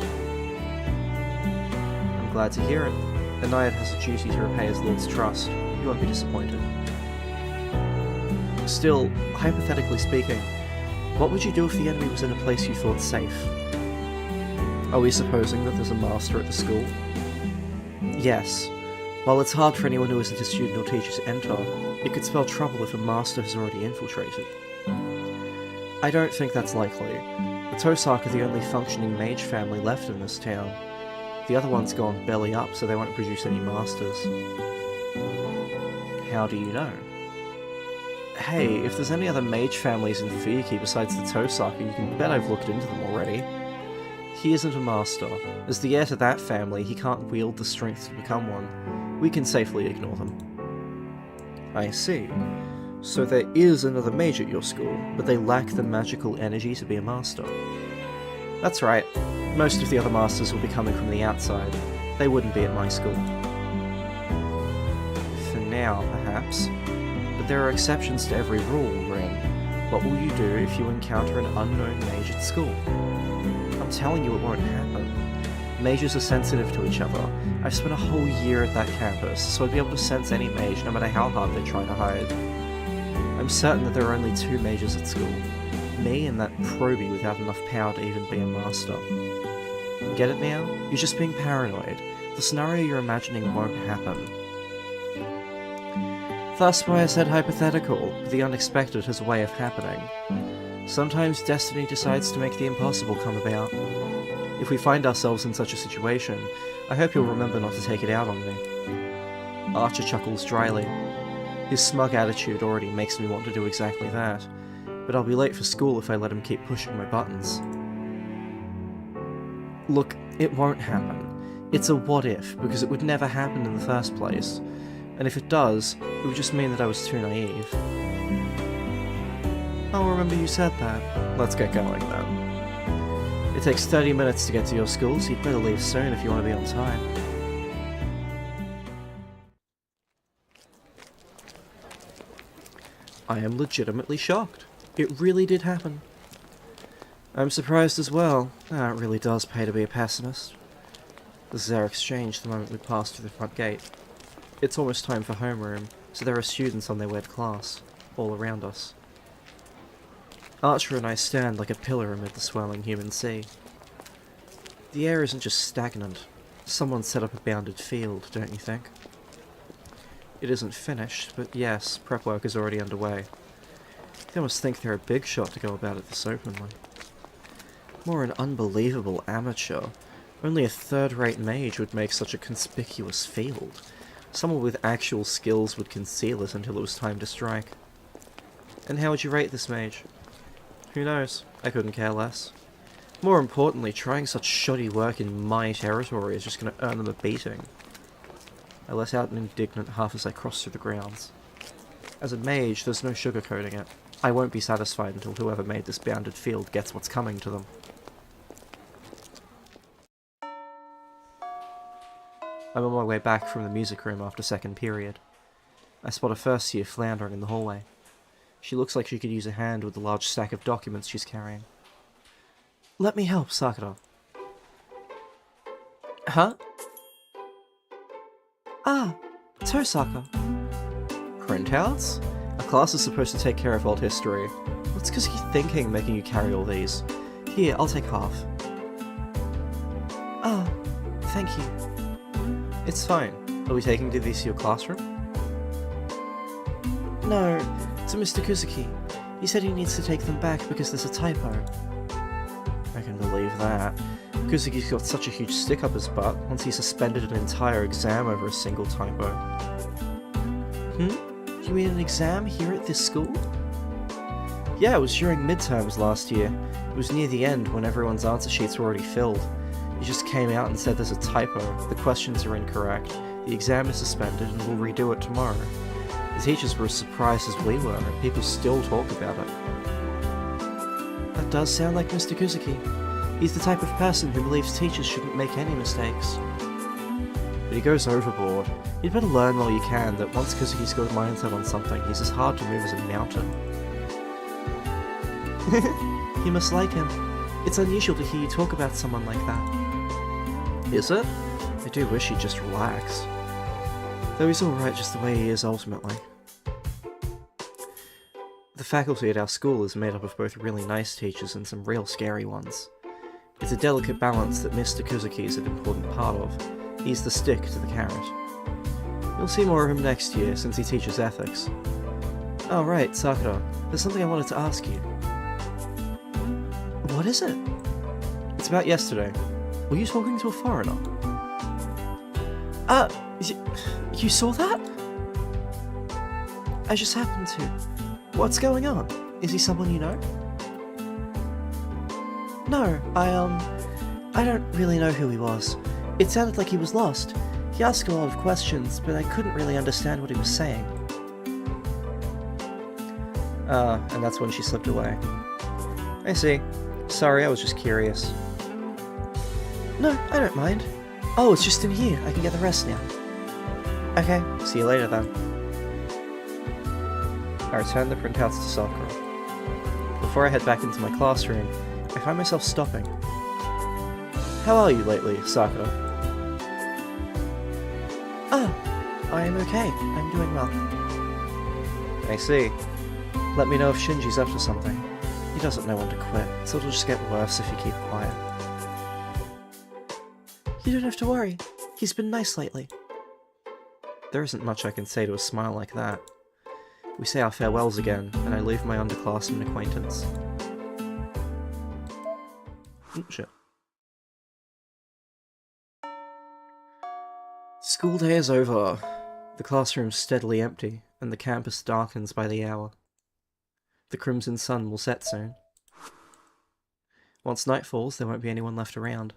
I'm glad to hear it. A knight has a duty to repay his lord's trust. You won't be disappointed. Still, hypothetically speaking, what would you do if the enemy was in a place you thought safe? Are we supposing that there's a master at the school? Yes. While it's hard for anyone who isn't a student or teacher to enter, it could spell trouble if a master has already infiltrated. I don't think that's likely. The Tosaka are the only functioning mage family left in this town. The other one's gone belly up, so they won't produce any masters. How do you know? Hey, if there's any other mage families in Fuyuki besides the Tosaka, you can bet I've looked into them already. He isn't a master. As the heir to that family, he can't wield the strength to become one. We can safely ignore them. I see. So there is another mage at your school, but they lack the magical energy to be a master. That's right. Most of the other masters will be coming from the outside. They wouldn't be at my school. For now, perhaps. But there are exceptions to every rule, Ren. What will you do if you encounter an unknown mage at school? I'm telling you it won't happen. Mages are sensitive to each other. I've spent a whole year at that campus, so I'd be able to sense any mage no matter how hard they try to hide. I'm certain that there are only 2 mages at school. Me and that pervy without enough power to even be a master. Get it now? You're just being paranoid. The scenario you're imagining won't happen. That's why I said hypothetical, but the unexpected has a way of happening. Sometimes destiny decides to make the impossible come about. If we find ourselves in such a situation, I hope you'll remember not to take it out on me. Archer chuckles dryly. His smug attitude already makes me want to do exactly that, but I'll be late for school if I let him keep pushing my buttons. Look, it won't happen. It's a what if, because it would never happen in the first place, and if it does, it would just mean that I was too naive. I'll remember you said that. Let's get going then. It takes 30 minutes to get to your school, so you'd better leave soon if you want to be on time. I am legitimately shocked. It really did happen. I'm surprised as well. It really does pay to be a pessimist. This is our exchange the moment we pass through the front gate. It's almost time for homeroom, so there are students on their way to class, all around us. Archer and I stand like a pillar amid the swirling human sea. The air isn't just stagnant. Someone set up a bounded field, don't you think? It isn't finished, but yes, prep work is already underway. They must think they're a big shot to go about it this openly. More an unbelievable amateur. Only a third-rate mage would make such a conspicuous field. Someone with actual skills would conceal it until it was time to strike. And how would you rate this mage? Who knows? I couldn't care less. More importantly, trying such shoddy work in my territory is just going to earn them a beating. I let out an indignant huff as I crossed through the grounds. As a mage, there's no sugarcoating it. I won't be satisfied until whoever made this bounded field gets what's coming to them. I'm on my way back from the music room after second period. I spot a first year floundering in the hallway. She looks like she could use a hand with the large stack of documents she's carrying. Let me help, Sakura. Huh? Ah, Tosaka. Printouts? A class is supposed to take care of old history. What's Kuzuki thinking making you carry all these? Here, I'll take half. Ah, thank you. It's fine. Are we taking these to your classroom? No, to Mr. Kuzuki. He said he needs to take them back because there's a typo. I can believe that. Kuzuki's got such a huge stick up his butt once he suspended an entire exam over a single typo. You mean an exam here at this school? Yeah, it was during midterms last year. It was near the end when everyone's answer sheets were already filled. He just came out and said there's a typo, the questions are incorrect, the exam is suspended and we'll redo it tomorrow. The teachers were as surprised as we were, and people still talk about it. That does sound like Mr. Kuzuki. He's the type of person who believes teachers shouldn't make any mistakes. But he goes overboard. You'd better learn while you can that once Kuzuki's got a mindset on something, he's as hard to move as a mountain. You must like him. It's unusual to hear you talk about someone like that. Is it? I do wish he'd just relax. Though he's alright just the way he is ultimately. The faculty at our school is made up of both really nice teachers and some real scary ones. It's a delicate balance that Mr. Kuzuki is an important part of. He's the stick to the carrot. You'll see more of him next year since he teaches ethics. Oh right, Sakura, there's something I wanted to ask you. What is it? It's about yesterday. Were you talking to a foreigner? You saw that? I just happened to. What's going on? Is he someone you know? No, I don't really know who he was. It sounded like he was lost. He asked a lot of questions, but I couldn't really understand what he was saying. And that's when she slipped away. I see. Sorry, I was just curious. No, I don't mind. Oh, it's just in here. I can get the rest now. Okay, see you later then. I return the printouts to Sakura. Before I head back into my classroom, I find myself stopping. How are you lately, Sakura? I am okay. I'm doing well. I see. Let me know if Shinji's up to something. He doesn't know when to quit, so it'll just get worse if you keep quiet. You don't have to worry. He's been nice lately. There isn't much I can say to a smile like that. We say our farewells again, and I leave my underclassman acquaintance. Shit. School day is over. The classroom's steadily empty, and the campus darkens by the hour. The crimson sun will set soon. Once night falls, there won't be anyone left around.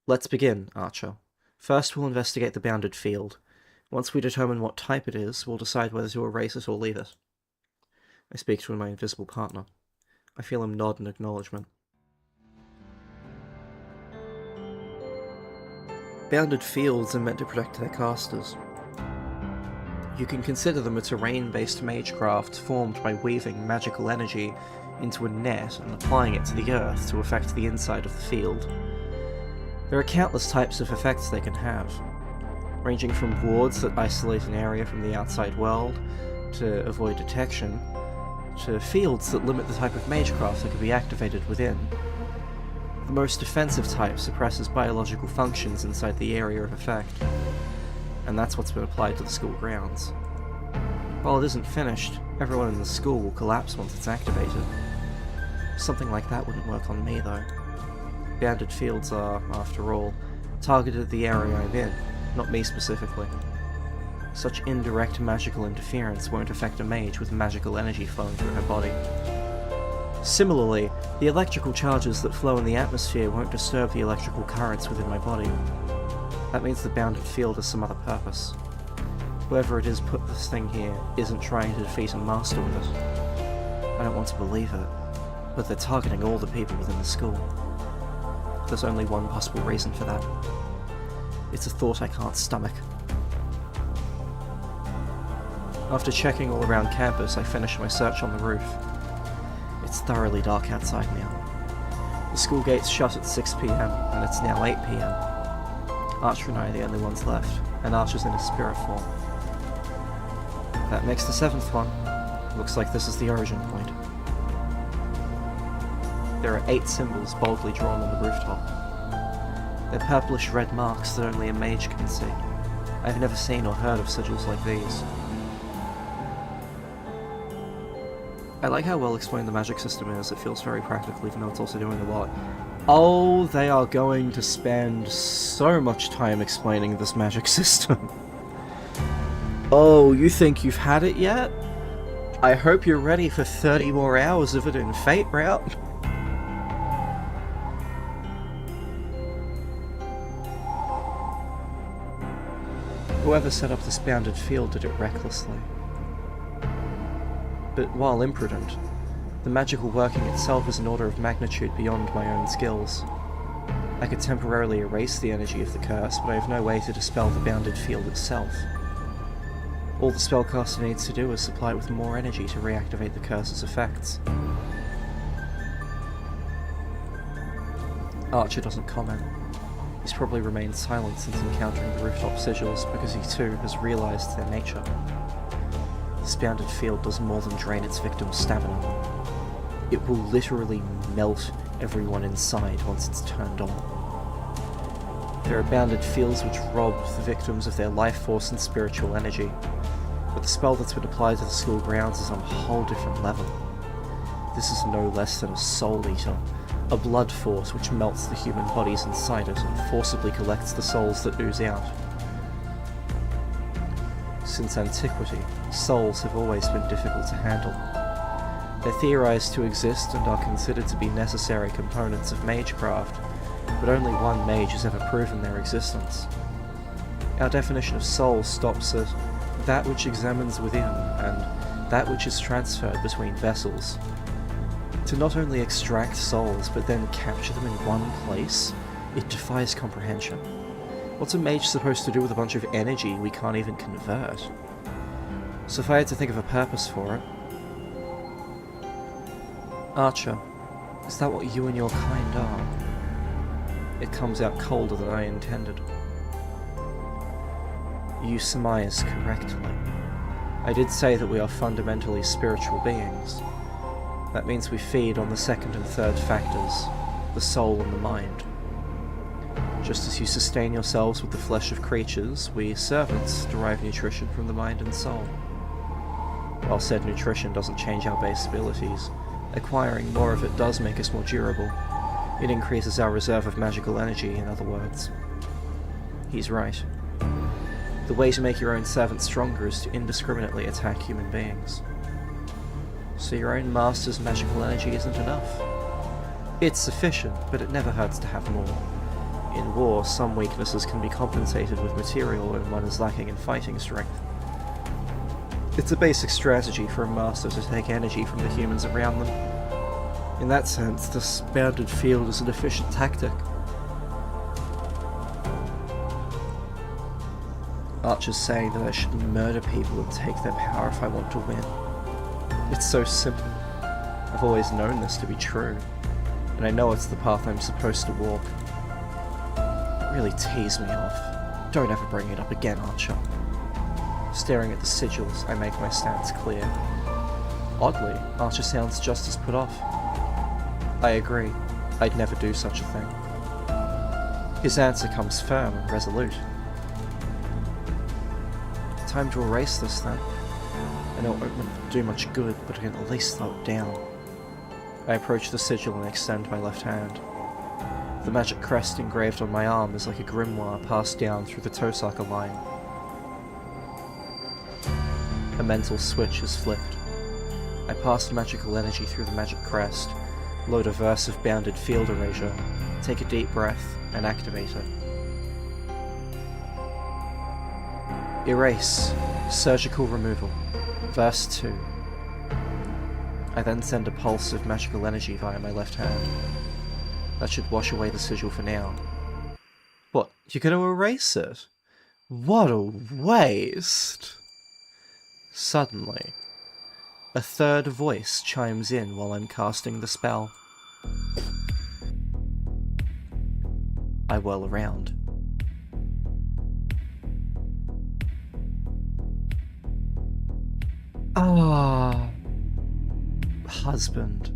Let's begin, Archer. First, we'll investigate the bounded field. Once we determine what type it is, we'll decide whether to erase it or leave it. I speak to my invisible partner. I feel him nod in acknowledgement. Bounded fields are meant to protect their casters. You can consider them a terrain-based magecraft formed by weaving magical energy into a net and applying it to the earth to affect the inside of the field. There are countless types of effects they can have, ranging from wards that isolate an area from the outside world, to avoid detection, to fields that limit the type of magecraft that can be activated within. The most defensive type suppresses biological functions inside the area of effect, and that's what's been applied to the school grounds. While it isn't finished, everyone in the school will collapse once it's activated. Something like that wouldn't work on me, though. Bounded fields are, after all, targeted at the area I'm in, not me specifically. Such indirect magical interference won't affect a mage with magical energy flowing through her body. Similarly, the electrical charges that flow in the atmosphere won't disturb the electrical currents within my body. That means the bounded field has some other purpose. Whoever it is put this thing here isn't trying to defeat a master with it. I don't want to believe it, but they're targeting all the people within the school. There's only one possible reason for that. It's a thought I can't stomach. After checking all around campus, I finished my search on the roof. It's thoroughly dark outside now. The school gates shut at 6 PM, and it's now 8 PM. Archer and I are the only ones left, and Archer's in a spirit form. That makes the 7th one. Looks like this is the origin point. There are 8 symbols boldly drawn on the rooftop. They're purplish red marks that only a mage can see. I've never seen or heard of sigils like these. I like how well explained the magic system is. It feels very practical even though it's also doing a lot. Oh, they are going to spend so much time explaining this magic system. Oh, you think you've had it yet? I hope you're ready for 30 more hours of it in Fate route. Whoever set up this bounded field did it recklessly. But while imprudent, the magical working itself is an order of magnitude beyond my own skills. I could temporarily erase the energy of the curse, but I have no way to dispel the bounded field itself. All the spellcaster needs to do is supply it with more energy to reactivate the curse's effects. Archer doesn't comment. He's probably remained silent since encountering the rooftop sigils because he too has realised their nature. This bounded field does more than drain its victim's stamina. It will literally melt everyone inside once it's turned on. There are bounded fields which rob the victims of their life force and spiritual energy, but the spell that's been applied to the school grounds is on a whole different level. This is no less than a soul eater, a blood force which melts the human bodies inside it and forcibly collects the souls that ooze out. Since antiquity, souls have always been difficult to handle. They're theorized to exist and are considered to be necessary components of magecraft, but only one mage has ever proven their existence. Our definition of soul stops at that which examines within and that which is transferred between vessels. To not only extract souls, but then capture them in one place, it defies comprehension. What's a mage supposed to do with a bunch of energy we can't even convert? So if I had to think of a purpose for it... Archer, is that what you and your kind are? It comes out colder than I intended. You surmise correctly. I did say that we are fundamentally spiritual beings. That means we feed on the second and third factors, the soul and the mind. Just as you sustain yourselves with the flesh of creatures, we servants derive nutrition from the mind and soul. While said nutrition doesn't change our base abilities, acquiring more of it does make us more durable. It increases our reserve of magical energy, in other words. He's right. The way to make your own servant stronger is to indiscriminately attack human beings. So your own master's magical energy isn't enough. It's sufficient, but it never hurts to have more. In war, some weaknesses can be compensated with material when one is lacking in fighting strength. It's a basic strategy for a master to take energy from the humans around them. In that sense, this bounded field is an efficient tactic. Archer's saying that I should murder people and take their power if I want to win. It's so simple. I've always known this to be true, and I know it's the path I'm supposed to walk. Really tease me off. Don't ever bring it up again, Archer. Staring at the sigils, I make my stance clear. Oddly, Archer sounds just as put off. I agree. I'd never do such a thing. His answer comes firm and resolute. Time to erase this then. I know it won't do much good, but I can at least slow it down. I approach the sigil and extend my left hand. The magic crest engraved on my arm is like a grimoire passed down through the Tosaka line. A mental switch is flipped. I pass magical energy through the magic crest, load a verse of bounded field erasure, take a deep breath, and activate it. Erase. Surgical removal. Verse 2. I then send a pulse of magical energy via my left hand. That should wash away the sigil for now. What, You're gonna erase it? What a waste! Suddenly, a third voice chimes in while I'm casting the spell. I whirl around. Ah, husband.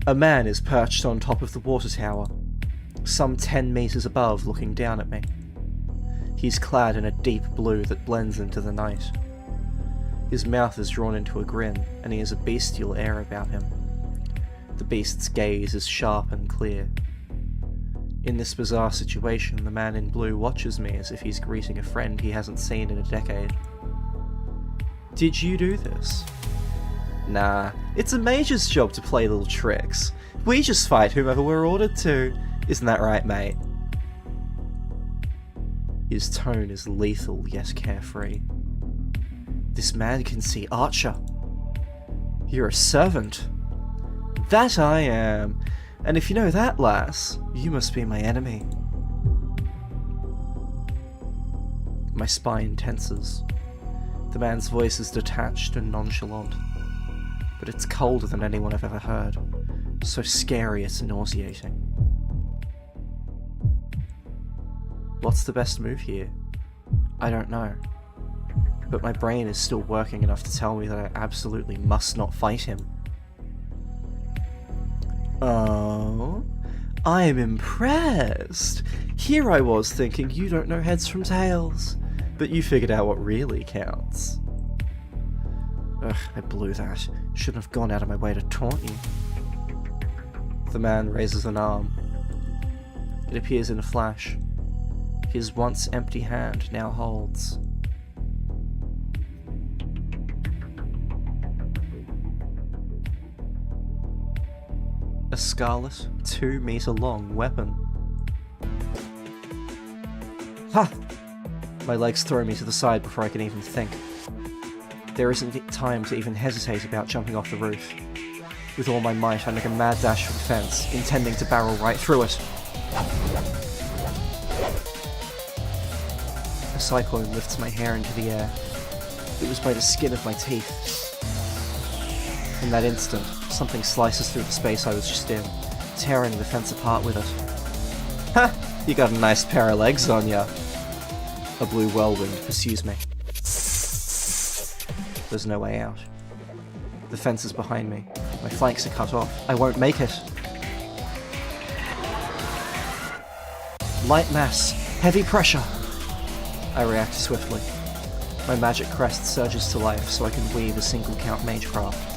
A man is perched on top of the water tower, some 10 meters above, looking down at me. He's clad in a deep blue that blends into the night. His mouth is drawn into a grin, and he has a bestial air about him. The beast's gaze is sharp and clear. In this bizarre situation, the man in blue watches me as if he's greeting a friend he hasn't seen in a decade. Did you do this? Nah, it's a mage's job to play little tricks. We just fight whomever we're ordered to. Isn't that right, mate? His tone is lethal yet carefree. This man can see Archer. You're a servant. That I am. And if you know that, lass, you must be my enemy. My spine tenses. The man's voice is detached and nonchalant, but it's colder than anyone I've ever heard. So scary it's nauseating. What's the best move here? I don't know. But my brain is still working enough to tell me that I absolutely must not fight him. Oh, I'm impressed. Here I was thinking you don't know heads from tails, but you figured out what really counts. Ugh, I blew that. Shouldn't have gone out of my way to taunt you. The man raises an arm. It appears in a flash. His once empty hand now holds. A scarlet, 2-meter-long weapon. Ha! My legs throw me to the side before I can even think. There isn't time to even hesitate about jumping off the roof. With all my might, I make a mad dash for the fence, intending to barrel right through it. A cyclone lifts my hair into the air. It was by the skin of my teeth. In that instant, something slices through the space I was just in, tearing the fence apart with it. Ha! You got a nice pair of legs on ya. A blue whirlwind pursues me. There's no way out. The fence is behind me. My flanks are cut off. I won't make it. Light mass. Heavy pressure. I react swiftly. My magic crest surges to life so I can weave a single count magecraft.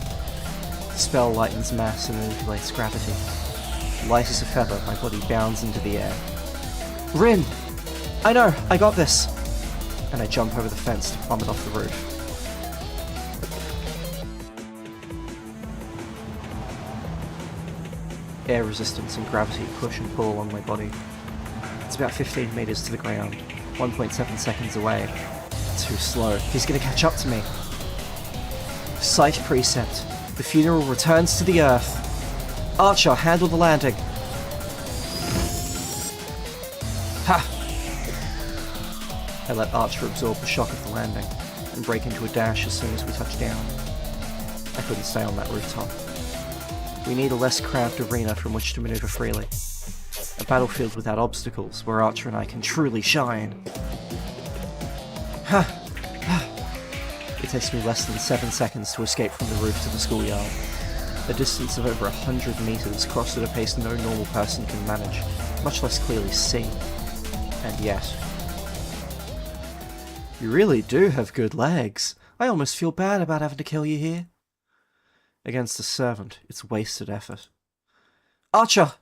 The spell lightens mass and manipulates gravity. Light as a feather, my body bounds into the air. Rin! I know, I got this! And I jump over the fence to plummet off the roof. Air resistance and gravity push and pull along my body. It's about 15 meters to the ground, 1.7 seconds away. Too slow. He's gonna catch up to me. Sight precept. The funeral returns to the earth. Archer, handle the landing. Ha! I let Archer absorb the shock of the landing and break into a dash as soon as we touch down. I couldn't stay on that rooftop. We need a less cramped arena from which to maneuver freely. A battlefield without obstacles where Archer and I can truly shine. Ha! It takes me less than 7 seconds to escape from the roof to the schoolyard. A distance of over 100 meters crossed at a pace no normal person can manage, much less clearly see. And yet... You really do have good legs. I almost feel bad about having to kill you here. Against a servant, it's wasted effort. Archer!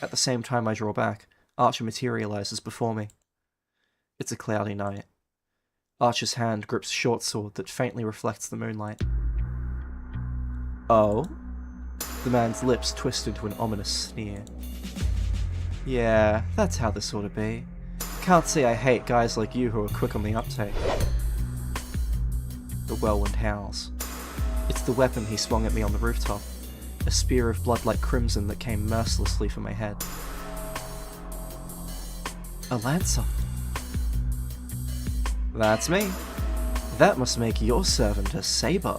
At the same time I draw back, Archer materializes before me. It's a cloudy night. Archer's hand grips a short sword that faintly reflects the moonlight. Oh? The man's lips twist into an ominous sneer. Yeah, that's how this ought to be. Can't say I hate guys like you who are quick on the uptake. The whirlwind howls. It's the weapon he swung at me on the rooftop. A spear of blood like crimson that came mercilessly for my head. A lancer. That's me. That must make your servant a saber.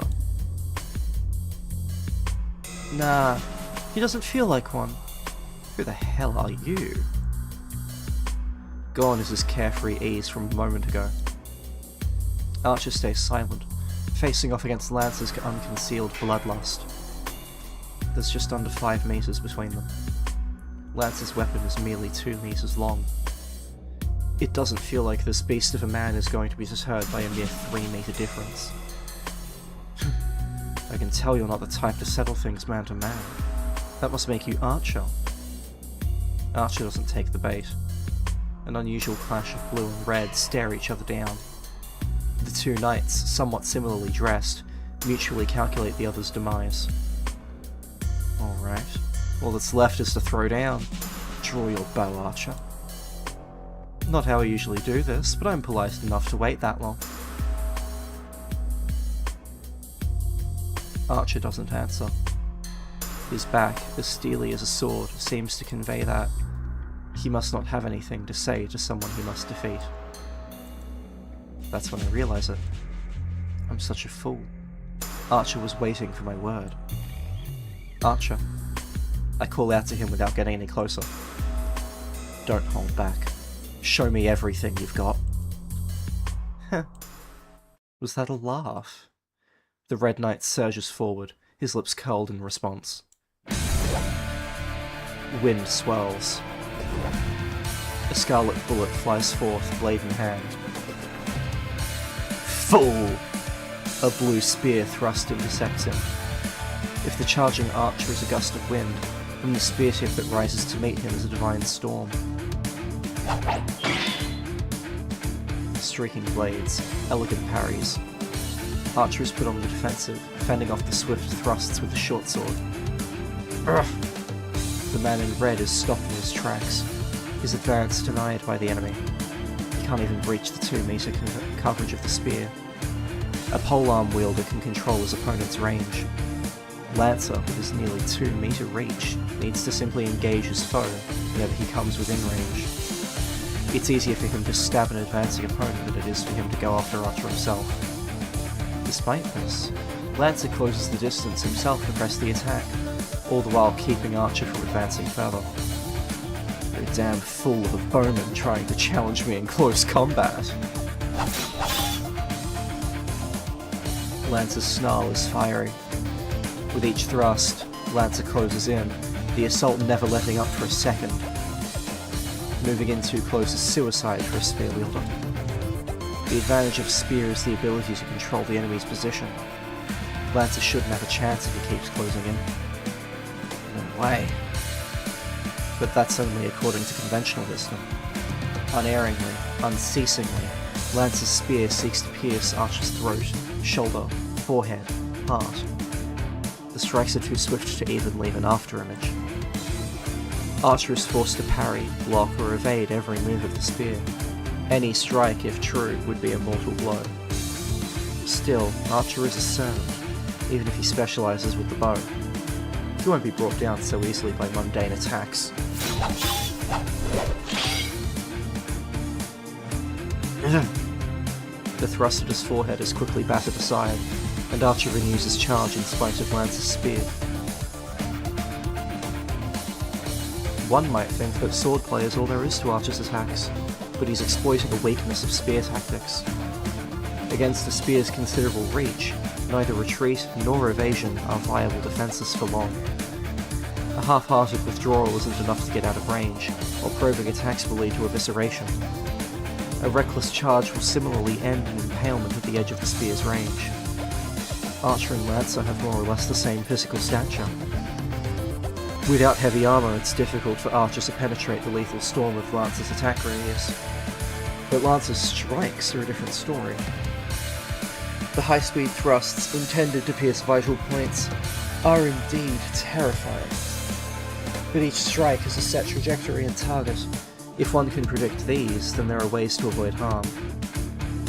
Nah, he doesn't feel like one. Who the hell are you? Gone is his carefree ease from a moment ago. Archer stays silent, facing off against Lancer's unconcealed bloodlust. There's just under 5 meters between them. Lancer's weapon is merely 2 meters long. It doesn't feel like this beast of a man is going to be deterred by a mere 3-meter difference. I can tell you're not the type to settle things man to man. That must make you Archer. Archer doesn't take the bait. An unusual clash of blue and red stare each other down. The two knights, somewhat similarly dressed, mutually calculate the other's demise. Alright, all that's left is to throw down. Draw your bow, Archer. Not how I usually do this, but I'm polite enough to wait that long. Archer doesn't answer. His back, as steely as a sword, seems to convey that he must not have anything to say to someone he must defeat. That's when I realize it. I'm such a fool. Archer was waiting for my word. Archer. I call out to him without getting any closer. Don't hold back. Show me everything you've got. Heh. Was that a laugh? The Red Knight surges forward, his lips curled in response. Wind swells. A scarlet bullet flies forth, blade in hand. Fool! A blue spear thrust intercepts him. If the charging archer is a gust of wind, then the spear tip that rises to meet him is a divine storm. Streaking blades, elegant parries. Archer is put on the defensive, fending off the swift thrusts with the short sword. Urgh. The man in red is stopped in his tracks, his advance denied by the enemy. He can't even breach the 2-meter coverage of the spear. A polearm wielder can control his opponent's range. Lancer, with his nearly 2-meter reach, needs to simply engage his foe whenever he comes within range. It's easier for him to stab an advancing opponent than it is for him to go after Archer himself. Despite this, Lancer closes the distance himself to press the attack, all the while keeping Archer from advancing further. You're a damn fool of a bowman trying to challenge me in close combat. Lancer's snarl is fiery. With each thrust, Lancer closes in, the assault never letting up for a second. Moving in too close is suicide for a spear wielder. The advantage of spear is the ability to control the enemy's position. Lancer shouldn't have a chance if he keeps closing in. No way. But that's only according to conventional wisdom. Unerringly, unceasingly, Lancer's spear seeks to pierce Archer's throat, shoulder, forehead, heart. The strikes are too swift to even leave an afterimage. Archer is forced to parry, block, or evade every move of the spear. Any strike, if true, would be a mortal blow. Still, Archer is a servant, even if he specializes with the bow. He won't be brought down so easily by mundane attacks. The thrust at his forehead is quickly battered aside, and Archer renews his charge in spite of Lancer's spear. One might think that swordplay is all there is to Archer's attacks, but he's exploiting the weakness of spear tactics. Against the spear's considerable reach, neither retreat nor evasion are viable defences for long. A half-hearted withdrawal isn't enough to get out of range, while probing attacks will lead to evisceration. A reckless charge will similarly end in impalement at the edge of the spear's range. Archer and Lancer have more or less the same physical stature. Without heavy armour, it's difficult for Archer to penetrate the lethal storm of Lancer's attack radius. But Lancer's strikes are a different story. The high-speed thrusts intended to pierce vital points are indeed terrifying. But each strike has a set trajectory and target. If one can predict these, then there are ways to avoid harm.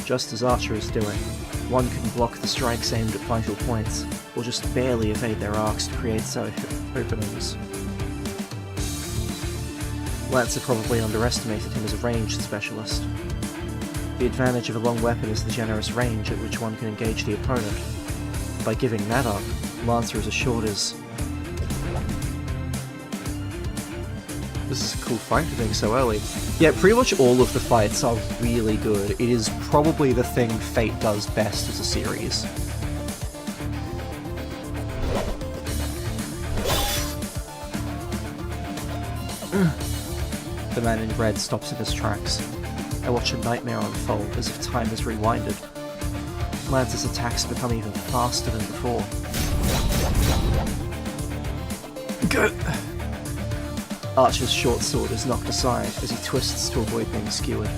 Just as Archer is doing, one can block the strikes aimed at vital points, or just barely evade their arcs to create safe openings. Lancer probably underestimated him as a ranged specialist. The advantage of a long weapon is the generous range at which one can engage the opponent. By giving that up, Lancer is as short as... This is a cool fight for being so early. Yeah, pretty much all of the fights are really good. It is probably the thing Fate does best as a series. The man in red stops in his tracks. I watch a nightmare unfold as if time is rewinded. Lancer's attacks become even faster than before. Good. Archer's short sword is knocked aside as he twists to avoid being skewered.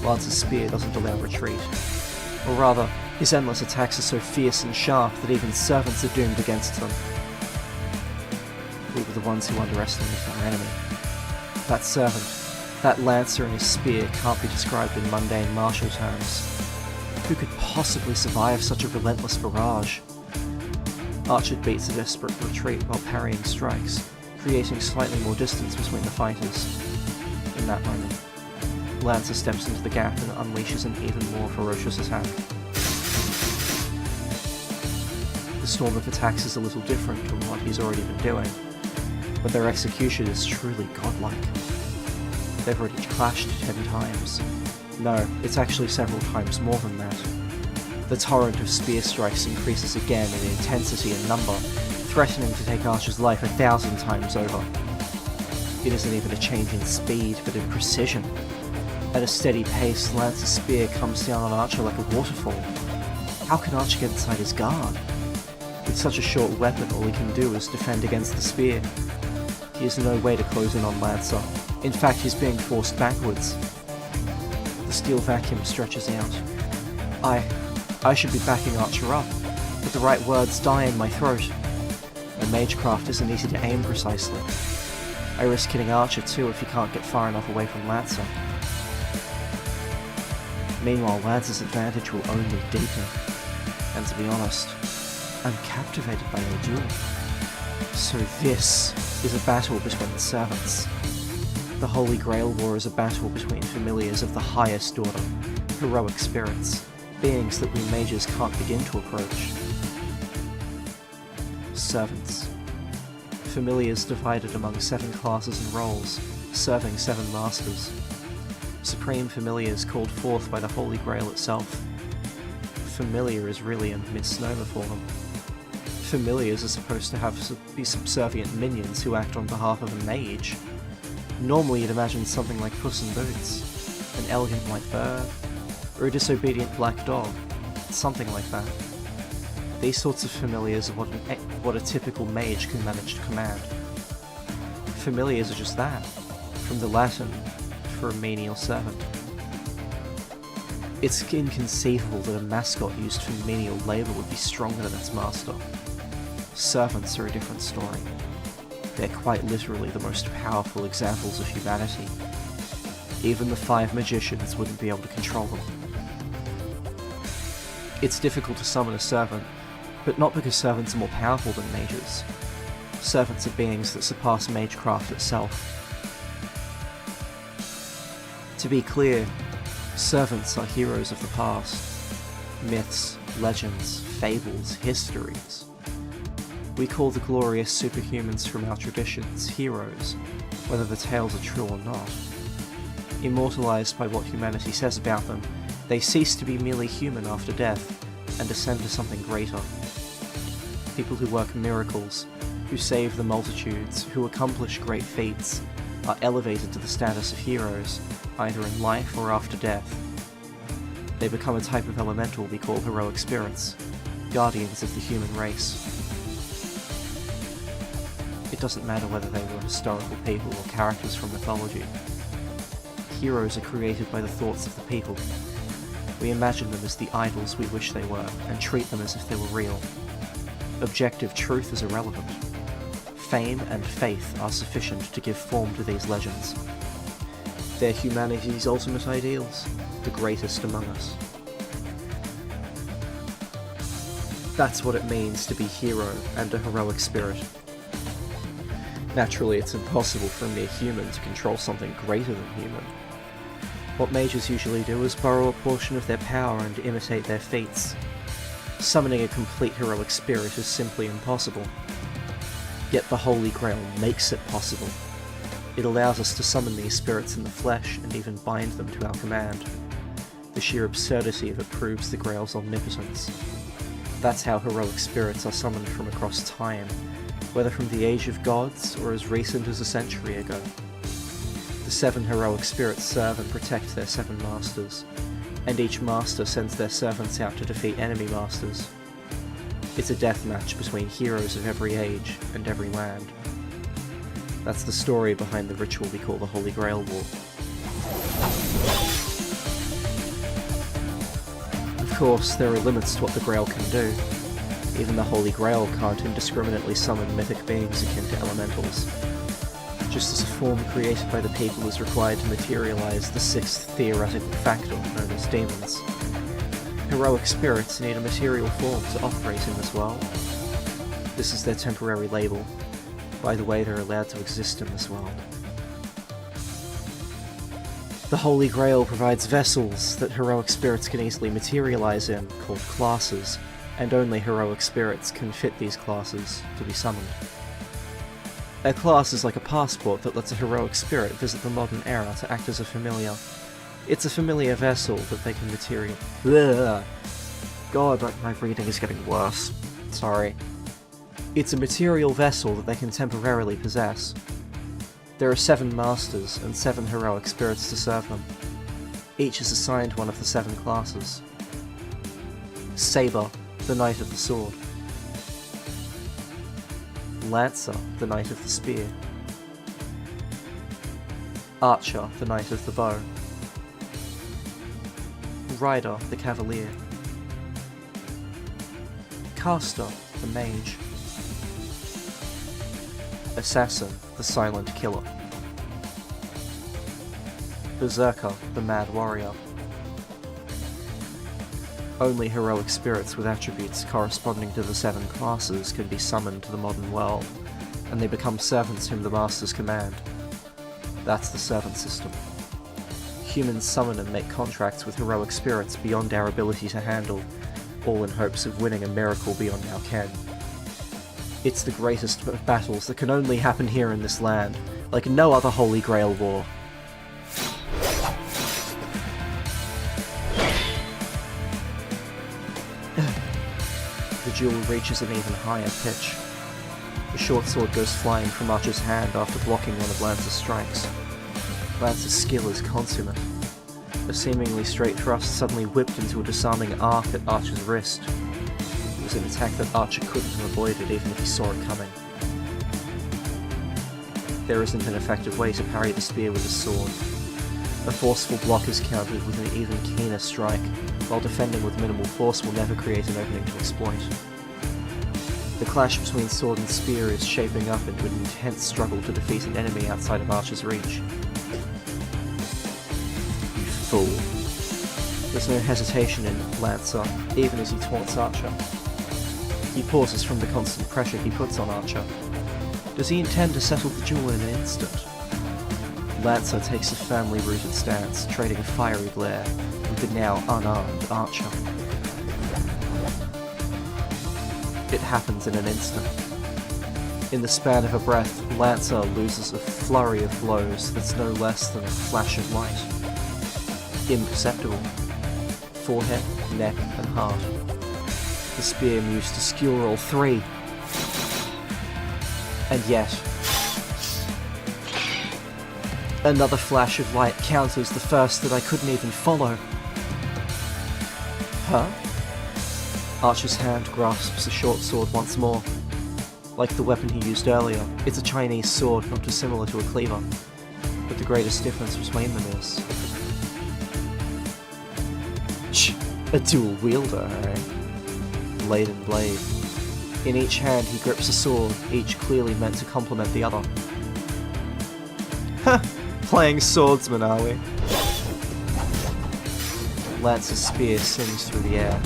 Lancer's spear doesn't allow retreat. Or rather, his endless attacks are so fierce and sharp that even servants are doomed against them. We were the ones who underestimated our enemy. That servant, that Lancer and his spear can't be described in mundane martial terms. Who could possibly survive such a relentless barrage? Archer beats a desperate retreat while parrying strikes, creating slightly more distance between the fighters. In that moment, Lancer steps into the gap and unleashes an even more ferocious attack. The storm of attacks is a little different from what he's already been doing, but their execution is truly godlike. They've already clashed 10 times. No, it's actually several times more than that. The torrent of spear strikes increases again in intensity and number, threatening to take Archer's life 1,000 times over. It isn't even a change in speed, but in precision. At a steady pace, Lancer's spear comes down on Archer like a waterfall. How can Archer get inside his guard? With such a short weapon, all he can do is defend against the spear. He has no way to close in on Lancer. In fact, he's being forced backwards. The steel vacuum stretches out. I should be backing Archer up, but the right words die in my throat. My magecraft isn't easy to aim precisely. I risk hitting Archer too if he can't get far enough away from Lancer. Meanwhile, Lancer's advantage will only deepen. And to be honest, I'm captivated by your duel. So this is a battle between the servants. The Holy Grail War is a battle between familiars of the highest order, heroic spirits, beings that we mages can't begin to approach. Servants. Familiars divided among 7 classes and roles, serving 7 masters. Supreme familiars called forth by the Holy Grail itself. Familiar is really a misnomer for them. Familiars are supposed to be subservient minions who act on behalf of a mage. Normally you'd imagine something like Puss in Boots, an elegant white bird, or a disobedient black dog, something like that. These sorts of familiars are what a typical mage can manage to command. Familiars are just that, from the Latin for a menial servant. It's inconceivable that a mascot used for menial labour would be stronger than its master. Servants are a different story. They're quite literally the most powerful examples of humanity. Even the 5 magicians wouldn't be able to control them. It's difficult to summon a servant, but not because servants are more powerful than mages. Servants are beings that surpass magecraft itself. To be clear, servants are heroes of the past. Myths, legends, fables, histories. We call the glorious superhumans from our traditions heroes, whether the tales are true or not. Immortalized by what humanity says about them, they cease to be merely human after death, and ascend to something greater. People who work miracles, who save the multitudes, who accomplish great feats, are elevated to the status of heroes, either in life or after death. They become a type of elemental we call heroic spirits, guardians of the human race. It doesn't matter whether they were historical people or characters from mythology. Heroes are created by the thoughts of the people. We imagine them as the idols we wish they were, and treat them as if they were real. Objective truth is irrelevant. Fame and faith are sufficient to give form to these legends. They're humanity's ultimate ideals, the greatest among us. That's what it means to be hero and a heroic spirit. Naturally, it's impossible for a mere human to control something greater than human. What mages usually do is borrow a portion of their power and imitate their feats. Summoning a complete heroic spirit is simply impossible. Yet the Holy Grail makes it possible. It allows us to summon these spirits in the flesh and even bind them to our command. The sheer absurdity of it proves the Grail's omnipotence. That's how heroic spirits are summoned from across time, whether from the age of gods or as recent as a century ago. The 7 heroic spirits serve and protect their 7 masters, and each master sends their servants out to defeat enemy masters. It's a deathmatch between heroes of every age and every land. That's the story behind the ritual we call the Holy Grail War. Of course, there are limits to what the Grail can do. Even the Holy Grail can't indiscriminately summon mythic beings akin to elementals. Just as a form created by the people is required to materialize the 6th theoretical factor known as demons, heroic spirits need a material form to operate in this world. This is their temporary label. By the way, they're allowed to exist in this world. The Holy Grail provides vessels that heroic spirits can easily materialize in, called classes, and only heroic spirits can fit these classes to be summoned. A class is like a passport that lets a heroic spirit visit the modern era to act as a familiar. It's a familiar vessel that they can material. God, my reading is getting worse. Sorry. It's a material vessel that they can temporarily possess. There are 7 masters and 7 heroic spirits to serve them. Each is assigned one of the 7 classes. Saber, the Knight of the Sword. Lancer, the Knight of the Spear. Archer, the Knight of the Bow. Rider, the Cavalier. Caster, the Mage. Assassin, the Silent Killer. Berserker, the Mad Warrior. Only heroic spirits with attributes corresponding to the 7 classes can be summoned to the modern world, and they become servants whom the masters command. That's the servant system. Humans summon and make contracts with heroic spirits beyond our ability to handle, all in hopes of winning a miracle beyond our ken. It's the greatest of battles that can only happen here in this land, like no other Holy Grail war. The duel reaches an even higher pitch. The short sword goes flying from Archer's hand after blocking one of Lance's strikes. Lance's skill is consummate. A seemingly straight thrust suddenly whipped into a disarming arc at Archer's wrist. It was an attack that Archer couldn't have avoided even if he saw it coming. There isn't an effective way to parry the spear with a sword. A forceful block is countered with an even keener strike, while defending with minimal force will never create an opening to exploit. The clash between sword and spear is shaping up into an intense struggle to defeat an enemy outside of Archer's reach. You fool. There's no hesitation in Lancer, even as he taunts Archer. He pauses from the constant pressure he puts on Archer. Does he intend to settle the duel in an instant? Lancer takes a firmly rooted stance, trading a fiery glare with the now unarmed Archer. It happens in an instant. In the span of a breath, Lancer loses a flurry of blows that's no less than a flash of light. Imperceptible. Forehead, neck, and heart. The spear used to skewer all 3. And yet, another flash of light counters the first that I couldn't even follow. Huh? Archer's hand grasps the short sword once more. Like the weapon he used earlier, it's a Chinese sword not dissimilar to a cleaver. But the greatest difference between them is... a dual wielder, eh? Blade and blade. In each hand he grips a sword, each clearly meant to complement the other. Ha! Playing swordsman, are we? Lance's spear sings through the air.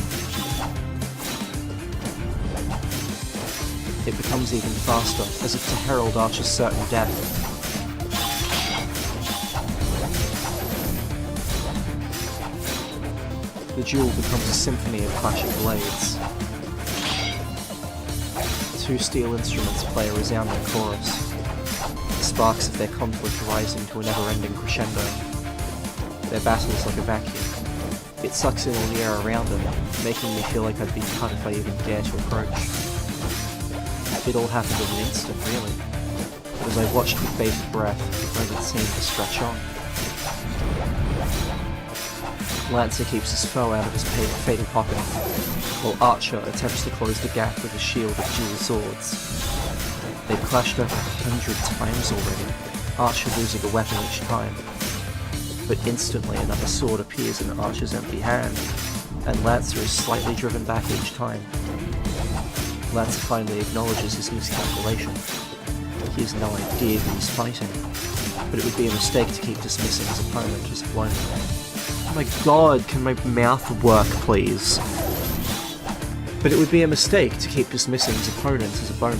It becomes even faster, as if to herald Archer's certain death. The duel becomes a symphony of clashing blades. Two steel instruments play a resounding chorus, the sparks of their conflict rising to a never-ending crescendo. Their battle is like a vacuum. It sucks in all the air around it, making me feel like I'd be cut if I even dare to approach. It all happened in an instant, really, as I watched with bated breath, the moment seemed to stretch on. Lancer keeps his foe out of his fatal pocket, while Archer attempts to close the gap with a shield of dual swords. They've clashed over 100 times already, Archer losing a weapon each time. But instantly another sword appears in Archer's empty hand, and Lancer is slightly driven back each time. Lancer finally acknowledges his miscalculation. He has no idea who he's fighting, but it would be a mistake to keep dismissing his opponent as a blown. Oh my god, can my mouth work, please? But it would be a mistake to keep dismissing his opponent as a bowman.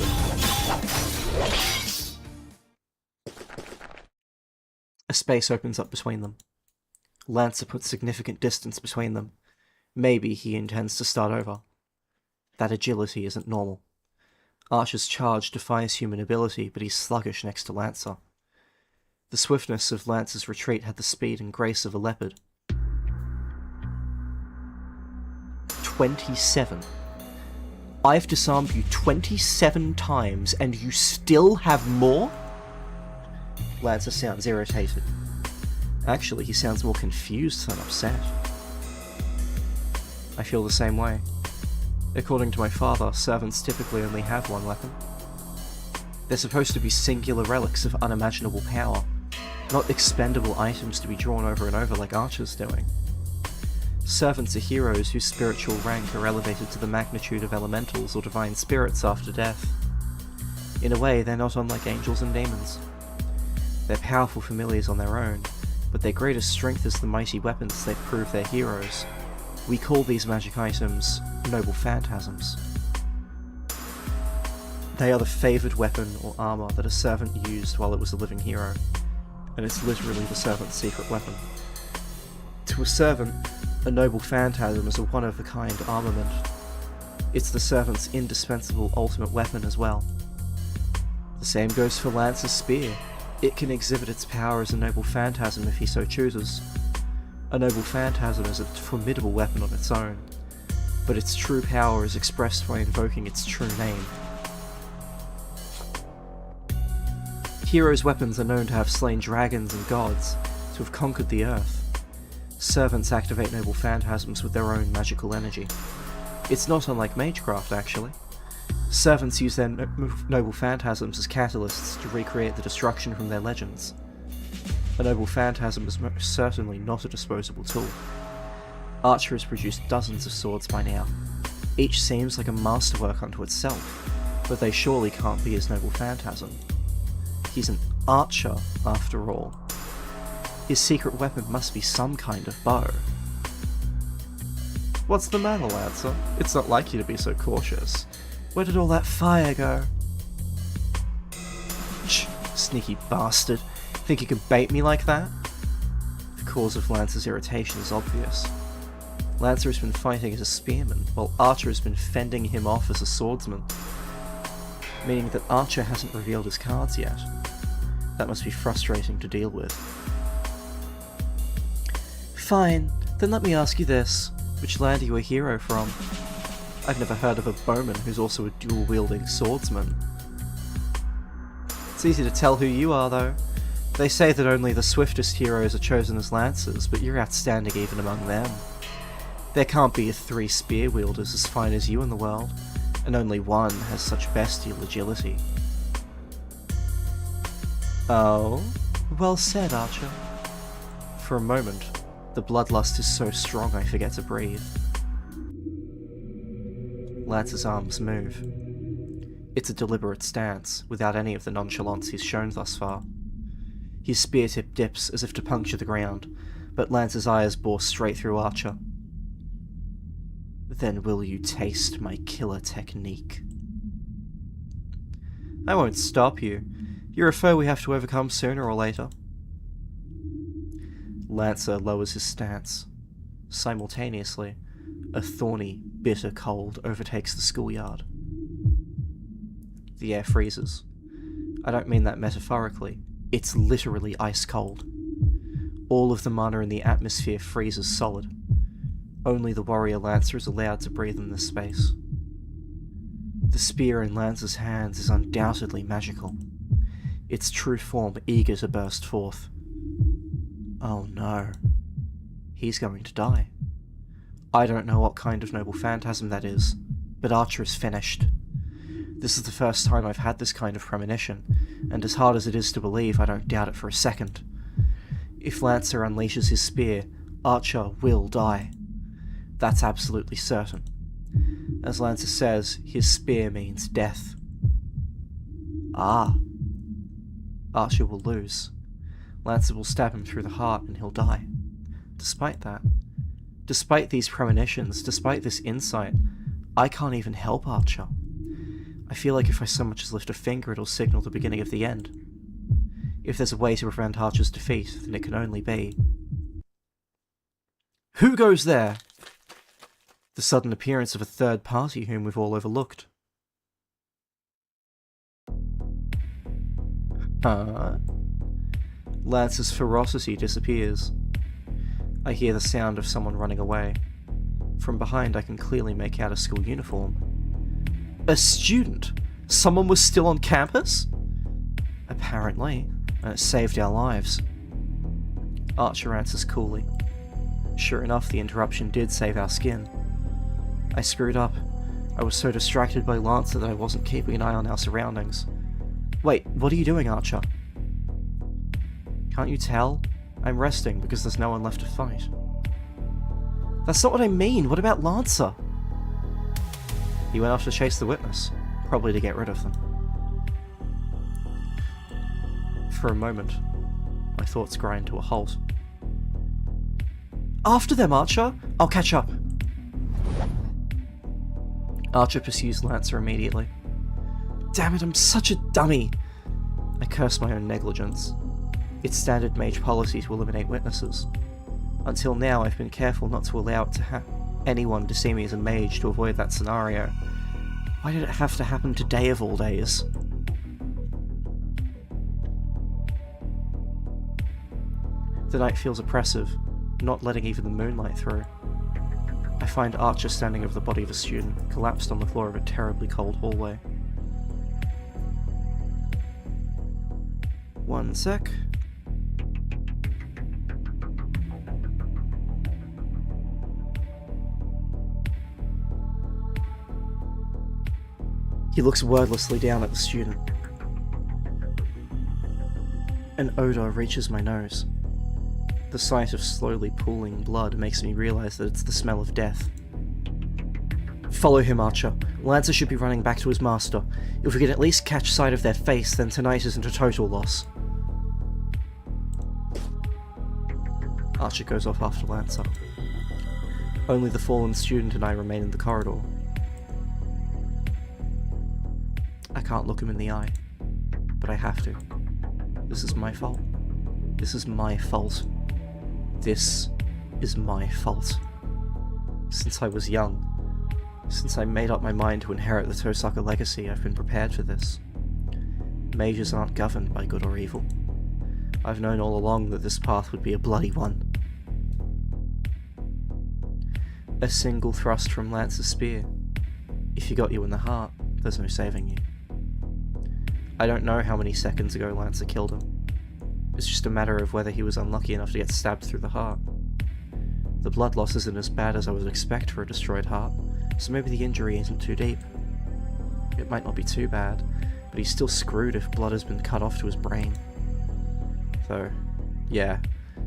A space opens up between them. Lancer puts significant distance between them. Maybe he intends to start over. That agility isn't normal. Archer's charge defies human ability, but he's sluggish next to Lancer. The swiftness of Lancer's retreat had the speed and grace of a leopard. 27. I've disarmed you 27 times, and you still have more? Lancer sounds irritated. Actually, he sounds more confused than upset. I feel the same way. According to my father, servants typically only have one weapon. They're supposed to be singular relics of unimaginable power, not expendable items to be drawn over and over like Archer's doing. Servants are heroes whose spiritual rank are elevated to the magnitude of elementals or divine spirits after death. In a way, they're not unlike angels and demons. They're powerful familiars on their own, but their greatest strength is the mighty weapons they prove they're heroes. We call these magic items noble phantasms. They are the favoured weapon or armour that a servant used while it was a living hero, and it's literally the servant's secret weapon. To a servant, a noble phantasm is a one-of-a-kind armament. It's the servant's indispensable ultimate weapon as well. The same goes for Lancer's spear. It can exhibit its power as a noble phantasm if he so chooses. A noble phantasm is a formidable weapon on its own, but its true power is expressed by invoking its true name. Heroes' weapons are known to have slain dragons and gods, to have conquered the earth. Servants activate noble phantasms with their own magical energy. It's not unlike magecraft, actually. Servants use their noble phantasms as catalysts to recreate the destruction from their legends. A noble phantasm is most certainly not a disposable tool. Archer has produced dozens of swords by now. Each seems like a masterwork unto itself, but they surely can't be his noble phantasm. He's an archer, after all. His secret weapon must be some kind of bow. What's the matter, Lancer? It's not like you to be so cautious. Where did all that fire go? Sneaky bastard. Think you could bait me like that? The cause of Lancer's irritation is obvious. Lancer has been fighting as a spearman, while Archer has been fending him off as a swordsman. Meaning that Archer hasn't revealed his cards yet. That must be frustrating to deal with. Fine, then let me ask you this. Which land are you a hero from? I've never heard of a bowman who's also a dual-wielding swordsman. It's easy to tell who you are, though. They say that only the swiftest heroes are chosen as lancers, but you're outstanding even among them. There can't be 3 spear wielders as fine as you in the world, and only one has such bestial agility. Oh, well said, Archer. For a moment, the bloodlust is so strong I forget to breathe. Lancer's arms move. It's a deliberate stance, without any of the nonchalance he's shown thus far. His spear tip dips as if to puncture the ground, but Lancer's eyes bore straight through Archer. Then will you taste my killer technique? I won't stop you. You're a foe we have to overcome sooner or later. Lancer lowers his stance. Simultaneously, a thorny, bitter cold overtakes the schoolyard. The air freezes. I don't mean that metaphorically. It's literally ice cold. All of the mana in the atmosphere freezes solid. Only the warrior Lancer is allowed to breathe in this space. The spear in Lancer's hands is undoubtedly magical, its true form eager to burst forth. Oh no. He's going to die. I don't know what kind of noble phantasm that is, but Archer is finished. This is the first time I've had this kind of premonition, and as hard as it is to believe, I don't doubt it for a second. If Lancer unleashes his spear, Archer will die. That's absolutely certain. As Lancer says, his spear means death. Ah. Archer will lose. Lancer will stab him through the heart and he'll die. Despite that, despite these premonitions, despite this insight, I can't even help Archer. I feel like if I so much as lift a finger, it'll signal the beginning of the end. If there's a way to prevent Archer's defeat, then it can only be... Who goes there? The sudden appearance of a third party whom we've all overlooked. Lance's ferocity disappears. I hear the sound of someone running away. From behind I can clearly make out a school uniform. A student? Someone was still on campus? Apparently, and it saved our lives. Archer answers coolly. Sure enough, the interruption did save our skin. I screwed up. I was so distracted by Lancer that I wasn't keeping an eye on our surroundings. Wait, what are you doing, Archer? Can't you tell? I'm resting because there's no one left to fight. That's not what I mean. What about Lancer? He went off to chase the witness, probably to get rid of them. For a moment, my thoughts grind to a halt. After them, Archer! I'll catch up! Archer pursues Lancer immediately. Damn it, I'm such a dummy! I curse my own negligence. It's standard mage policy to eliminate witnesses. Until now, I've been careful not to allow it to anyone to see me as a mage to avoid that scenario. Why did it have to happen today of all days? The night feels oppressive, not letting even the moonlight through. I find Archer standing over the body of a student, collapsed on the floor of a terribly cold hallway. One sec. He looks wordlessly down at the student. An odor reaches my nose. The sight of slowly pooling blood makes me realize that it's the smell of death. Follow him, Archer. Lancer should be running back to his master. If we can at least catch sight of their face, then tonight isn't a total loss. Archer goes off after Lancer. Only the fallen student and I remain in the corridor. I can't look him in the eye, but I have to. This is my fault. This is my fault. This is my fault. Since I was young, since I made up my mind to inherit the Tosaka legacy, I've been prepared for this. Mages aren't governed by good or evil. I've known all along that this path would be a bloody one. A single thrust from Lancer's spear. If he got you in the heart, there's no saving you. I don't know how many seconds ago Lancer killed him. It's just a matter of whether he was unlucky enough to get stabbed through the heart. The blood loss isn't as bad as I would expect for a destroyed heart, so maybe the injury isn't too deep. It might not be too bad, but he's still screwed if blood has been cut off to his brain. Though, yeah,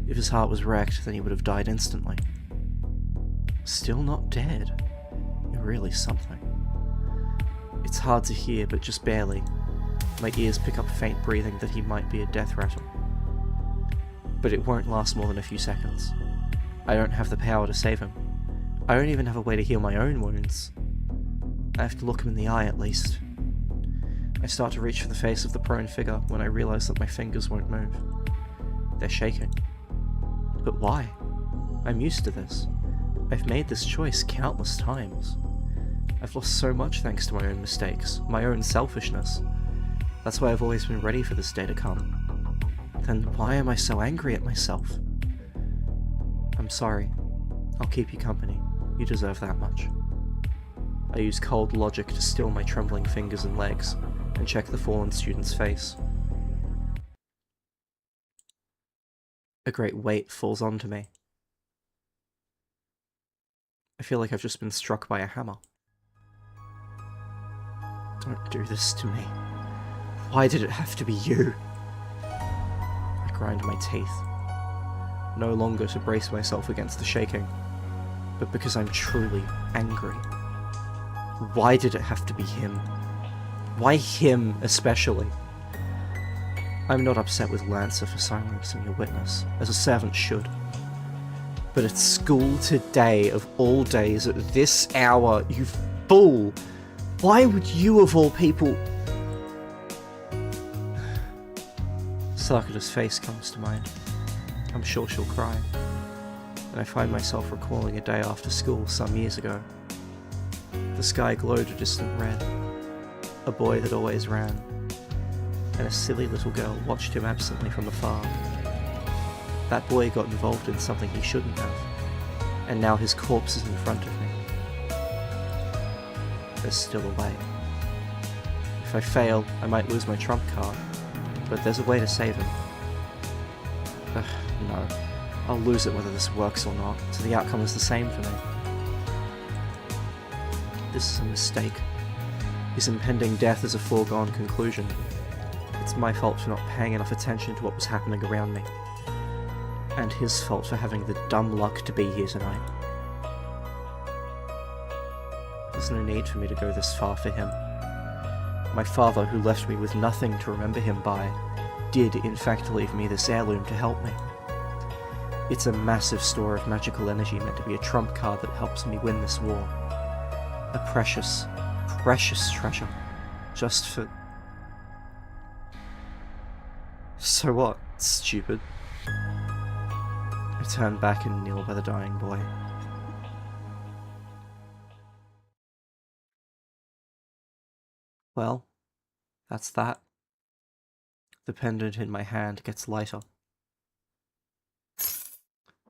if his heart was wrecked, then he would have died instantly. Still not dead. You're really something. It's hard to hear, but just barely. My ears pick up faint breathing that he might be a death rattle. But it won't last more than a few seconds. I don't have the power to save him. I don't even have a way to heal my own wounds. I have to look him in the eye at least. I start to reach for the face of the prone figure when I realize that my fingers won't move. They're shaking. But why? I'm used to this. I've made this choice countless times. I've lost so much thanks to my own mistakes, my own selfishness. That's why I've always been ready for this day to come. Then why am I so angry at myself? I'm sorry. I'll keep you company. You deserve that much. I use cold logic to still my trembling fingers and legs, and check the fallen student's face. A great weight falls onto me. I feel like I've just been struck by a hammer. Don't do this to me. Why did it have to be you? I grind my teeth. No longer to brace myself against the shaking, but because I'm truly angry. Why did it have to be him? Why him especially? I'm not upset with Lancer for silencing your witness, as a servant should. But at school today, of all days, at this hour, you fool! Why would you of all people... Sarkada's face comes to mind. I'm sure she'll cry. And I find myself recalling a day after school some years ago. The sky glowed a distant red. A boy that always ran. And a silly little girl watched him absently from afar. That boy got involved in something he shouldn't have. And now his corpse is in front of me. There's still a way. If I fail, I might lose my trump card. But there's a way to save him. No. I'll lose it whether this works or not, so the outcome is the same for me. This is a mistake. His impending death is a foregone conclusion. It's my fault for not paying enough attention to what was happening around me. And his fault for having the dumb luck to be here tonight. There's no need for me to go this far for him. My father, who left me with nothing to remember him by, did in fact leave me this heirloom to help me. It's a massive store of magical energy meant to be a trump card that helps me win this war. A precious, precious treasure. Just for... So what, stupid? I turn back and kneel by the dying boy. Well, that's that. The pendant in my hand gets lighter.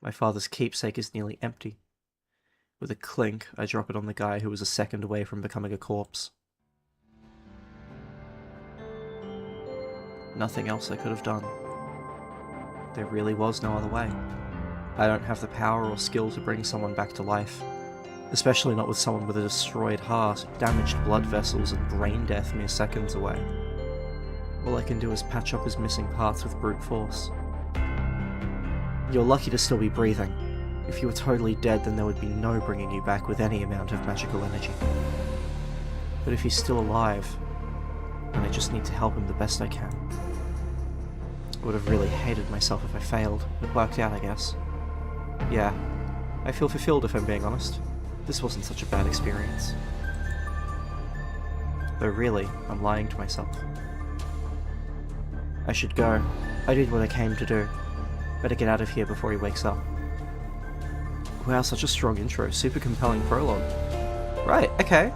My father's keepsake is nearly empty. With a clink, I drop it on the guy who was a second away from becoming a corpse. Nothing else I could have done. There really was no other way. I don't have the power or skill to bring someone back to life. Especially not with someone with a destroyed heart, damaged blood vessels, and brain death mere seconds away. All I can do is patch up his missing parts with brute force. You're lucky to still be breathing. If you were totally dead, then there would be no bringing you back with any amount of magical energy. But if he's still alive, then I just need to help him the best I can. I would have really hated myself if I failed. It worked out, I guess. Yeah, I feel fulfilled if I'm being honest. This wasn't such a bad experience. Though really, I'm lying to myself. I should go. I did what I came to do. Better get out of here before he wakes up. Wow, such a strong intro. Super compelling prologue. Right, okay.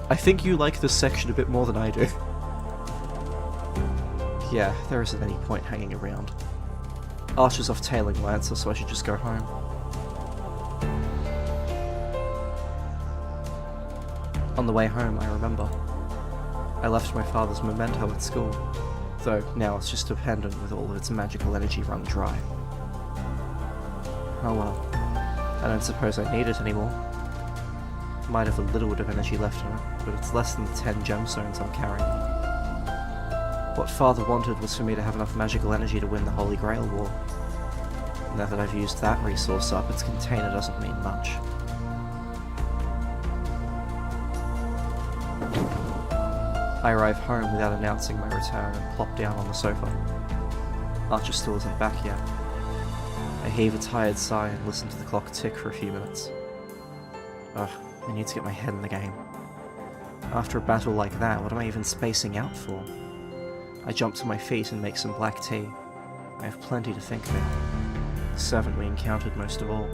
I think you like this section a bit more than I do. Yeah, there isn't any point hanging around. Archer's off tailing Lancer, so I should just go home. On the way home, I remember. I left my father's memento at school, though now it's just a pendant with all of its magical energy run dry. Oh well. I don't suppose I need it anymore. Might have a little bit of energy left in it, but it's less than the 10 gemstones I'm carrying. What father wanted was for me to have enough magical energy to win the Holy Grail War. Now that I've used that resource up, its container doesn't mean much. I arrive home without announcing my return and plop down on the sofa. Archer still isn't back yet. I heave a tired sigh and listen to the clock tick for a few minutes. Ugh, I need to get my head in the game. After a battle like that, what am I even spacing out for? I jump to my feet and make some black tea. I have plenty to think about. The servant we encountered most of all.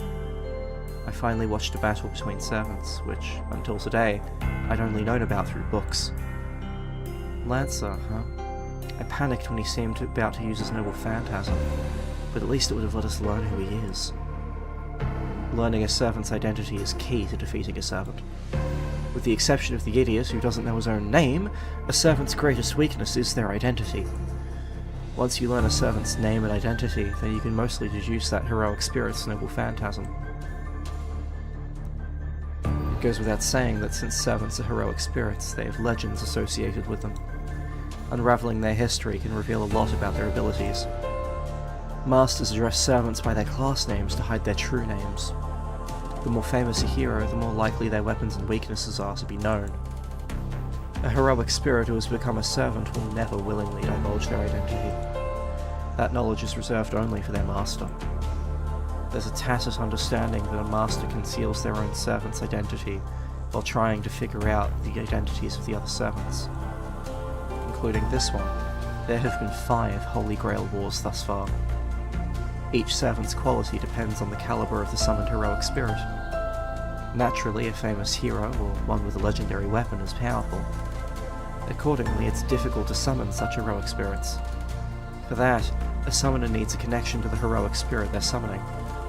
I finally watched a battle between servants, which, until today, I'd only known about through books. Lancer, huh? I panicked when he seemed about to use his noble phantasm, but at least it would have let us learn who he is. Learning a servant's identity is key to defeating a servant. With the exception of the idiot who doesn't know his own name, a servant's greatest weakness is their identity. Once you learn a servant's name and identity, then you can mostly deduce that heroic spirit's noble phantasm. It goes without saying that since servants are heroic spirits, they have legends associated with them. Unraveling their history can reveal a lot about their abilities. Masters address servants by their class names to hide their true names. The more famous a hero, the more likely their weapons and weaknesses are to be known. A heroic spirit who has become a servant will never willingly divulge their identity. That knowledge is reserved only for their master. There's a tacit understanding that a master conceals their own servant's identity while trying to figure out the identities of the other servants. Including this one, there have been 5 Holy Grail wars thus far. Each servant's quality depends on the caliber of the summoned heroic spirit. Naturally, a famous hero, or one with a legendary weapon, is powerful. Accordingly, it's difficult to summon such heroic spirits. For that, a summoner needs a connection to the heroic spirit they're summoning,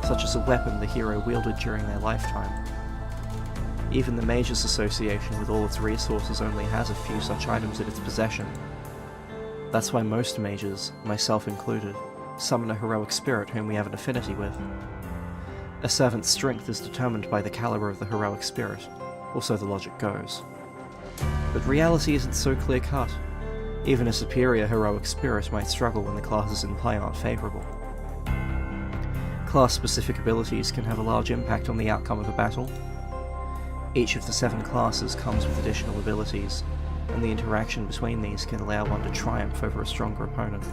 such as a weapon the hero wielded during their lifetime. Even the Mages Association, with all its resources, only has a few such items in its possession. That's why most mages, myself included, summon a heroic spirit whom we have an affinity with. A servant's strength is determined by the caliber of the heroic spirit, or so the logic goes. But reality isn't so clear-cut. Even a superior heroic spirit might struggle when the classes in play aren't favourable. Class-specific abilities can have a large impact on the outcome of a battle. Each of the 7 classes comes with additional abilities, and the interaction between these can allow one to triumph over a stronger opponent.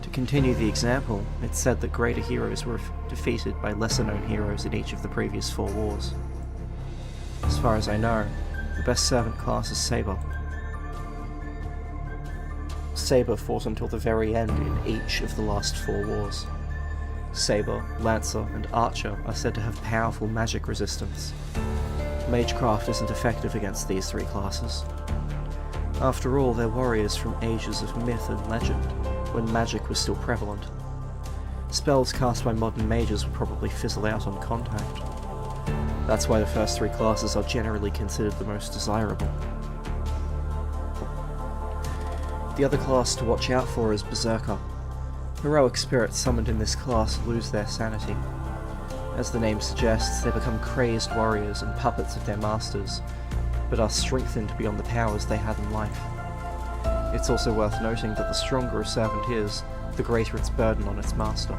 To continue the example, it's said that greater heroes were defeated by lesser-known heroes in each of the previous 4 wars. As far as I know, the best servant class is Saber. Saber fought until the very end in each of the last 4 wars. Saber, Lancer, and Archer are said to have powerful magic resistance. Magecraft isn't effective against these 3 classes. After all, they're warriors from ages of myth and legend, when magic was still prevalent. Spells cast by modern mages would probably fizzle out on contact. That's why the first 3 classes are generally considered the most desirable. The other class to watch out for is Berserker. Heroic spirits summoned in this class lose their sanity. As the name suggests, they become crazed warriors and puppets of their masters, but are strengthened beyond the powers they had in life. It's also worth noting that the stronger a servant is, the greater its burden on its master.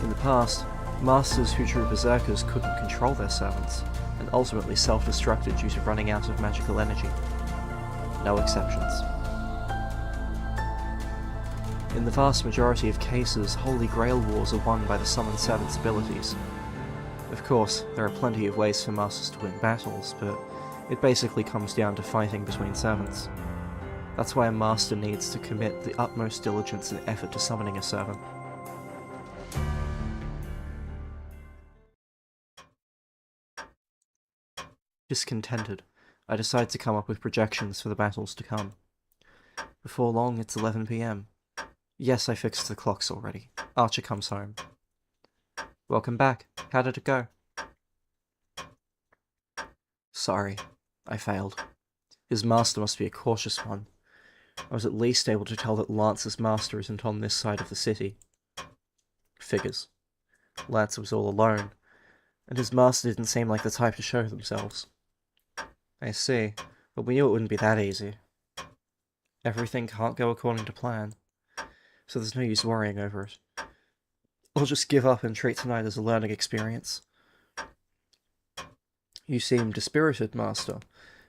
In the past, masters who drew berserkers couldn't control their servants, and ultimately self-destructed due to running out of magical energy. No exceptions. In the vast majority of cases, Holy Grail wars are won by the summoned servant's abilities. Of course, there are plenty of ways for masters to win battles, but it basically comes down to fighting between servants. That's why a master needs to commit the utmost diligence and effort to summoning a servant. Discontented, I decide to come up with projections for the battles to come. Before long, it's 11 PM. Yes, I fixed the clocks already. Archer comes home. Welcome back. How did it go? Sorry, I failed. His master must be a cautious one. I was at least able to tell that Lance's master isn't on this side of the city. Figures. Lance was all alone, and his master didn't seem like the type to show themselves. I see, but we knew it wouldn't be that easy. Everything can't go according to plan, so there's no use worrying over it. I'll just give up and treat tonight as a learning experience. You seem dispirited, Master.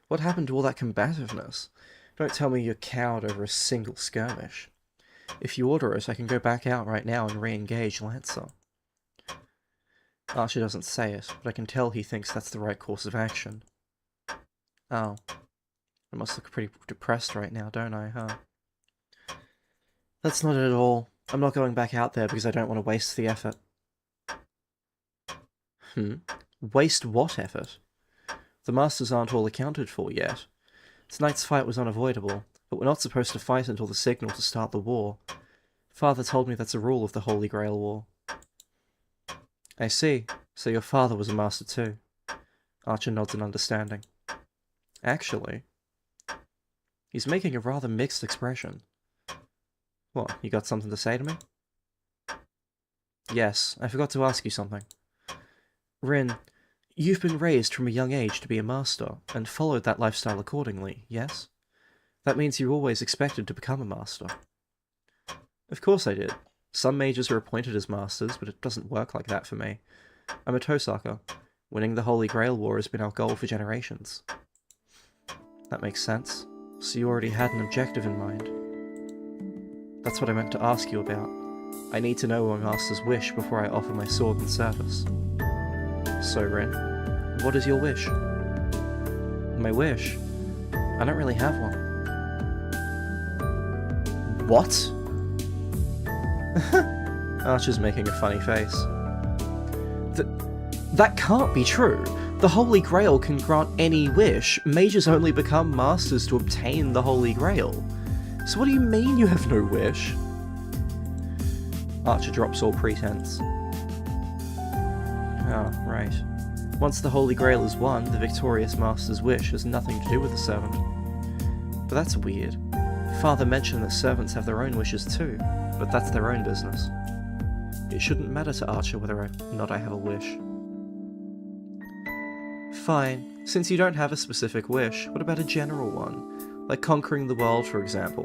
What happened to all that combativeness? Don't tell me you're cowed over a single skirmish. If you order it, I can go back out right now and re-engage Lancer. Archer doesn't say it, but I can tell he thinks that's the right course of action. Oh. I must look pretty depressed right now, don't I, huh? That's not it at all. I'm not going back out there because I don't want to waste the effort. Waste what effort? The Masters aren't all accounted for yet. Tonight's fight was unavoidable, but we're not supposed to fight until the signal to start the war. Father told me that's a rule of the Holy Grail War. I see. So your father was a master too. Archer nods in understanding. Actually, he's making a rather mixed expression. What, you got something to say to me? Yes, I forgot to ask you something. Rin, you've been raised from a young age to be a master, and followed that lifestyle accordingly, yes? That means you always expected to become a master. Of course I did. Some mages are appointed as masters, but it doesn't work like that for me. I'm a Tosaka. Winning the Holy Grail War has been our goal for generations. That makes sense. So you already had an objective in mind. That's what I meant to ask you about. I need to know my master's wish before I offer my sword in service. So, Rin, what is your wish? My wish? I don't really have one. What? Archer's making a funny face. That can't be true. The Holy Grail can grant any wish. Mages only become masters to obtain the Holy Grail. So what do you mean you have no wish? Archer drops all pretense. Ah, right. Once the Holy Grail is won, the victorious master's wish has nothing to do with the servant. But that's weird. Father mentioned that servants have their own wishes too, but that's their own business. It shouldn't matter to Archer whether or not I have a wish. Fine. Since you don't have a specific wish, what about a general one? Like conquering the world, for example.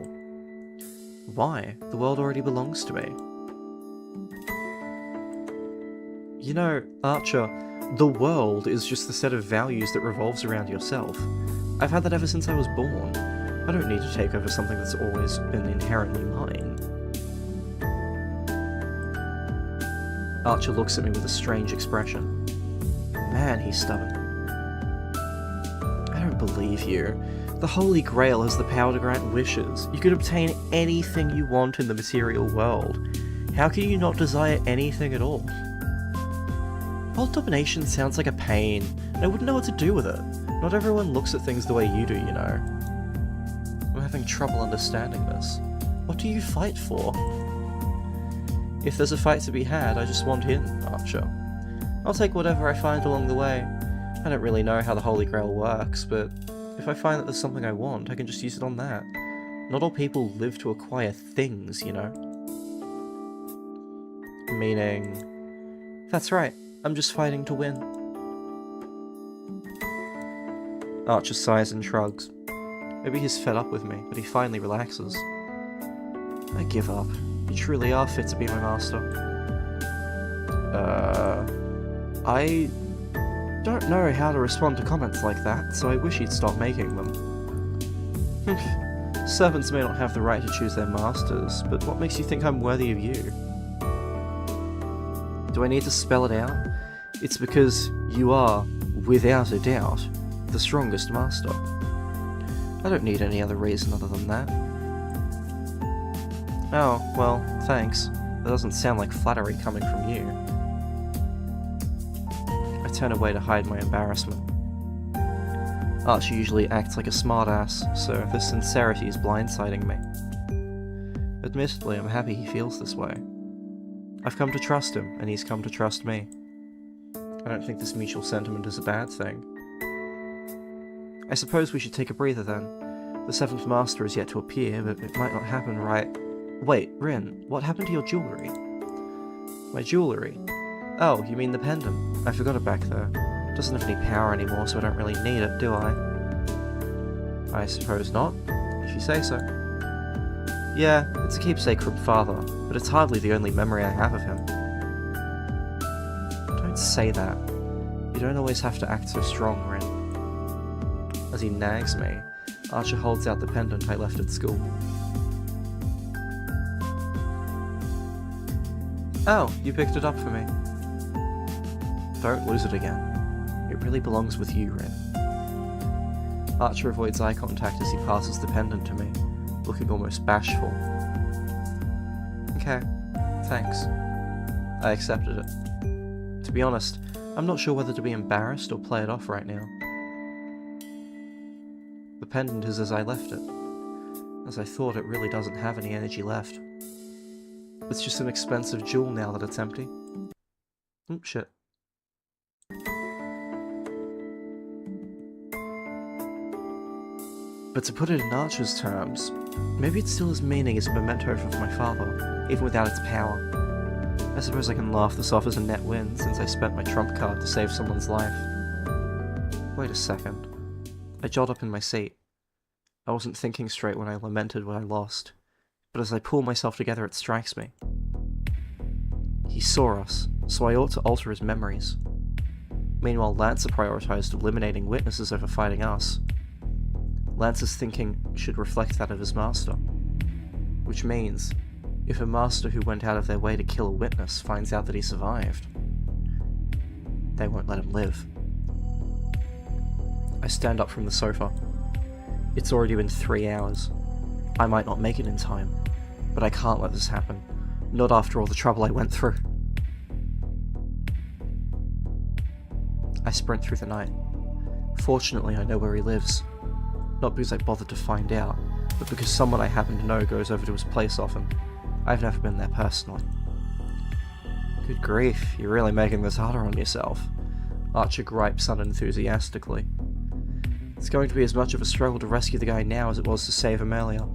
Why? The world already belongs to me. You know, Archer, the world is just the set of values that revolves around yourself. I've had that ever since I was born. I don't need to take over something that's always been inherently mine. Archer looks at me with a strange expression. Man, he's stubborn. I don't believe you. The Holy Grail has the power to grant wishes. You could obtain anything you want in the material world. How can you not desire anything at all? World domination sounds like a pain, and I wouldn't know what to do with it. Not everyone looks at things the way you do, you know. I'm having trouble understanding this. What do you fight for? If there's a fight to be had, I just want in, Archer. I'll take whatever I find along the way. I don't really know how the Holy Grail works, but if I find that there's something I want, I can just use it on that. Not all people live to acquire things, you know? Meaning... That's right, I'm just fighting to win. Archer sighs and shrugs. Maybe he's fed up with me, but he finally relaxes. I give up. You truly are fit to be my master. I don't know how to respond to comments like that, so I wish he'd stop making them. Servants may not have the right to choose their masters, but what makes you think I'm worthy of you? Do I need to spell it out? It's because you are, without a doubt, the strongest master. I don't need any other reason other than that. Oh, well, thanks. That doesn't sound like flattery coming from you. I turn away to hide my embarrassment. Archer usually acts like a smartass, so this sincerity is blindsiding me. Admittedly, I'm happy he feels this way. I've come to trust him, and he's come to trust me. I don't think this mutual sentiment is a bad thing. I suppose we should take a breather then. The seventh master is yet to appear, but it might not happen right... Wait, Rin, what happened to your jewellery? My jewellery? Oh, you mean the pendant. I forgot it back there. It doesn't have any power anymore, so I don't really need it, do I? I suppose not, if you say so. Yeah, it's a keepsake from Father, but it's hardly the only memory I have of him. Don't say that. You don't always have to act so strong, Rin. As he nags me, Archer holds out the pendant I left at school. Oh, you picked it up for me. Don't lose it again. It really belongs with you, Rin. Archer avoids eye contact as he passes the pendant to me, looking almost bashful. Okay, thanks. I accepted it. To be honest, I'm not sure whether to be embarrassed or play it off right now. The pendant is as I left it. As I thought, it really doesn't have any energy left. It's just an expensive jewel now that it's empty. Oop, shit. But to put it in Archer's terms, maybe it's still as meaning as a memento for my father, even without its power. I suppose I can laugh this off as a net win, since I spent my trump card to save someone's life. Wait a second. I jolt up in my seat. I wasn't thinking straight when I lamented what I lost, but as I pull myself together it strikes me. He saw us, so I ought to alter his memories. Meanwhile, Lancer prioritized eliminating witnesses over fighting us. Lancer's thinking should reflect that of his master. Which means, if a master who went out of their way to kill a witness finds out that he survived, they won't let him live. I stand up from the sofa. It's already been 3 hours. I might not make it in time, but I can't let this happen. Not after all the trouble I went through. I sprint through the night. Fortunately, I know where he lives. Not because I bothered to find out, but because someone I happen to know goes over to his place often. I've never been there personally. Good grief, you're really making this harder on yourself. Archer gripes unenthusiastically. It's going to be as much of a struggle to rescue the guy now as it was to save him earlier.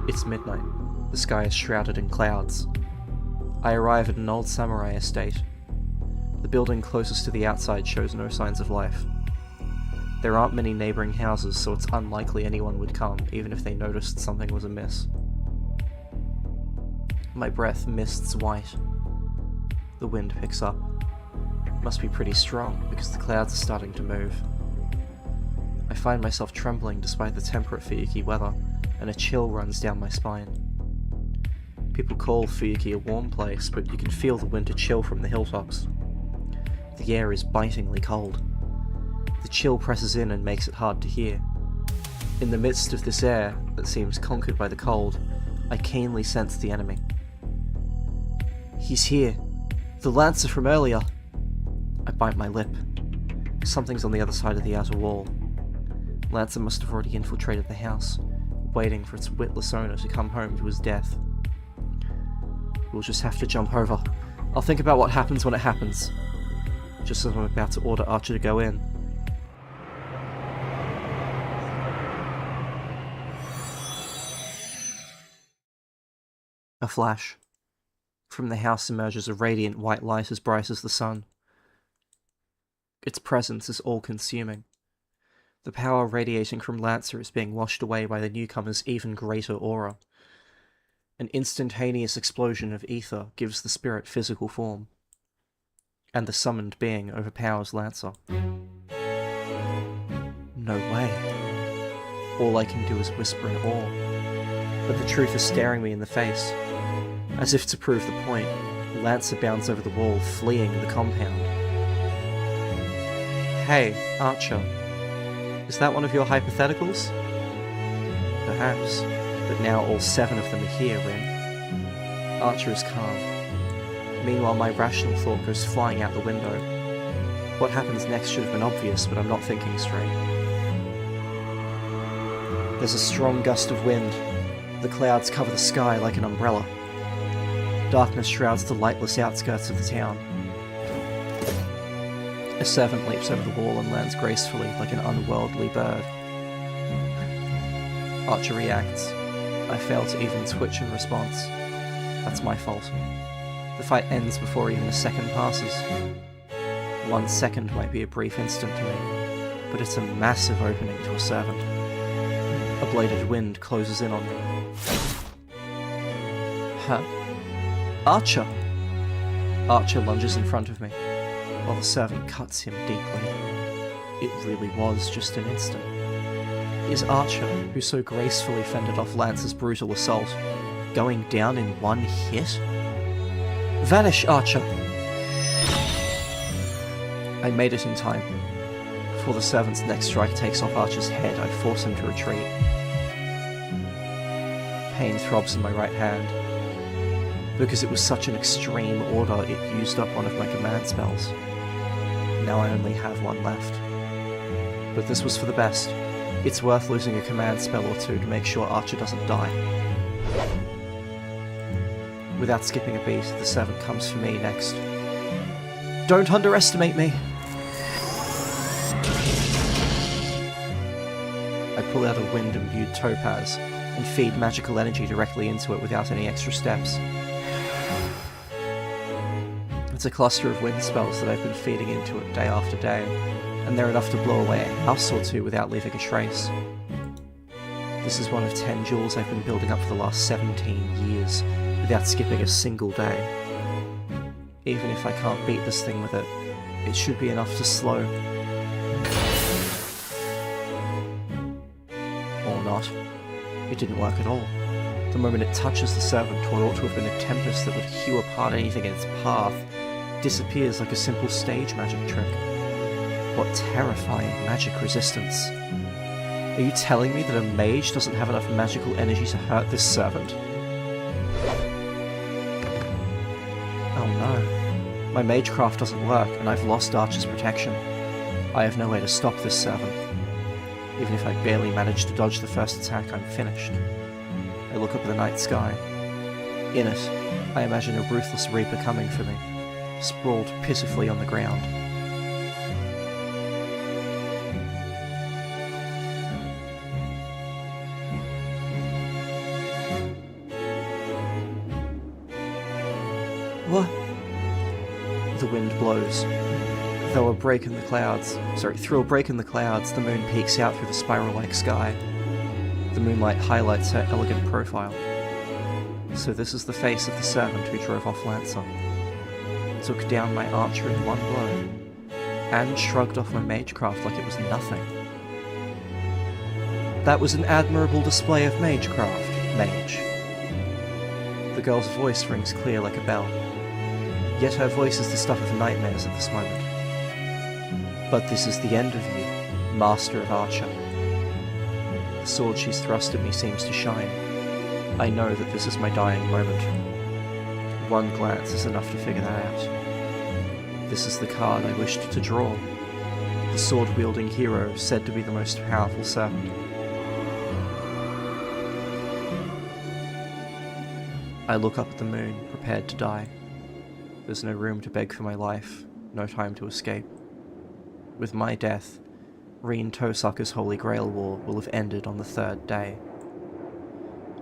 It's midnight. The sky is shrouded in clouds. I arrive at an old samurai estate. The building closest to the outside shows no signs of life. There aren't many neighbouring houses, so it's unlikely anyone would come, even if they noticed something was amiss. My breath mists white. The wind picks up. Must be pretty strong, because the clouds are starting to move. I find myself trembling despite the temperate Fuyuki weather, and a chill runs down my spine. People call Fuyuki a warm place, but you can feel the winter chill from the hilltops. The air is bitingly cold. The chill presses in and makes it hard to hear. In the midst of this air that seems conquered by the cold, I keenly sense the enemy. He's here. The Lancer from earlier. I bite my lip. Something's on the other side of the outer wall. Lancer must have already infiltrated the house, waiting for its witless owner to come home to his death. We'll just have to jump over. I'll think about what happens when it happens. Just as I'm about to order Archer to go in. A flash. From the house emerges a radiant white light as bright as the sun. Its presence is all-consuming. The power radiating from Lancer is being washed away by the newcomer's even greater aura. An instantaneous explosion of ether gives the spirit physical form, and the summoned being overpowers Lancer. No way. All I can do is whisper in awe, but the truth is staring me in the face. As if to prove the point, Lancer bounds over the wall, fleeing the compound. Hey, Archer. Is that one of your hypotheticals? Perhaps, but now all 7 of them are here, Rin. Archer is calm. Meanwhile, my rational thought goes flying out the window. What happens next should have been obvious, but I'm not thinking straight. There's a strong gust of wind. The clouds cover the sky like an umbrella. Darkness shrouds the lightless outskirts of the town. A servant leaps over the wall and lands gracefully like an unworldly bird. Archer reacts. I fail to even twitch in response. That's my fault. The fight ends before even a second passes. 1 second might be a brief instant to me, but it's a massive opening to a servant. A bladed wind closes in on me. Huh? Archer! Archer lunges in front of me, while the servant cuts him deeply. It really was just an instant. Is Archer, who so gracefully fended off Lancer's brutal assault, going down in 1 hit? Vanish, Archer! I made it in time. Before the servant's next strike takes off Archer's head, I force him to retreat. Pain throbs in my right hand. Because it was such an extreme order, it used up one of my command spells. Now I only have one left. But this was for the best. It's worth losing a command spell or two to make sure Archer doesn't die. Without skipping a beat, the servant comes for me next. Don't underestimate me! I pull out a wind-imbued topaz and feed magical energy directly into it without any extra steps. It's a cluster of wind spells that I've been feeding into it day after day, and they're enough to blow away a house or two without leaving a trace. This is one of 10 jewels I've been building up for the last 17 years, without skipping a single day. Even if I can't beat this thing with it, it should be enough to slow. Or not. It didn't work at all. The moment it touches the servant, what ought to have been a tempest that would hew apart anything in its path, disappears like a simple stage magic trick. What terrifying magic resistance. Are you telling me that a mage doesn't have enough magical energy to hurt this servant? Oh no. My magecraft doesn't work, and I've lost Archer's protection. I have no way to stop this servant. Even if I barely manage to dodge the first attack, I'm finished. I look up at the night sky. In it, I imagine a ruthless reaper coming for me, sprawled pitifully on the ground. What? The wind blows. Through a break in the clouds, the moon peeks out through the spiral-like sky. The moonlight highlights her elegant profile. So this is the face of the servant who drove off Lancer, took down my archer in one blow, and shrugged off my magecraft like it was nothing. That was an admirable display of magecraft, mage. The girl's voice rings clear like a bell. Yet her voice is the stuff of nightmares at this moment. But this is the end of you, master of Archer. The sword she's thrust at me seems to shine. I know that this is my dying moment. One glance is enough to figure that out. This is the card I wished to draw. The sword-wielding hero said to be the most powerful servant. I look up at the moon, prepared to die. There's no room to beg for my life, no time to escape. With my death, Reen Toesucker's Holy Grail War will have ended on the third day.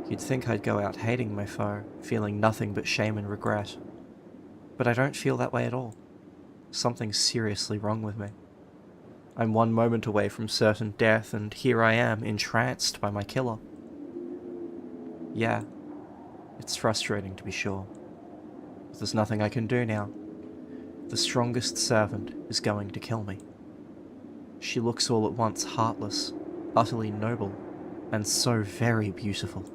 You'd think I'd go out hating my foe, feeling nothing but shame and regret. But I don't feel that way at all. Something's seriously wrong with me. I'm one moment away from certain death, and here I am, entranced by my killer. Yeah, it's frustrating to be sure. But there's nothing I can do now. The strongest servant is going to kill me. She looks all at once heartless, utterly noble, and so very beautiful.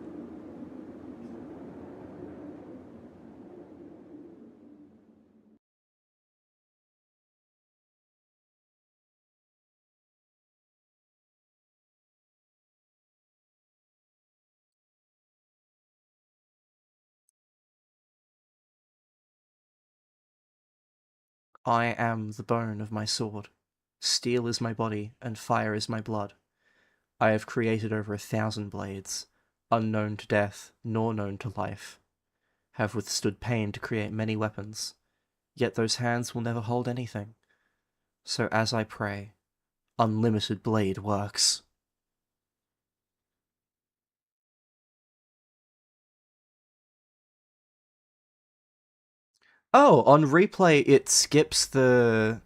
I am the bone of my sword. Steel is my body, and fire is my blood. I have created over 1,000 blades, unknown to death, nor known to life. Have withstood pain to create many weapons, yet those hands will never hold anything. So as I pray, unlimited blade works. Oh, on replay it skips the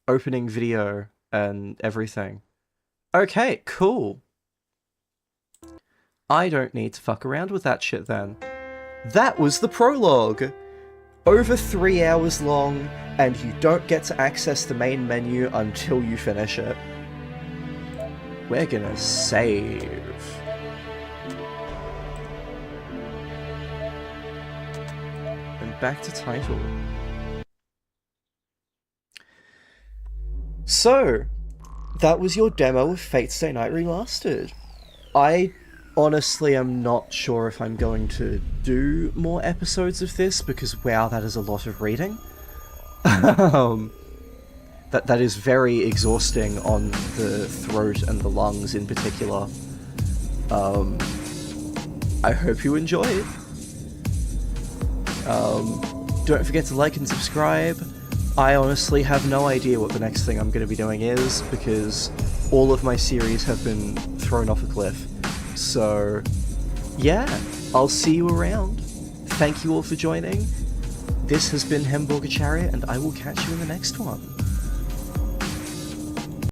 opening video and everything. Okay, cool. I don't need to fuck around with that shit then. That was the prologue! Over 3 hours long, and you don't get to access the main menu until you finish it. We're gonna save. And back to title. So, that was your demo of Fate Stay Night Remastered. I honestly am not sure if I'm going to do more episodes of this, because wow, that is a lot of reading. That is very exhausting on the throat and the lungs in particular. I hope you enjoyed. Don't forget to like and subscribe. I honestly have no idea what the next thing I'm going to be doing is, because all of my series have been thrown off a cliff. So, yeah, I'll see you around. Thank you all for joining. This has been Hamburger Chariot, and I will catch you in the next one.